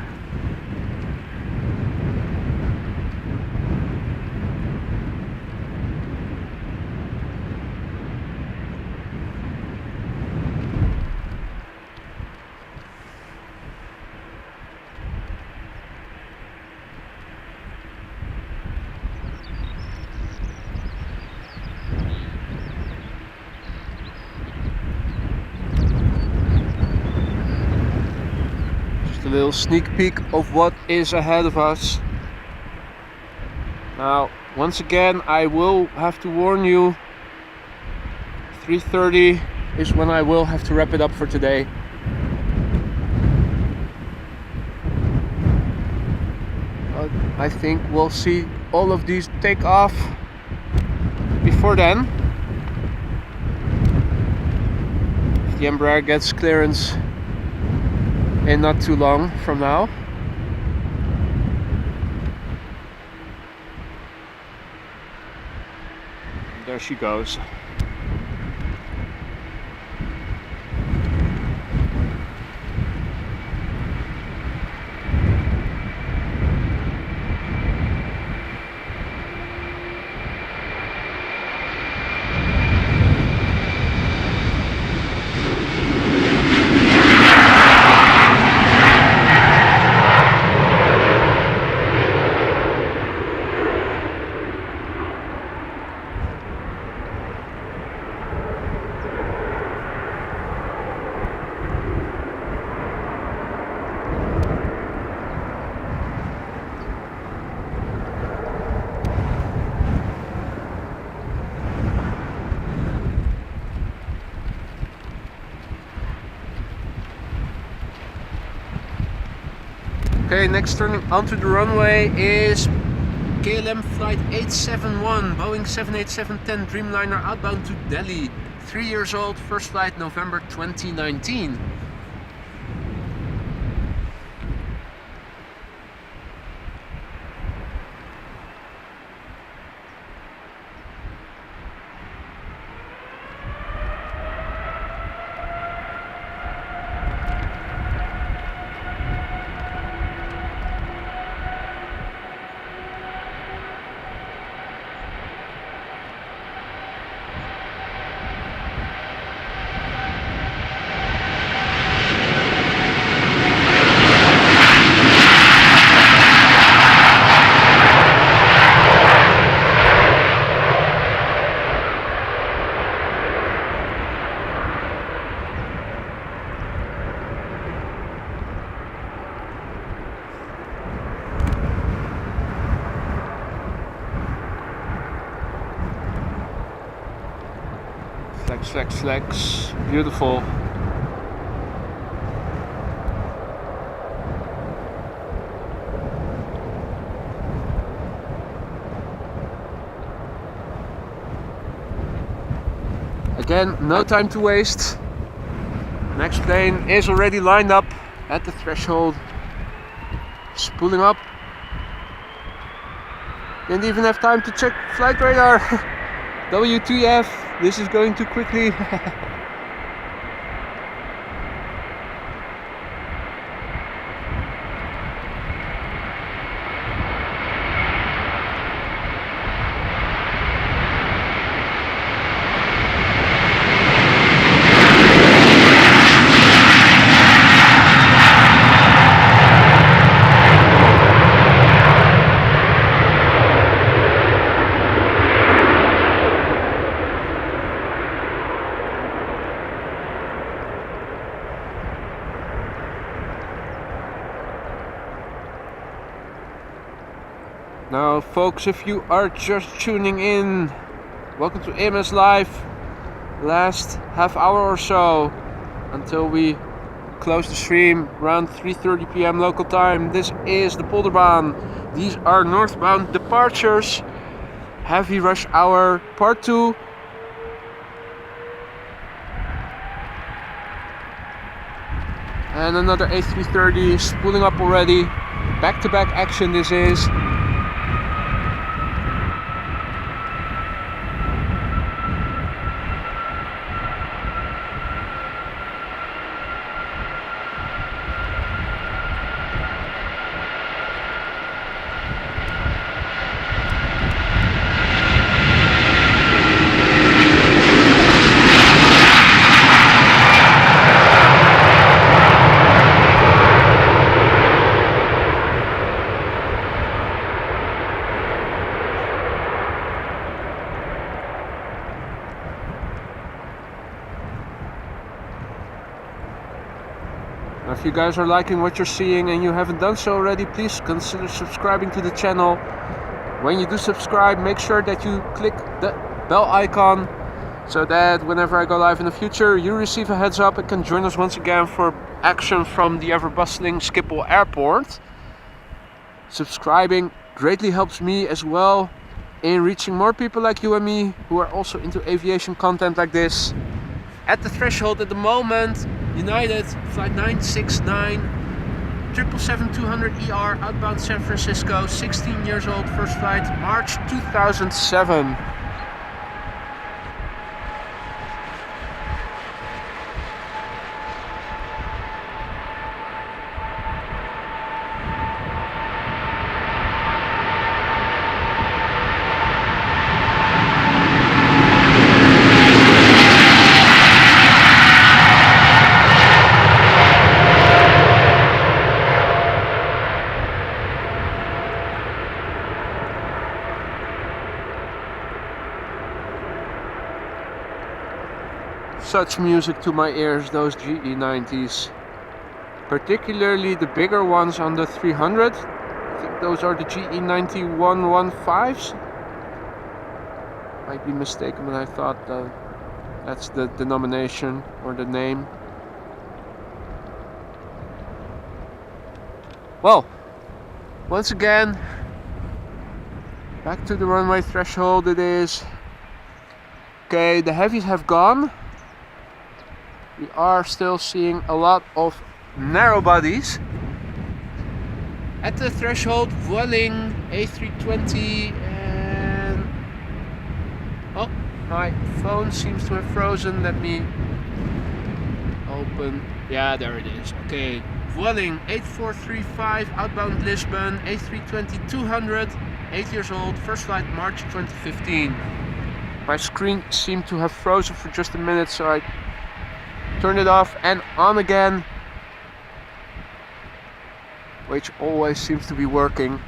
A: A little sneak peek of what is ahead of us. Now, once again, I will have to warn you, 3:30 is when I will have to wrap it up for today. But I think we'll see all of these take off before then. If the Embraer gets clearance in not too long from now. There she goes. Okay, next turning onto the runway is KLM flight 871, Boeing 787-10 Dreamliner outbound to Delhi, 3 years old, first flight November 2019. Flex, beautiful. Again, no time to waste. Next plane is already lined up at the threshold. Spooling up. Didn't even have time to check flight radar. WTF, this is going too quickly. Now folks, if you are just tuning in, welcome to AMS Live. Last half hour or so until we close the stream around 3:30 p.m. local time. This is the Polderbaan. These are northbound departures. Heavy rush hour part 2. And another A330 spooling up already. Back-to-back action this is. If you guys are liking what you're seeing and you haven't done so already, please consider subscribing to the channel. When you do subscribe, make sure that you click the bell icon so that whenever I go live in the future, you receive a heads up and can join us once again for action from the ever-bustling Schiphol airport. Subscribing greatly helps me as well in reaching more people like you and me who are also into aviation content like this. At the threshold at the moment, United flight 969 777-200 ER outbound San Francisco, 16 years old, first flight March 2007. Such music to my ears, those GE90s. Particularly the bigger ones on the 300. I think those are the GE90 115s. Might be mistaken, but I thought that's the denomination or the name. Well, once again, back to the runway threshold it is. Okay, the heavies have gone. We are still seeing a lot of narrow bodies. At the threshold, Vueling A320 and... Oh, my phone seems to have frozen. Let me open. Yeah, there it is. Okay, Vueling 8435 outbound Lisbon, A320-200, 8 years old, first flight March 2015. My screen seemed to have frozen for just a minute, so I turned it off and on again, which always seems to be working.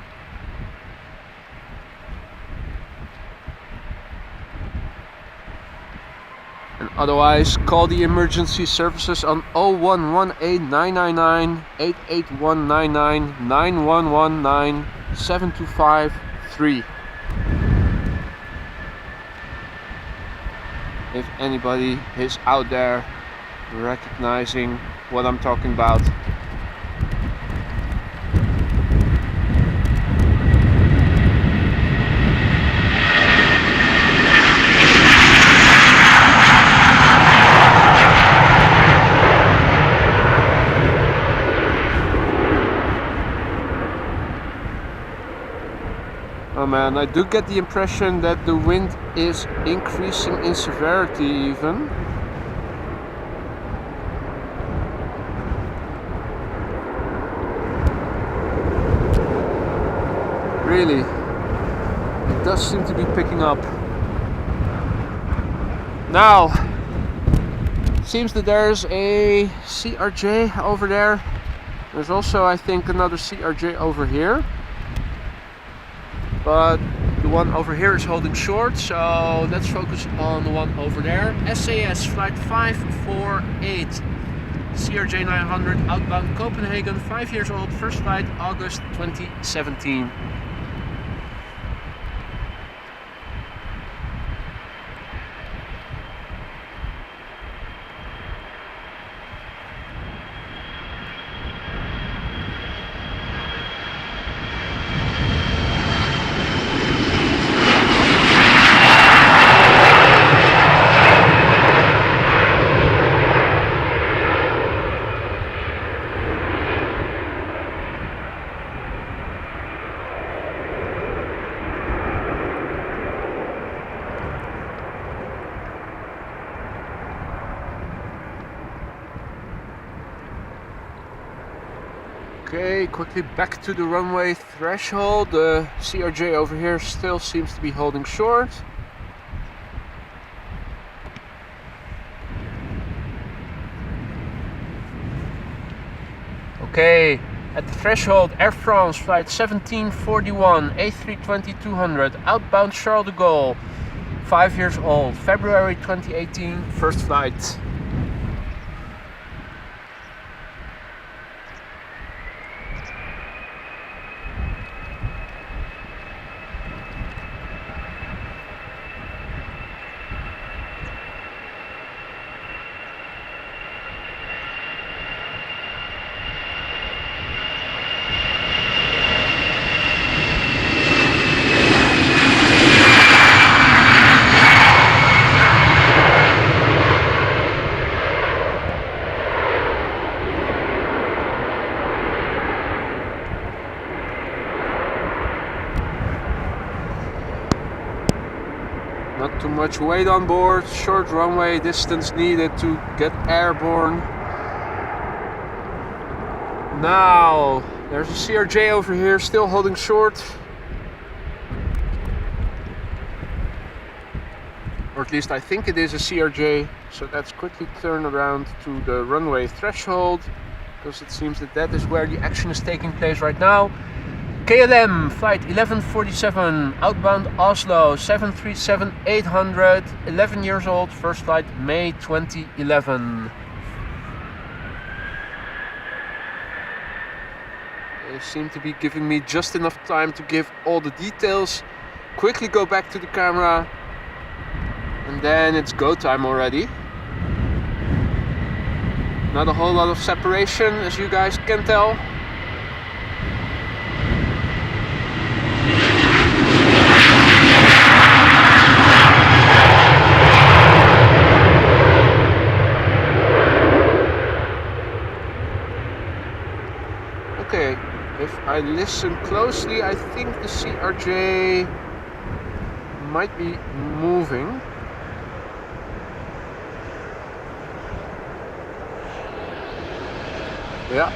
A: And otherwise, call the emergency services on 0118 999 88199 9119 7253. If anybody is out there recognizing what I'm talking about. Oh man, I do get the impression that the wind is increasing in severity even. Really, it does seem to be picking up. Now, seems that there's a CRJ over there. There's also, I think, another CRJ over here. But the one over here is holding short, so let's focus on the one over there. SAS flight 548, CRJ 900, outbound Copenhagen, 5 years old, first flight August 2017. Okay, quickly back to the runway threshold. The CRJ over here still seems to be holding short. Okay, at the threshold, Air France flight 1741, A320-200, outbound Charles de Gaulle, 5 years old, February 2018, first flight. Not too much weight on board, short runway distance needed to get airborne. Now, there's a CRJ over here still holding short. Or at least I think it is a CRJ. So let's quickly turn around to the runway threshold, because it seems that that is where the action is taking place right now. KLM flight 1147, outbound Oslo, 737-800, 11 years old, first flight May 2011. They seem to be giving me just enough time to give all the details. Quickly go back to the camera, and then it's go time already. Not a whole lot of separation, as you guys can tell. Okay, if I listen closely, I think the CRJ might be moving. Yeah,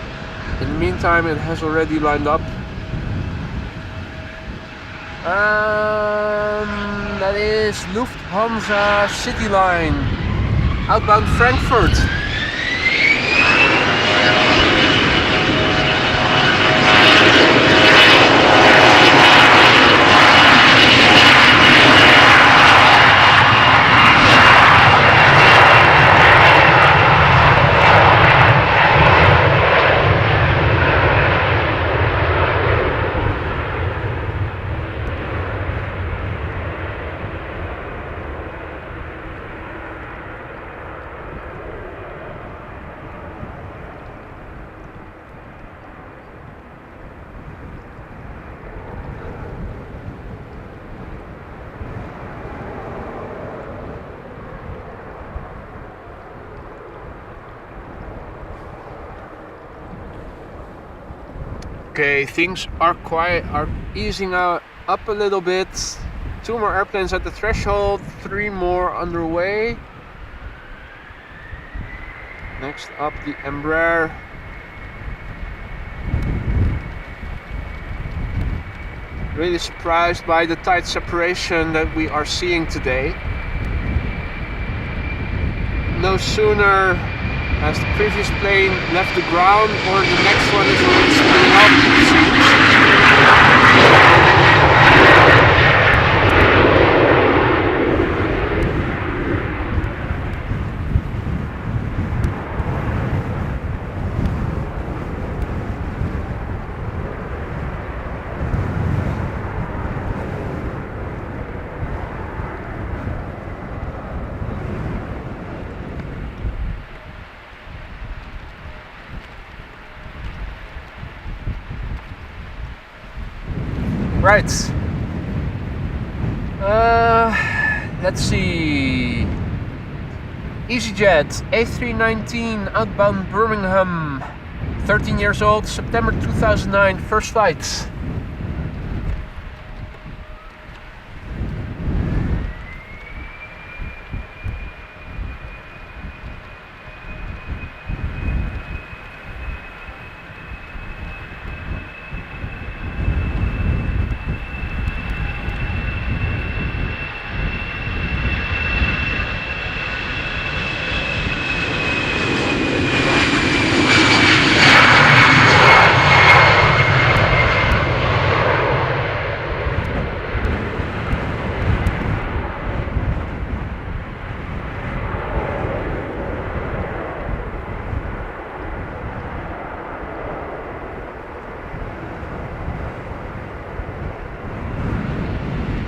A: in the meantime it has already lined up. That is Lufthansa City Line, outbound Frankfurt. Okay, things are easing out up a little bit. 2 more airplanes at the threshold, 3 more underway. Next up, the Embraer. Really surprised by the tight separation that we are seeing today. No sooner has the previous plane left the ground or the next one is already spinning up, it seems. Right. Let's see. EasyJet A319 outbound Birmingham. 13 years old, September 2009, first flight.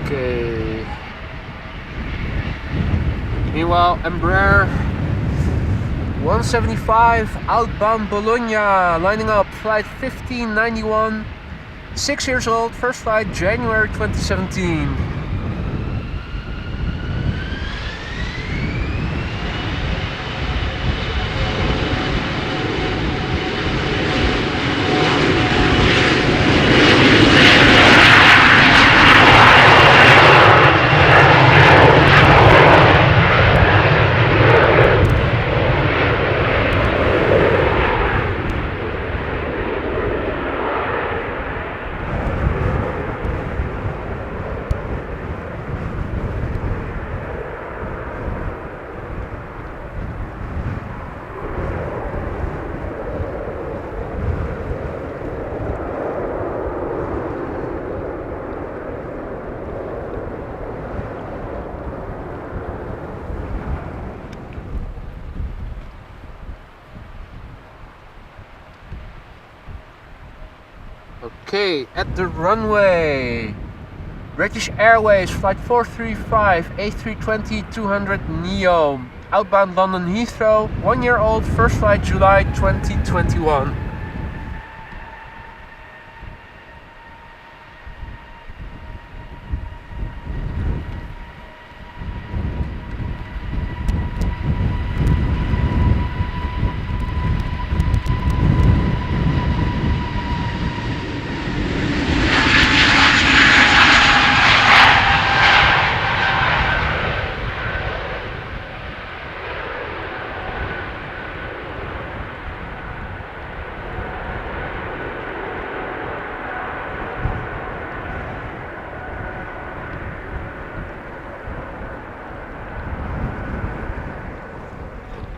A: Okay. Meanwhile, Embraer 175 outbound Bologna, lining up flight 1591, 6 years old, first flight January 2017. Okay, at the runway, British Airways flight 435 A320-200 Neo, outbound London Heathrow, 1 year old, first flight July 2021.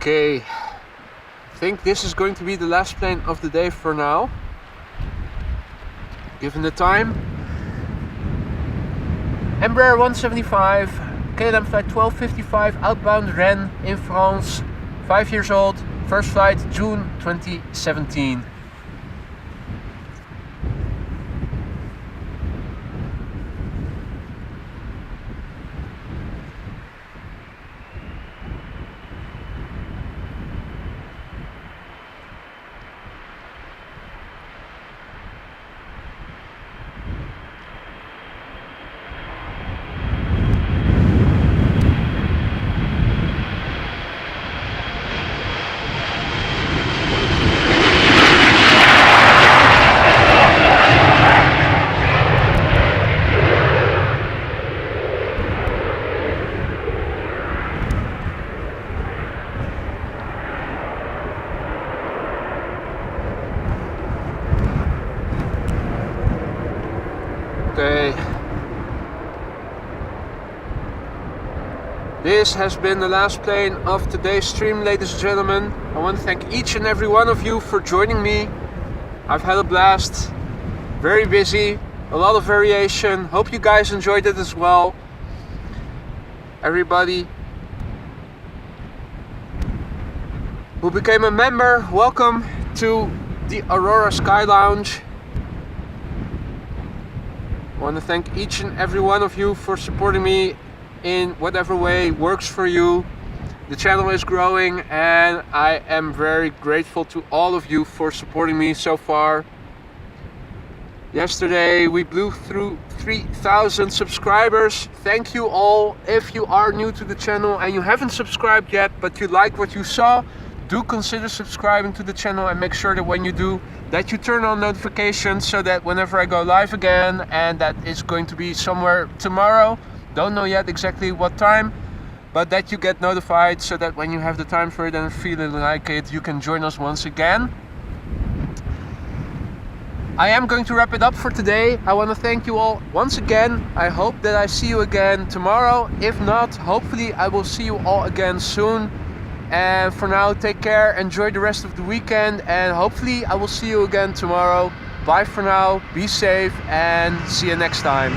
A: Okay, I think this is going to be the last plane of the day for now, given the time. Embraer 175, KLM flight 1255, outbound Rennes in France, 5 years old, first flight June 2017. Okay. This has been the last plane of today's stream, ladies and gentlemen. I want to thank each and every one of you for joining me. I've had a blast. Very busy. A lot of variation. Hope you guys enjoyed it as well. Everybody who became a member, welcome to the Aurora Sky Lounge. I want to thank each and every one of you for supporting me in whatever way works for you. The channel is growing and I am very grateful to all of you for supporting me so far. Yesterday we blew through 3,000 subscribers. Thank you all. If you are new to the channel and you haven't subscribed yet but you like what you saw, do consider subscribing to the channel and make sure that when you do that you turn on notifications so that whenever I go live again, and that is going to be somewhere tomorrow, don't know yet exactly what time, but that you get notified so that when you have the time for it and feeling like it, you can join us once again. I am going to wrap it up for today. I want to thank you all once again. I hope that I see you again tomorrow. If not, hopefully I will see you all again soon. And for now, take care, enjoy the rest of the weekend, and hopefully I will see you again tomorrow. Bye for now, be safe, and see you next time.